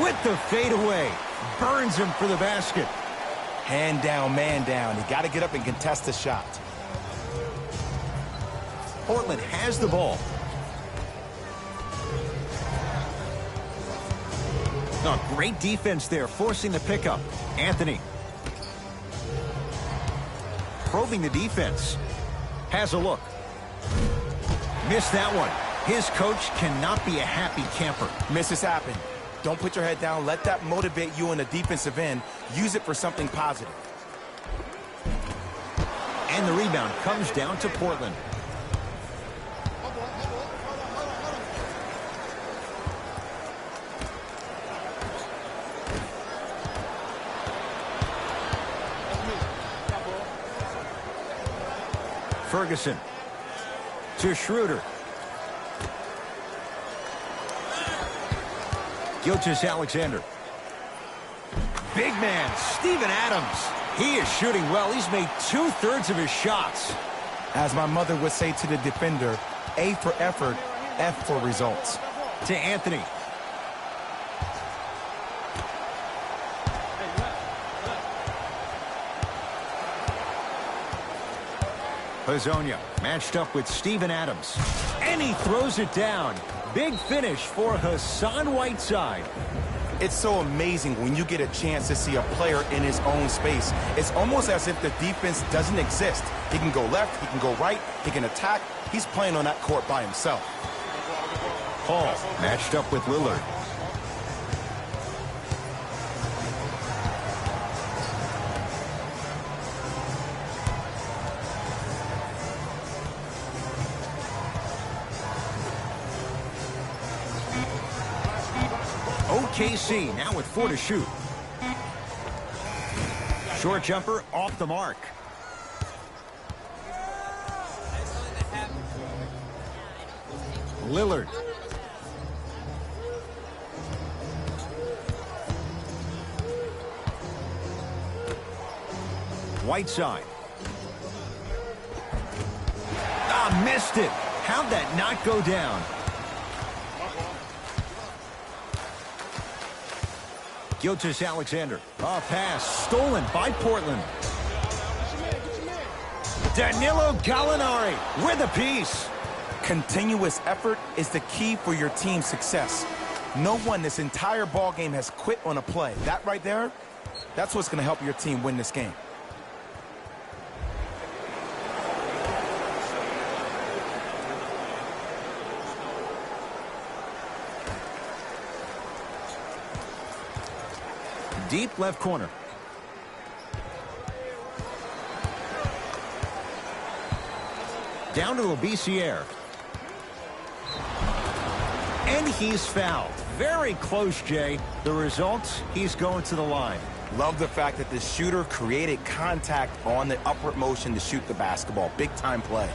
With the fadeaway. Burns him for the basket.
Hand down, man down. You got to get up and contest the shot.
Portland has the ball. Oh, great defense there, forcing the pickup. Anthony. Probing the defense. Has a look. Missed that one. His coach cannot be a happy camper.
Misses happen. Don't put your head down. Let that motivate you on the defensive end. Use it for something positive.
And the rebound comes down to Portland. Ferguson to Schroeder. Gilgeous-Alexander. Big man, Steven Adams. He is shooting well. He's made 2/3 of his shots.
As my mother would say to the defender, A for effort, F for results.
To Anthony. Hazonia matched up with Steven Adams. And he throws it down. Big finish for Hassan Whiteside.
It's so amazing when you get a chance to see a player in his own space. It's almost as if the defense doesn't exist. He can go left, he can go right, he can attack. He's playing on that court by himself.
Paul matched up with Lillard. OKC now with 4 to shoot. Short jumper off the mark. Lillard. Whiteside. Ah, missed it. How'd that not go down? Gilgeous-Alexander. A pass stolen by Portland. Danilo Gallinari with a piece.
Continuous effort is the key for your team's success. No one this entire ball game has quit on a play. That right there, that's what's going to help your team win this game.
Deep left corner. Down to Labissiere. And he's fouled. Very close, Jay. The result, he's going to the line.
Love the fact that the shooter created contact on the upward motion to shoot the basketball. Big time play.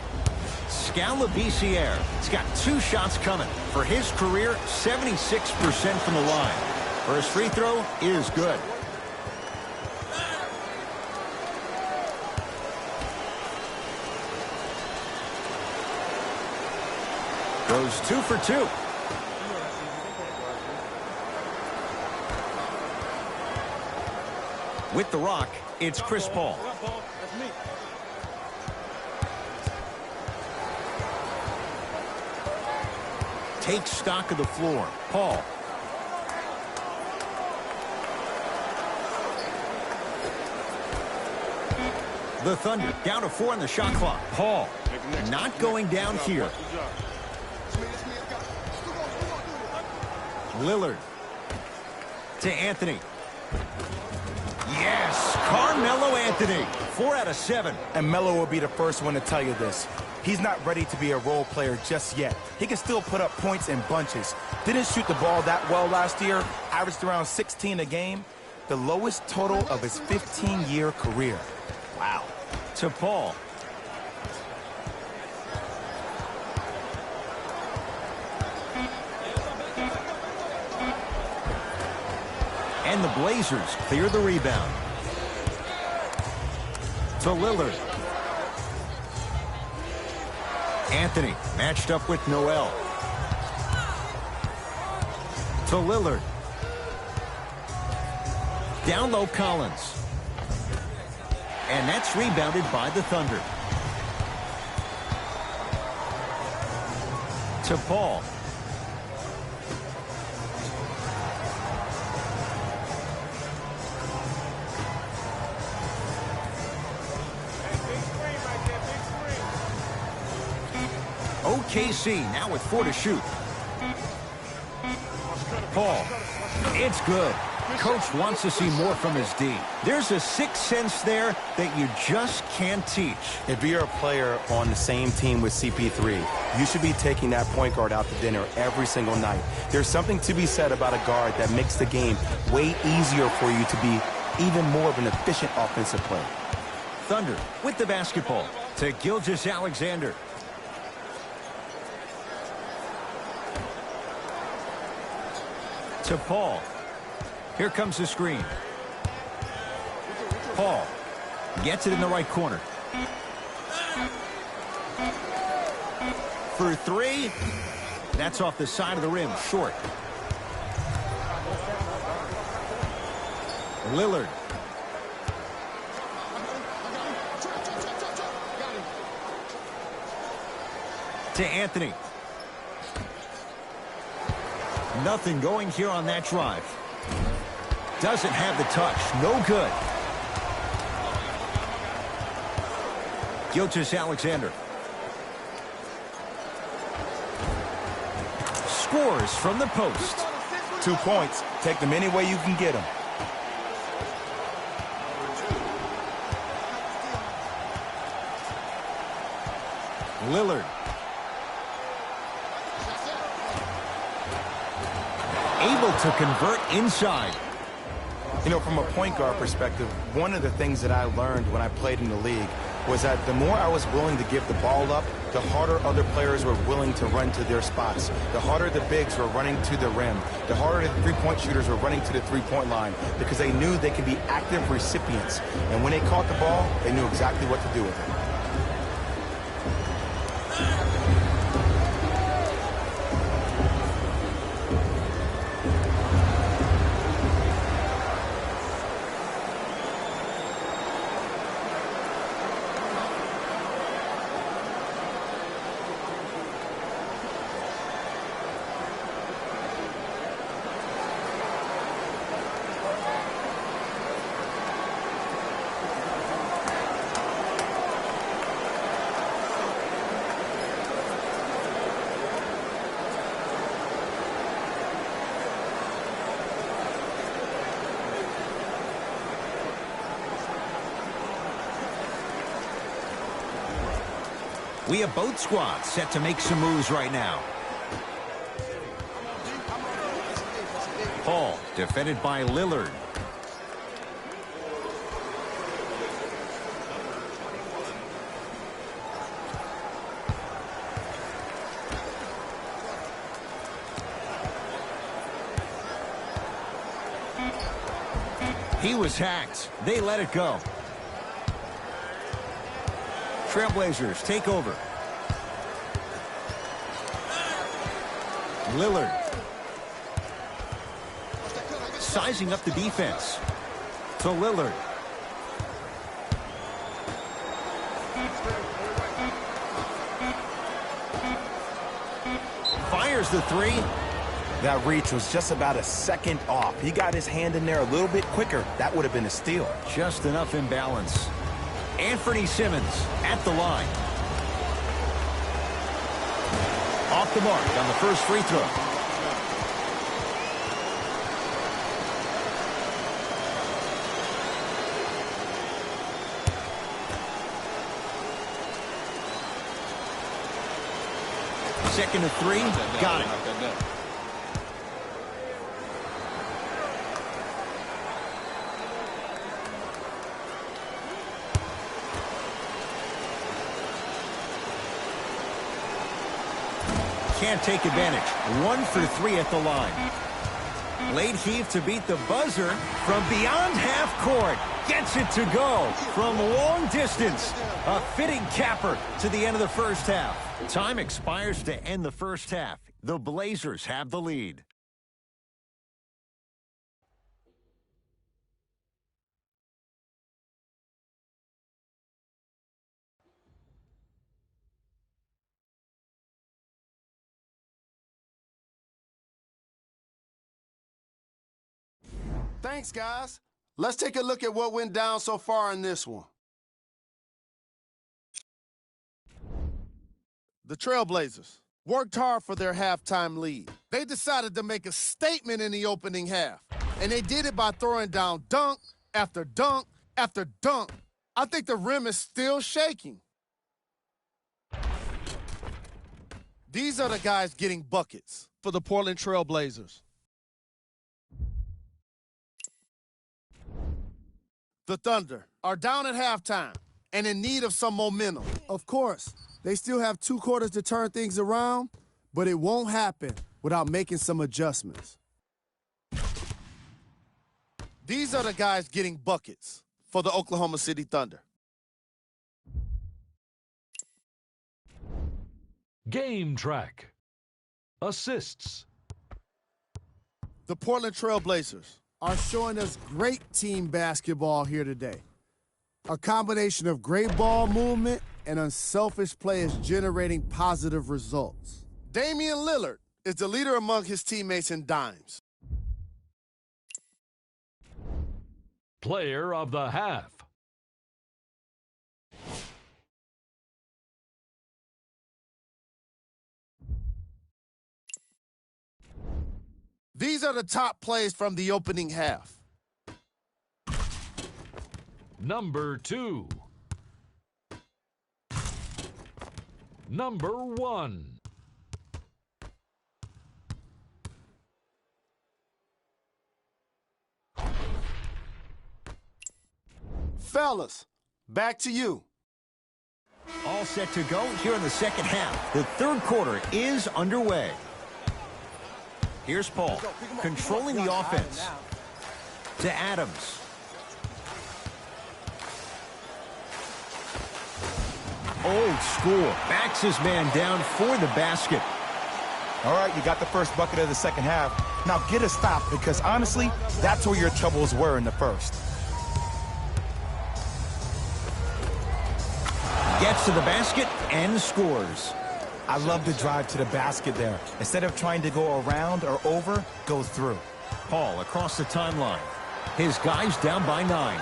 Skal Labissiere. He's got 2 shots coming. For his career, 76% from the line. First free throw is good. Goes 2 for 2. With the rock, it's Chris Paul. Takes stock of the floor. Paul. The Thunder down to 4 on the shot clock. Paul not going down here. Lillard to Anthony. Yes, Carmelo Anthony. 4 out of 7.
And Melo will be the first one to tell you this. He's not ready to be a role player just yet. He can still put up points in bunches. Didn't shoot the ball that well last year. Averaged around 16 a game. The lowest total of his 15-year career. Wow.
To Paul. And the Blazers clear the rebound. To Lillard. Anthony matched up with Noel. To Lillard. Down low Collins. And that's rebounded by the Thunder. To Paul. OKC now with 4 to shoot. Paul. It's good. Coach wants to see more from his D. There's a sixth sense there that you just can't teach.
If you're a player on the same team with CP3, you should be taking that point guard out to dinner every single night. There's something to be said about a guard that makes the game way easier for you to be even more of an efficient offensive player.
Thunder with the basketball to Gilgeous-Alexander. To Paul. Here comes the screen. Paul gets it in the right corner. For 3. That's off the side of the rim, short. Lillard. To Anthony. Nothing going here on that drive. Doesn't have the touch. No good. Gilgeous-Alexander. Scores from the post.
2 points. Take them any way you can get them.
Lillard. Able to convert inside.
You know, from a point guard perspective, one of the things that I learned when I played in the league was that the more I was willing to give the ball up, the harder other players were willing to run to their spots. The harder the bigs were running to the rim. The harder the three-point shooters were running to the three-point line because they knew they could be active recipients. And when they caught the ball, they knew exactly what to do with it.
We have both squads set to make some moves right now. Paul, defended by Lillard. He was hacked. They let it go. Trailblazers take over. Lillard. Sizing up the defense. To Lillard. Fires the three.
That reach was just about a second off. He got his hand in there a little bit quicker. That would have been a steal.
Just enough imbalance. Anthony Simmons at the line. Off the mark on the first free throw. Second to three. Got it. Can't take advantage. 1 for 3 at the line. Late heave to beat the buzzer from beyond half court. Gets it to go from long distance. A fitting capper to the end of the first half. Time expires to end the first half. The Blazers have the lead.
Thanks, guys. Let's take a look at what went down so far in this one. The Trailblazers worked hard for their halftime lead. They decided to make a statement in the opening half, and they did it by throwing down dunk after dunk after dunk. I think the rim is still shaking. These are the guys getting buckets for the Portland Trailblazers. The Thunder are down at halftime and in need of some momentum.
Of course, they still have 2 quarters to turn things around, but it won't happen without making some adjustments.
These are the guys getting buckets for the Oklahoma City Thunder.
Game track. Assists.
The Portland Trailblazers
are showing us great team basketball here today. A combination of great ball movement and unselfish play is generating positive results.
Damian Lillard is the leader among his teammates in dimes.
Player of the half.
These are the top plays from the opening half.
Number 2. Number 1.
Fellas, back to you.
All set to go here in the second half. The third quarter is underway. Here's Paul, controlling the offense. To Adams. Old school. Backs his man down for the basket.
All right, you got the first bucket of the second half. Now get a stop, because honestly, that's where your troubles were in the first.
Gets to the basket and scores.
I love the drive to the basket there. Instead of trying to go around or over, go through.
Paul across the timeline. His guys down by 9.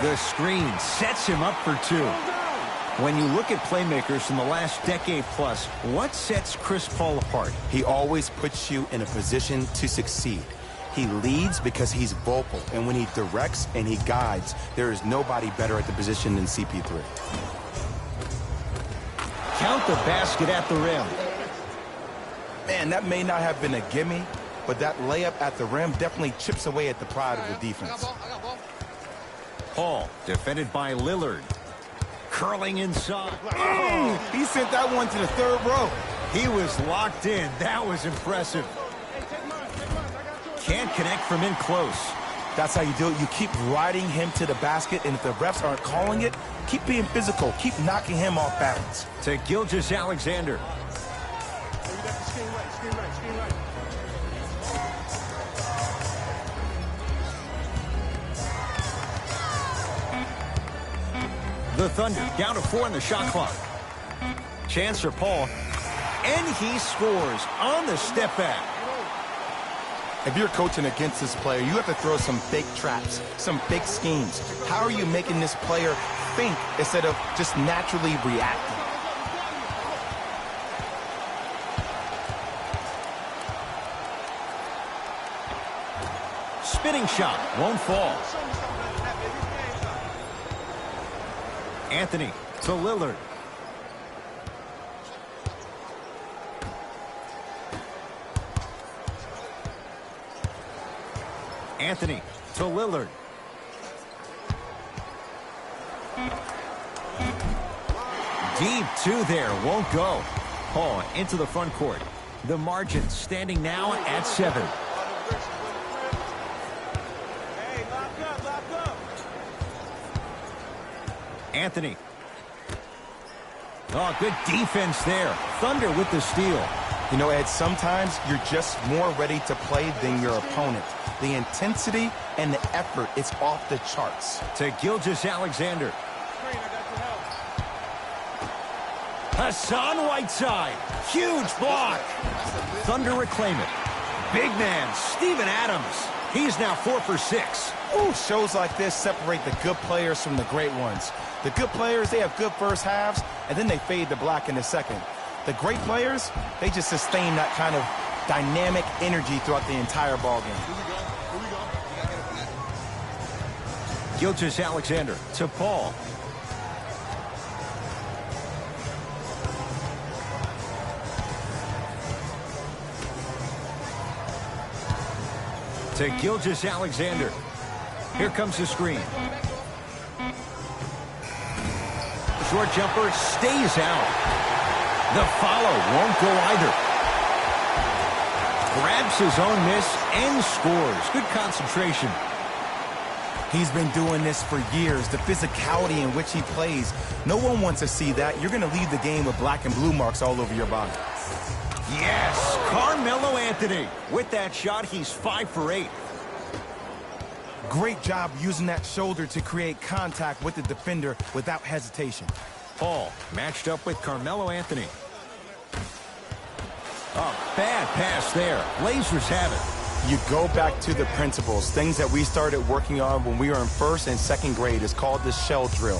The screen sets him up for 2. When you look at playmakers from the last decade plus, what sets Chris Paul apart?
He always puts you in a position to succeed. He leads because he's vocal, and when he directs and he guides, there is nobody better at the position than CP3.
Count the basket at the rim.
Man, that may not have been a gimme, but that layup at the rim definitely chips away at the pride of the defense.
Paul, defended by Lillard. Curling inside.
He sent that one to the third row.
He was locked in. That was impressive. Can't connect from in close.
That's how you do it. You keep riding him to the basket, and if the refs aren't calling it, keep being physical. Keep knocking him off balance.
To Gilgeous-Alexander. The Thunder down to 4 on the shot clock. Chance for Paul. And he scores on the step back.
If you're coaching against this player, you have to throw some fake traps, some fake schemes. How are you making this player think instead of just naturally reacting?
Spinning shot won't fall. Anthony to Lillard. Anthony to Lillard. Deep 2 there, won't go. Paul into the front court. The margin standing now at 7.
Hey, lock up.
Anthony. Oh, good defense there. Thunder with the steal.
You know, Ed, sometimes you're just more ready to play than your opponent. The intensity and the effort, it's off the charts.
To Gilgeous-Alexander. Hassan Whiteside. Huge block. Thunder reclaim it. Big man, Steven Adams. He's now 4 for 6.
Ooh, shows like this separate the good players from the great ones. The good players, they have good first halves, and then they fade to black in the second. The great players, they just sustain that kind of dynamic energy throughout the entire ballgame.
Gilgeous-Alexander to Paul. To Gilgeous-Alexander. Here comes the screen. Short jumper stays out. The follow won't go either. Grabs his own miss and scores. Good concentration.
He's been doing this for years. The physicality in which he plays. No one wants to see that. You're going to leave the game with black and blue marks all over your body.
Yes, Carmelo Anthony. With that shot, he's 5 for 8.
Great job using that shoulder to create contact with the defender without hesitation.
Paul matched up with Carmelo Anthony. Oh, bad pass there. Blazers have it.
You go back to the principles, things that we started working on when we were in first and second grade. Is called the shell drill.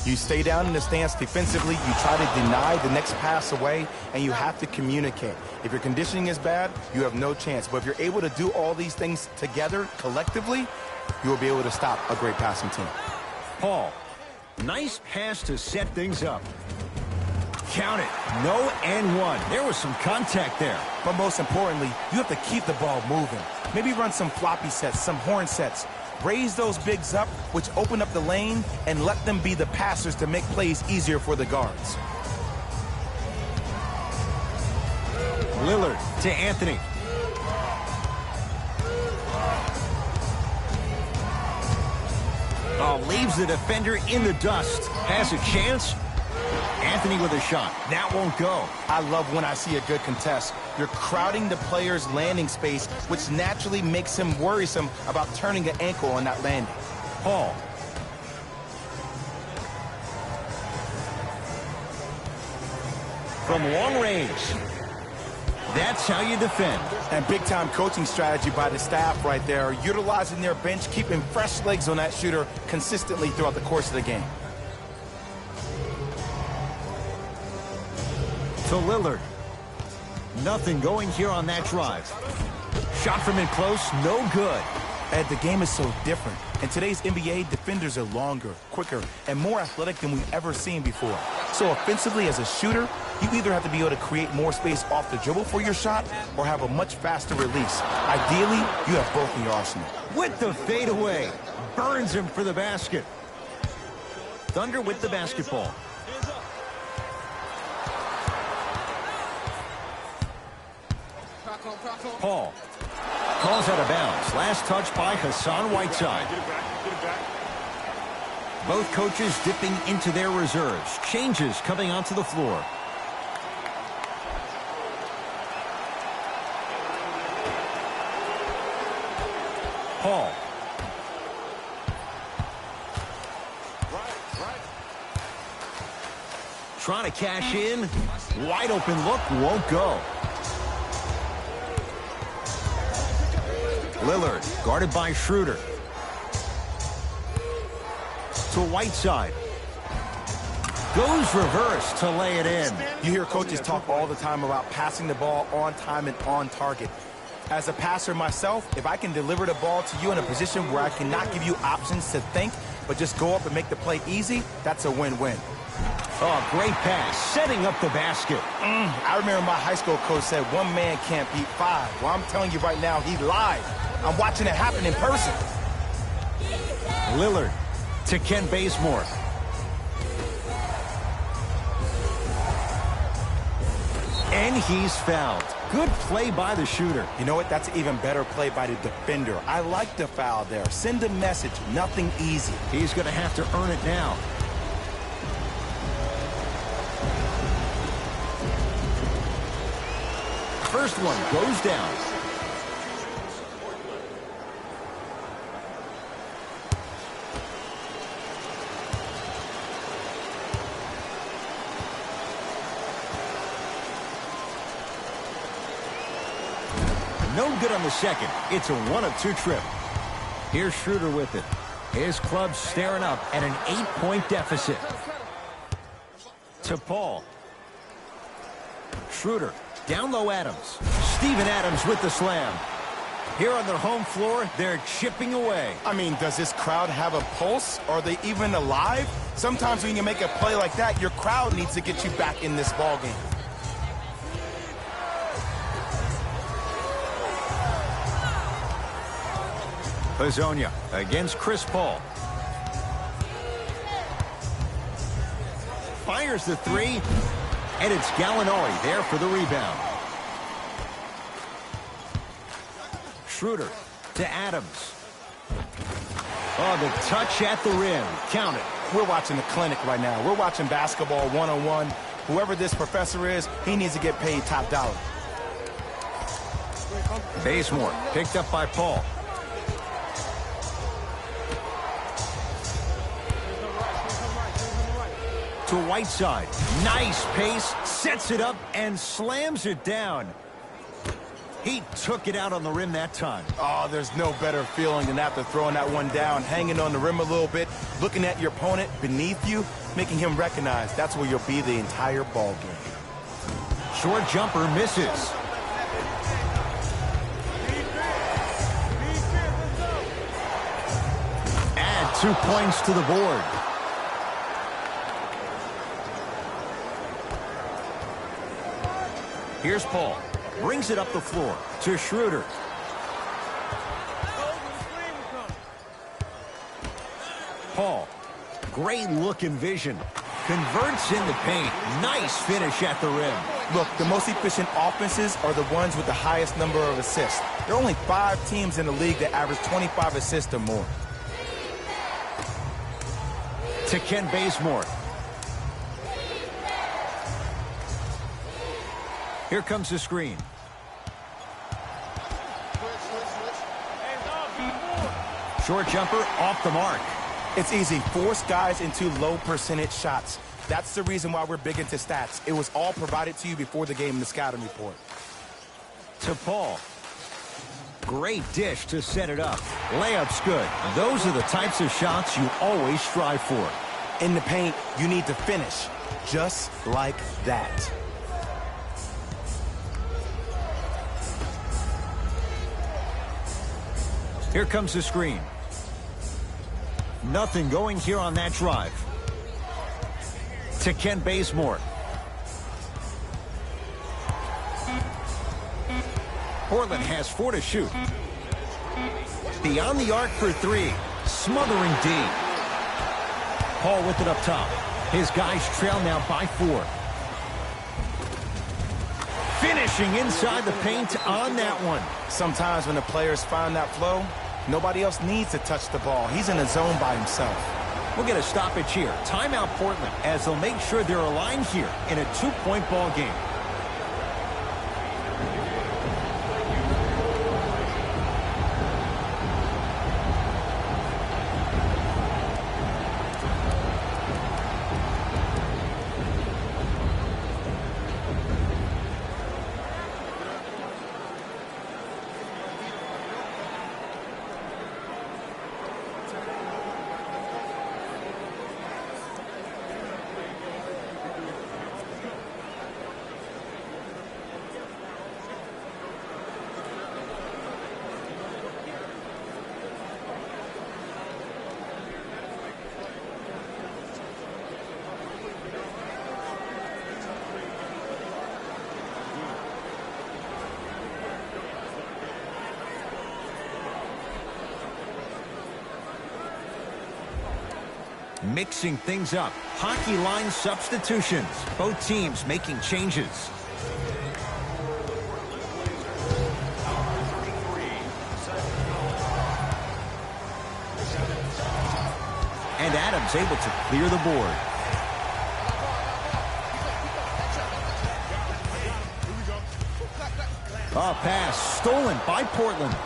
You stay down in the stance defensively, you try to deny the next pass away, and you have to communicate. If your conditioning is bad, you have no chance. But if you're able to do all these things together, collectively, you will be able to stop a great passing team.
Paul, nice pass to set things up. Count it. No and one. There was some contact there.
But most importantly, you have to keep the ball moving. Maybe run some floppy sets, some horn sets. Raise those bigs up, which open up the lane, and let them be the passers to make plays easier for the guards.
Lillard to Anthony. Oh, leaves the defender in the dust. Has a chance. Anthony with a shot. That won't go.
I love when I see a good contest. You're crowding the player's landing space, which naturally makes him worrisome about turning an ankle on that landing.
Paul. From long range. That's how you defend.
And big-time coaching strategy by the staff right there, utilizing their bench, keeping fresh legs on that shooter consistently throughout the course of the game.
To Lillard. Nothing going here on that drive. Shot from in close, no good.
And the game is so different. In today's NBA, defenders are longer, quicker, and more athletic than we've ever seen before. So offensively, as a shooter, you either have to be able to create more space off the dribble for your shot or have a much faster release. Ideally, you have both in your arsenal.
With the fadeaway. Burns him for the basket. Thunder with the basketball. Paul calls out of bounds. Last touch by Hassan Whiteside. Both coaches dipping into their reserves. Changes coming onto the floor. Paul. Trying to cash in. Wide open look, won't go. Lillard, guarded by Schroeder. To Whiteside. Goes reverse to lay it in.
You hear coaches talk all the time about passing the ball on time and on target. As a passer myself, if I can deliver the ball to you in a position where I cannot give you options to think, but just go up and make the play easy, that's a win-win.
Oh, great pass, setting up the basket.
I remember my high school coach said one man can't beat five. Well, I'm telling you right now, he lied. I'm watching it happen in person.
Lillard to Ken Bazemore. And he's fouled. Good play by the shooter.
You know what? That's an even better play by the defender. I like the foul there. Send a message. Nothing easy.
He's going to have to earn it now. First one goes down. No good on the second. It's a 1-of-2 trip. Here's Schroeder with it. His club staring up at an 8-point deficit. To Paul. Schroeder. Down low Adams. Steven Adams with the slam. Here on their home floor, they're chipping away.
I mean, does this crowd have a pulse? Are they even alive? Sometimes when you make a play like that, your crowd needs to get you back in this ball game.
Hazonia against Chris Paul. Fires the three, and it's Gallinari there for the rebound. Schroeder to Adams. Oh, the touch at the rim. Count it.
We're watching the clinic right now. We're watching basketball 101. Whoever this professor is, he needs to get paid top dollar.
Bazemore picked up by Paul. To Whiteside. Nice pace, sets it up, and slams it down. He took it out on the rim that time.
Oh, there's no better feeling than after throwing that one down, hanging on the rim a little bit, looking at your opponent beneath you, making him recognize that's where you'll be the entire ball game.
Short jumper misses. Add 2 points to the board. Here's Paul. Brings it up the floor to Schroeder. Paul. Great look and vision. Converts in the paint. Nice finish at the rim.
Look, the most efficient offenses are the ones with the highest number of assists. There are only 5 teams in the league that average 25 assists or more.
To Ken Bazemore. Here comes the screen. Short jumper off the mark.
It's easy. Force guys into low percentage shots. That's the reason why we're big into stats. It was all provided to you before the game in the scouting report.
To Paul. Great dish to set it up. Layup's good. Those are the types of shots you always strive for.
In the paint, you need to finish just like that.
Here comes the screen. Nothing going here on that drive. To Ken Bazemore. Portland has 4 to shoot. Beyond the arc for 3. Smothering D. Paul with it up top. His guys trail now by 4. Finishing inside the paint on that one.
Sometimes when the players find that flow, nobody else needs to touch the ball. He's in a zone by himself.
We'll get a stoppage here. Timeout Portland as they'll make sure they're aligned here in a 2-point ball game. Mixing things up. Hockey line substitutions. Both teams making changes. And Adams able to clear the board. A pass stolen by Portland.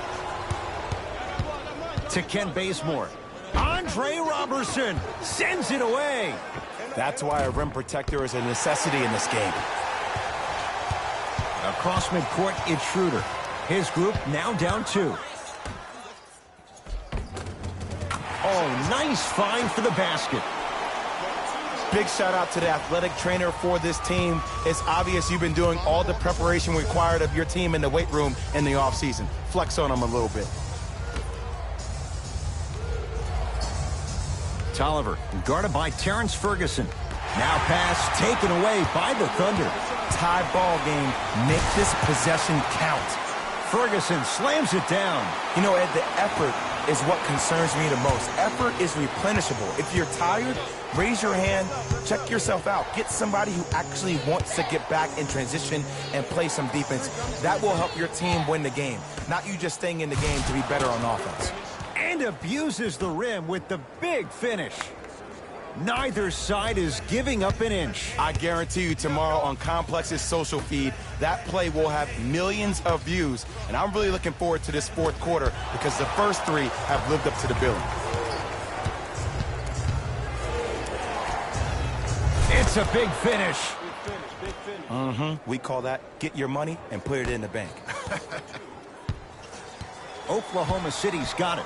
To Ken Bazemore. Andre Robertson sends it away.
That's why a rim protector is a necessity in this game.
Across midcourt, it's Schroeder. His group now down 2. Oh, nice find for the basket.
Big shout out to the athletic trainer for this team. It's obvious you've been doing all the preparation required of your team in the weight room in the offseason. Flex on them a little bit.
Tolliver guarded by Terrence Ferguson. Now pass taken away by the Thunder.
Tie ball game. Make this possession count.
Ferguson slams it down.
You know, Ed, the effort is what concerns me the most. Effort is replenishable. If you're tired, raise your hand, check yourself out. Get somebody who actually wants to get back in transition and play some defense. That will help your team win the game, not you just staying in the game to be better on offense.
And abuses the rim with the big finish. Neither side is giving up an inch.
I guarantee you tomorrow on Complex's social feed, that play will have millions of views. And I'm really looking forward to this fourth quarter because the first 3 have lived up to the billing.
It's a big finish.
We call that get your money and put it in the bank.
Oklahoma City's got it.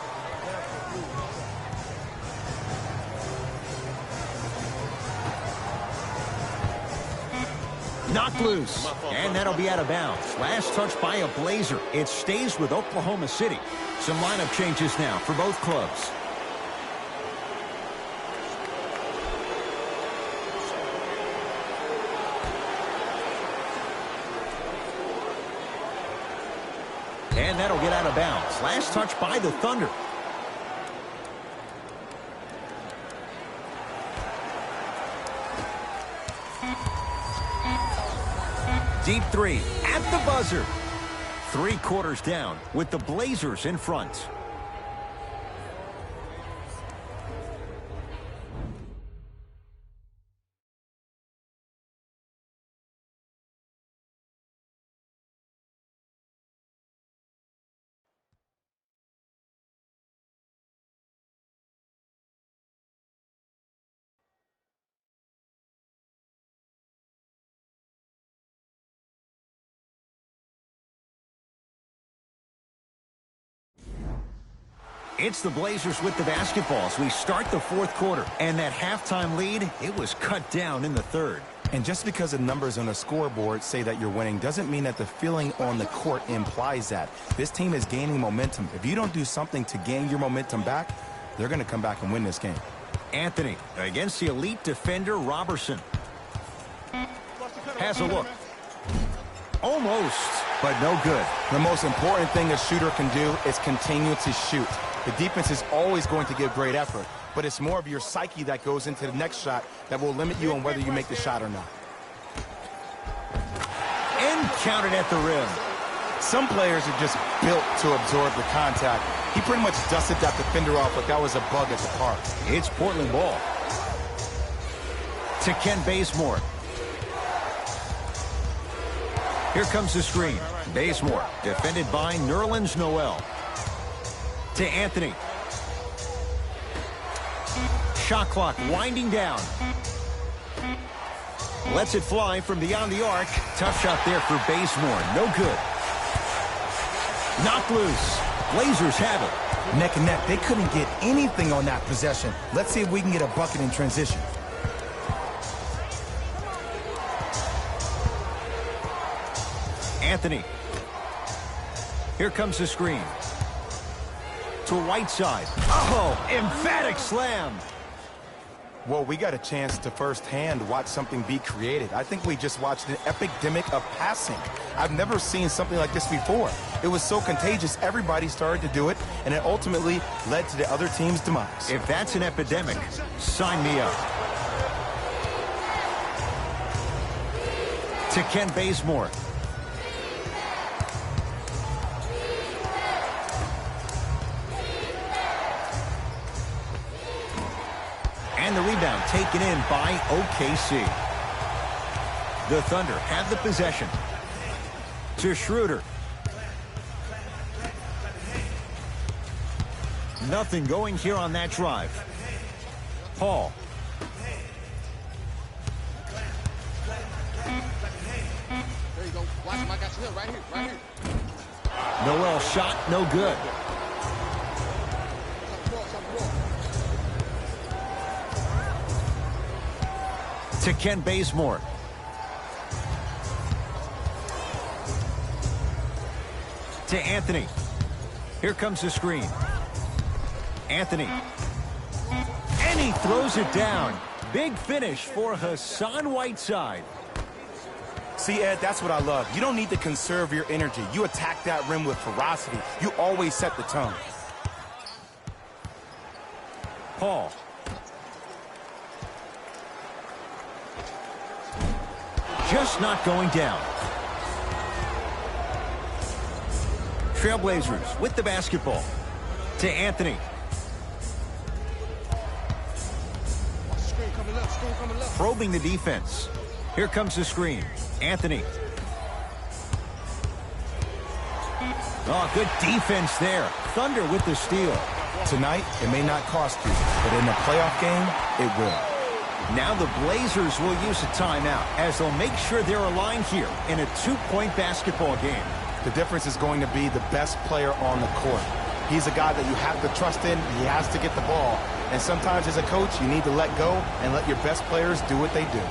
Knocked loose, and that'll be out of bounds. Last touch by a Blazer. It stays with Oklahoma City. Some lineup changes now for both clubs. And that'll get out of bounds. Last touch by the Thunder. Deep three at the buzzer. 3 quarters down with the Blazers in front. It's the Blazers with the basketball as we start the 4th quarter. And that halftime lead, it was cut down in the 3rd.
And just because the numbers on the scoreboard say that you're winning doesn't mean that the feeling on the court implies that. This team is gaining momentum. If you don't do something to gain your momentum back, they're going to come back and win this game.
Anthony against the elite defender Robertson. Has a look. Almost, but no good.
The most important thing a shooter can do is continue to shoot. The defense is always going to give great effort, but it's more of your psyche that goes into the next shot that will limit you on whether you make the shot or not.
And counted at the rim.
Some players are just built to absorb the contact. He pretty much dusted that defender off like that was a bug at the park.
It's Portland ball. To Ken Bazemore. Here comes the screen. Bazemore defended by Nerlens Noel. To Anthony. Shot clock winding down. Lets it fly from beyond the arc. Tough shot there for Bazemore. No good. Knocked loose. Blazers have it.
Neck and neck. They couldn't get anything on that possession. Let's see if we can get a bucket in transition.
Anthony. Here comes the screen. To Whiteside. Oh, emphatic slam.
Well, we got a chance to firsthand watch something be created. I think we just watched an epidemic of passing. I've never seen something like this before. It was so contagious, everybody started to do it, and it ultimately led to the other team's demise.
If that's an epidemic, sign me up. To Ken Bazemore. And the rebound taken in by OKC. The Thunder have the possession. To Schroeder. Nothing going here on that drive. Paul.
There you go. Watch him. I got you here. Right here. Right here.
Noel shot, no good. To Ken Bazemore. To Anthony. Here comes the screen. Anthony. And he throws it down. Big finish for Hassan Whiteside.
See, Ed, that's what I love. You don't need to conserve your energy. You attack that rim with ferocity. You always set the tone.
Paul. Just not going down. Trailblazers with the basketball. To Anthony. Probing the defense. Here comes the screen. Anthony. Oh, good defense there. Thunder with the steal.
Tonight, it may not cost you, but in a playoff game, it will.
Now the Blazers will use a timeout as they'll make sure they're aligned here in a 2-point basketball game.
The difference is going to be the best player on the court. He's a guy that you have to trust in. He has to get the ball. And sometimes as a coach, you need to let go and let your best players do what they do.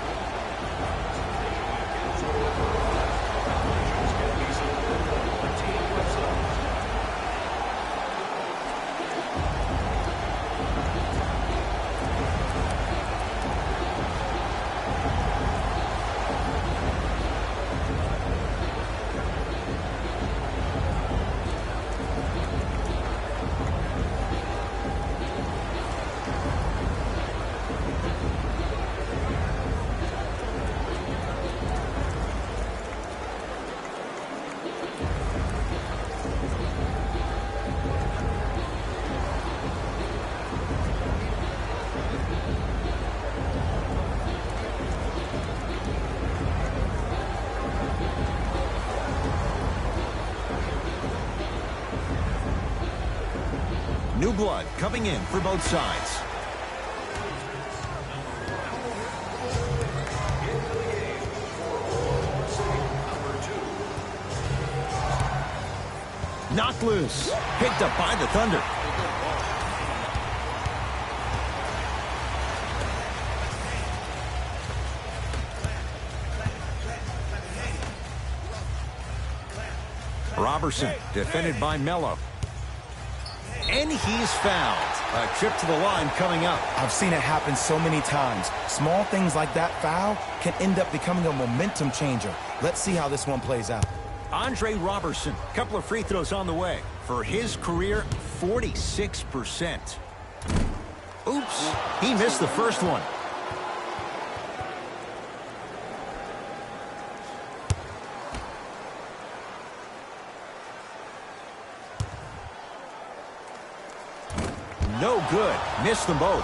New blood coming in for both sides. Knocked loose. Picked up by the Thunder. Robertson defended by Melo. And he's fouled. A trip to the line coming up.
I've seen it happen so many times. Small things like that foul can end up becoming a momentum changer. Let's see how this one plays out.
Andre Robertson, couple of free throws on the way. For his career, 46%. Oops, he missed the first one. No good. Missed them both.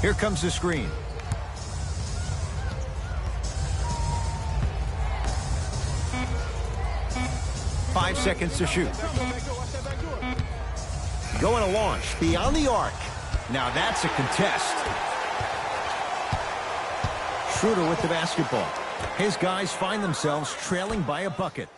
Here comes the screen. Five seconds to shoot. Going to launch beyond the arc. Now that's a contest. Schroeder with the basketball. His guys find themselves trailing by a bucket.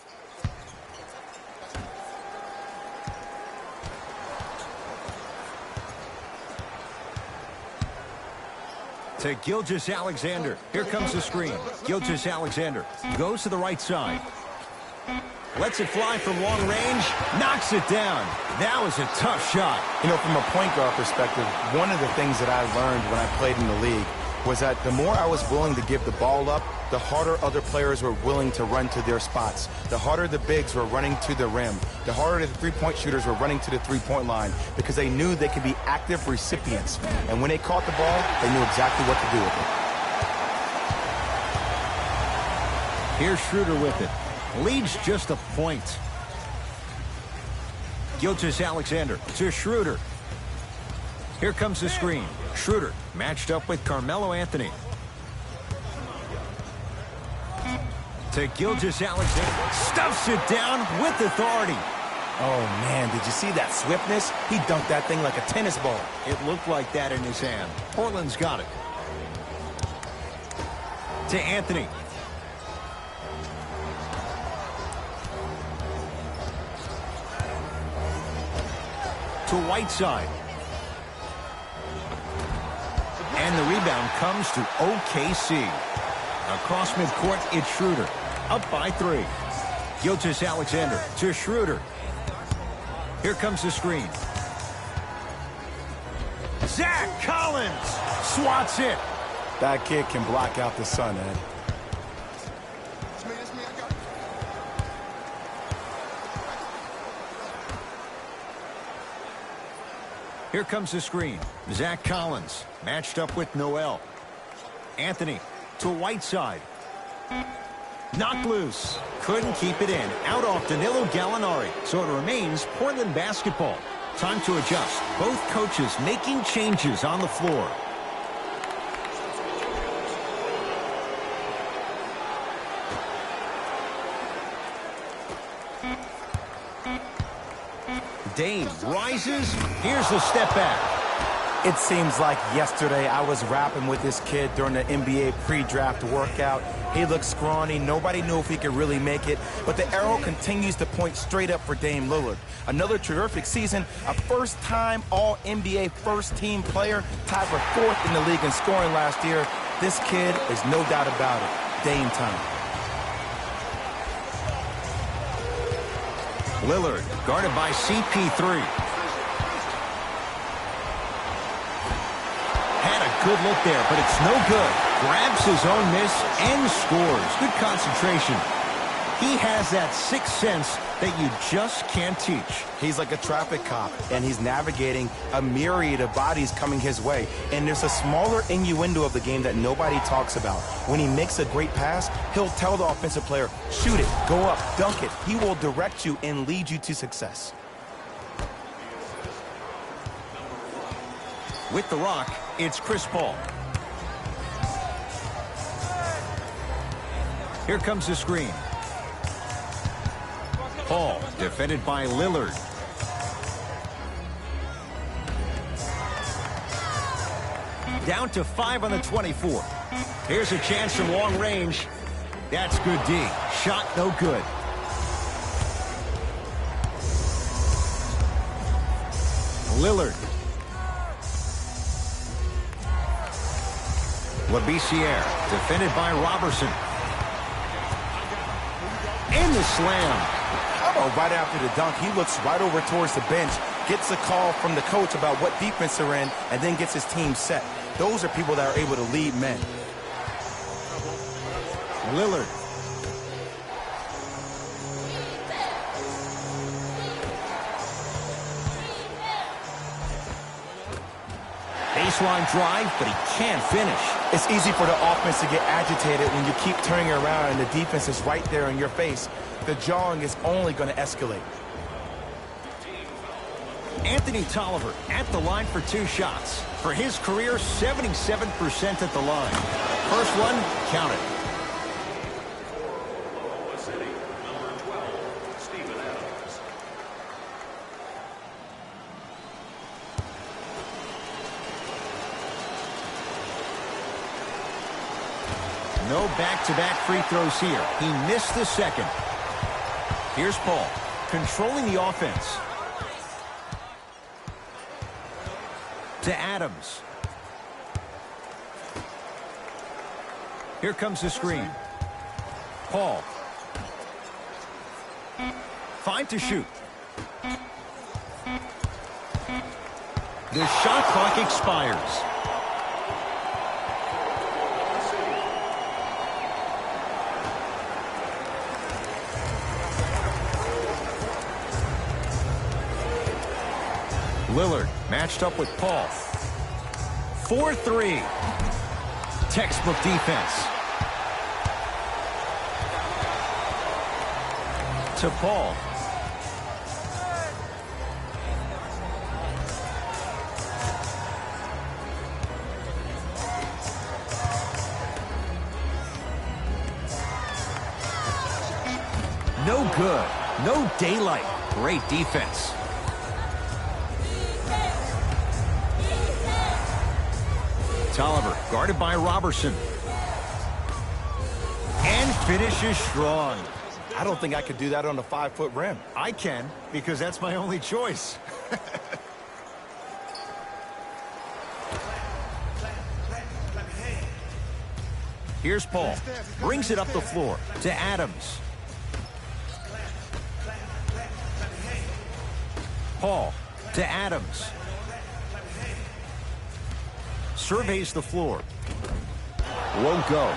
To Gilgeous-Alexander. Here comes the screen. Gilgeous-Alexander goes to the right side. Lets it fly from long range. Knocks it down. That was a tough shot.
You know, from a point guard perspective, one of the things that I learned when I played in the league was that the more I was willing to give the ball up, the harder other players were willing to run to their spots. The harder the bigs were running to the rim. The harder the three-point shooters were running to the three-point line because they knew they could be active recipients. And when they caught the ball, they knew exactly what to do with it.
Here's Schroeder with it. Leads just a point. Gilgeous-Alexander to Schroeder. Here comes the screen. Schroeder matched up with Carmelo Anthony. To Gilgeous-Alexander. Stuffs it down with authority.
Oh, man, did you see that swiftness? He dunked that thing like a tennis ball.
It looked like that in his hand. Portland's got it. To Anthony. To Whiteside. And the rebound comes to OKC. Across midcourt, it's Schroeder. Up by 3. Gilgeous-Alexander to Schroeder. Here comes the screen. Zach Collins swats it.
That kid can block out the sun, Ed.
Here comes the screen. Zach Collins matched up with Noel. Anthony to Whiteside. Knocked loose. Couldn't keep it in. Out off Danilo Gallinari. So it remains Portland basketball. Time to adjust. Both coaches making changes on the floor. Dame rises. Here's the step back.
It seems like yesterday I was rapping with this kid during the NBA pre-draft workout. He looked scrawny. Nobody knew if he could really make it. But the arrow continues to point straight up for Dame Lillard. Another terrific season, a first-time All-NBA first-team player, tied for 4th in the league in scoring last year. This kid is no doubt about it. Dame time.
Lillard guarded by CP3. Had a good look there, but it's no good. Grabs his own miss and scores. Good concentration. He has that sixth sense that you just can't teach.
He's like a traffic cop, and he's navigating a myriad of bodies coming his way. And there's a smaller innuendo of the game that nobody talks about. When he makes a great pass, he'll tell the offensive player, shoot it, go up, dunk it. He will direct you and lead you to success.
With the rock, it's Chris Paul. Here comes the screen. Paul, defended by Lillard. Down to 5 on the 24. Here's a chance from long range. That's good D. Shot no good. Lillard. Labissiere, defended by Robertson. And the slam.
Right after the dunk, he looks right over towards the bench, gets a call from the coach about what defense they're in, and then gets his team set. Those are people that are able to lead men.
Lillard. Baseline drive, but he can't finish.
It's easy for the offense to get agitated when you keep turning around and the defense is right there in your face. The jawing is only going to escalate.
Anthony Tolliver at the line for 2 shots. For his career, 77% at the line. First one, count it. No back-to-back free throws here. He missed the second. Here's Paul, controlling the offense. To Adams. Here comes the screen. Paul. 5 to shoot. The shot clock expires. Lillard matched up with Paul. 4-3. Textbook defense. To Paul. No good. No daylight. Great defense. Tolliver guarded by Robertson. And finishes strong.
I don't think I could do that on a 5-foot rim.
I can, because that's my only choice. Here's Paul. Brings it up the floor to Adams. Paul to Adams. Surveys the floor. Won't go.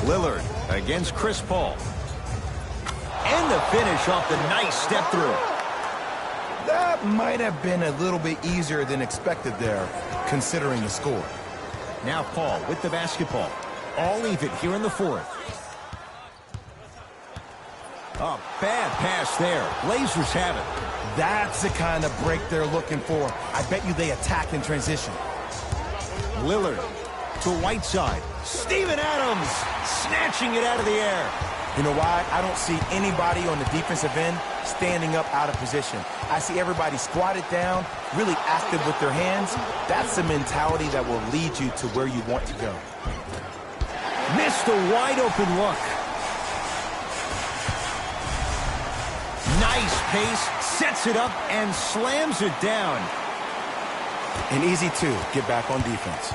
Lillard against Chris Paul. And the finish off the nice step through.
That might have been a little bit easier than expected there, considering the score.
Now Paul with the basketball. All even here in the fourth. A bad pass there. Blazers have it.
That's the kind of break they're looking for. I bet you they attack in transition.
Lillard to Whiteside. Steven Adams snatching it out of the air.
You know why? I don't see anybody on the defensive end standing up out of position. I see everybody squatted down, really active with their hands. That's the mentality that will lead you to where you want to go.
Missed a wide open look. Nice pace, sets it up and slams it down.
And easy to get back on defense.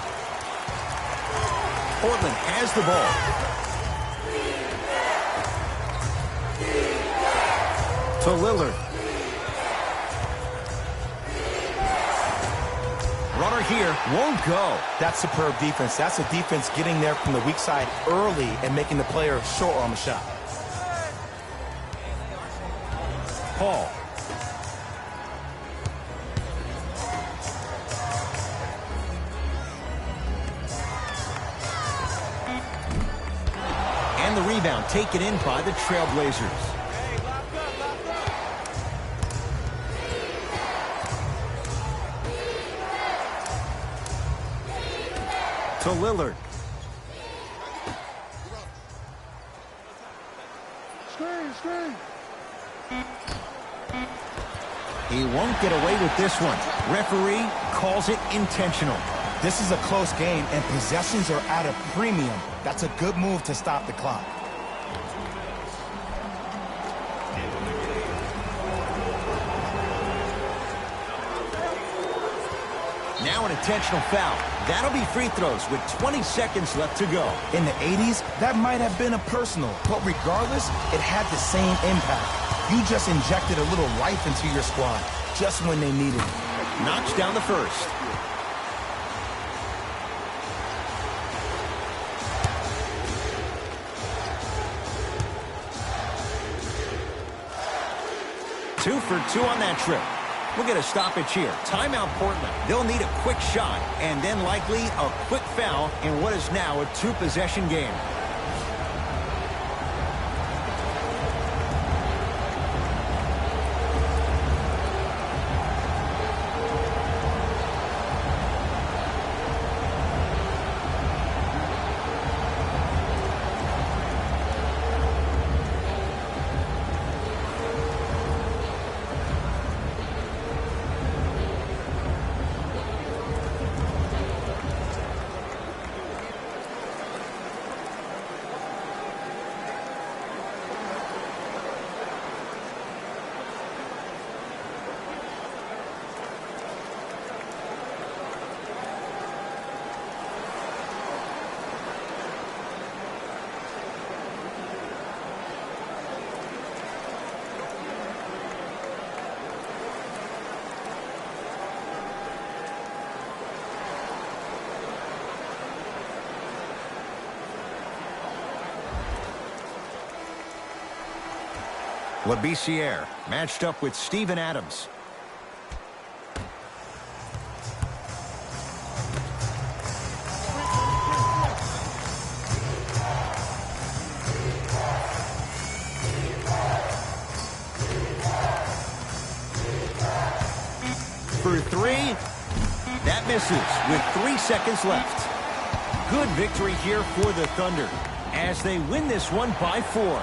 Portland has the ball. To Lillard. Runner here, won't go.
That's superb defense. That's a defense getting there from the weak side early and making the player short on the shot.
Paul. And the rebound taken in by the Trailblazers. To Lillard. He won't get away with this one. Referee calls it intentional.
This is a close game, and possessions are at a premium. That's a good move to stop the clock.
Now an intentional foul. That'll be free throws with 20 seconds left to go.
In the 80s, that might have been a personal, but regardless, it had the same impact. You just injected a little life into your squad, just when they needed it.
Knocks down the first. Two for two on that trip. We'll get a stoppage here. Timeout Portland. They'll need a quick shot and then likely a quick foul in what is now a two-possession game. Labissiere matched up with Steven Adams. For three, that misses with 3 seconds left. Good victory here for the Thunder as they win this one by 4.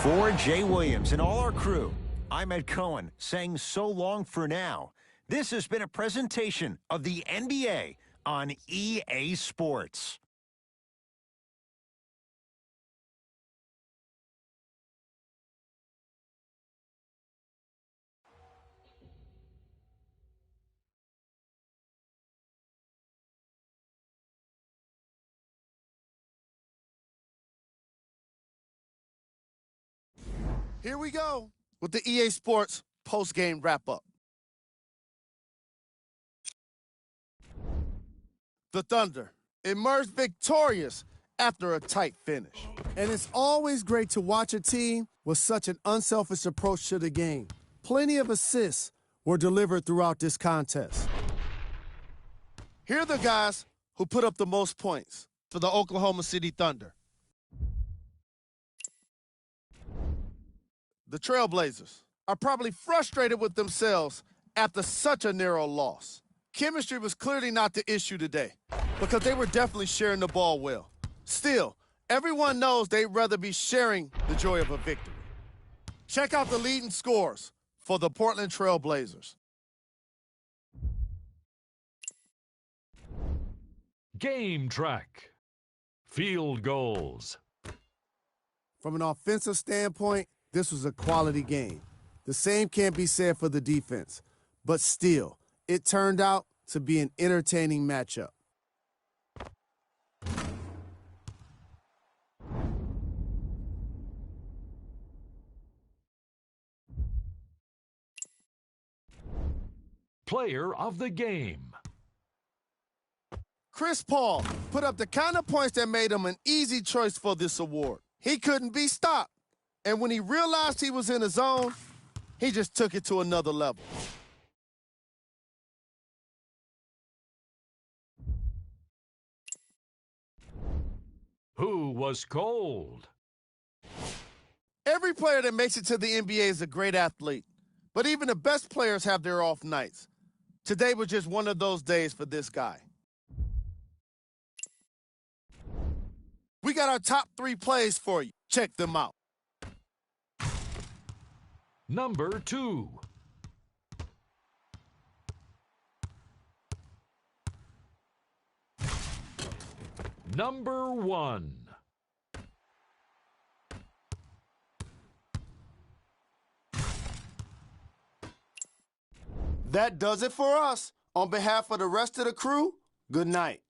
For Jay Williams and all our crew, I'm Ed Cohen saying so long for now. This has been a presentation of the NBA on EA Sports.
Here we go with the EA Sports post-game wrap-up. The Thunder emerged victorious after a tight finish.
And it's always great to watch a team with such an unselfish approach to the game. Plenty of assists were delivered throughout this contest.
Here are the guys who put up the most points for the Oklahoma City Thunder. The Trailblazers are probably frustrated with themselves after such a narrow loss. Chemistry was clearly not the issue today because they were definitely sharing the ball well. Still, Everyone knows they'd rather be sharing the joy of a victory. Check out the leading scores for the Portland Trail Blazers.
Game track. Field goals.
From an offensive standpoint, this was a quality game. The same can't be said for the defense. But still, it turned out to be an entertaining matchup.
Player of the game.
Chris Paul put up the kind of points that made him an easy choice for this award. He couldn't be stopped. And when he realized he was in his zone, he just took it to another level.
Who was cold?
Every player that makes it to the NBA is a great athlete. But even the best players have their off nights. Today was just one of those days for this guy. We got our top 3 plays for you. Check them out.
Number 2. Number 1.
That does it for us. On behalf of the rest of the crew, good night.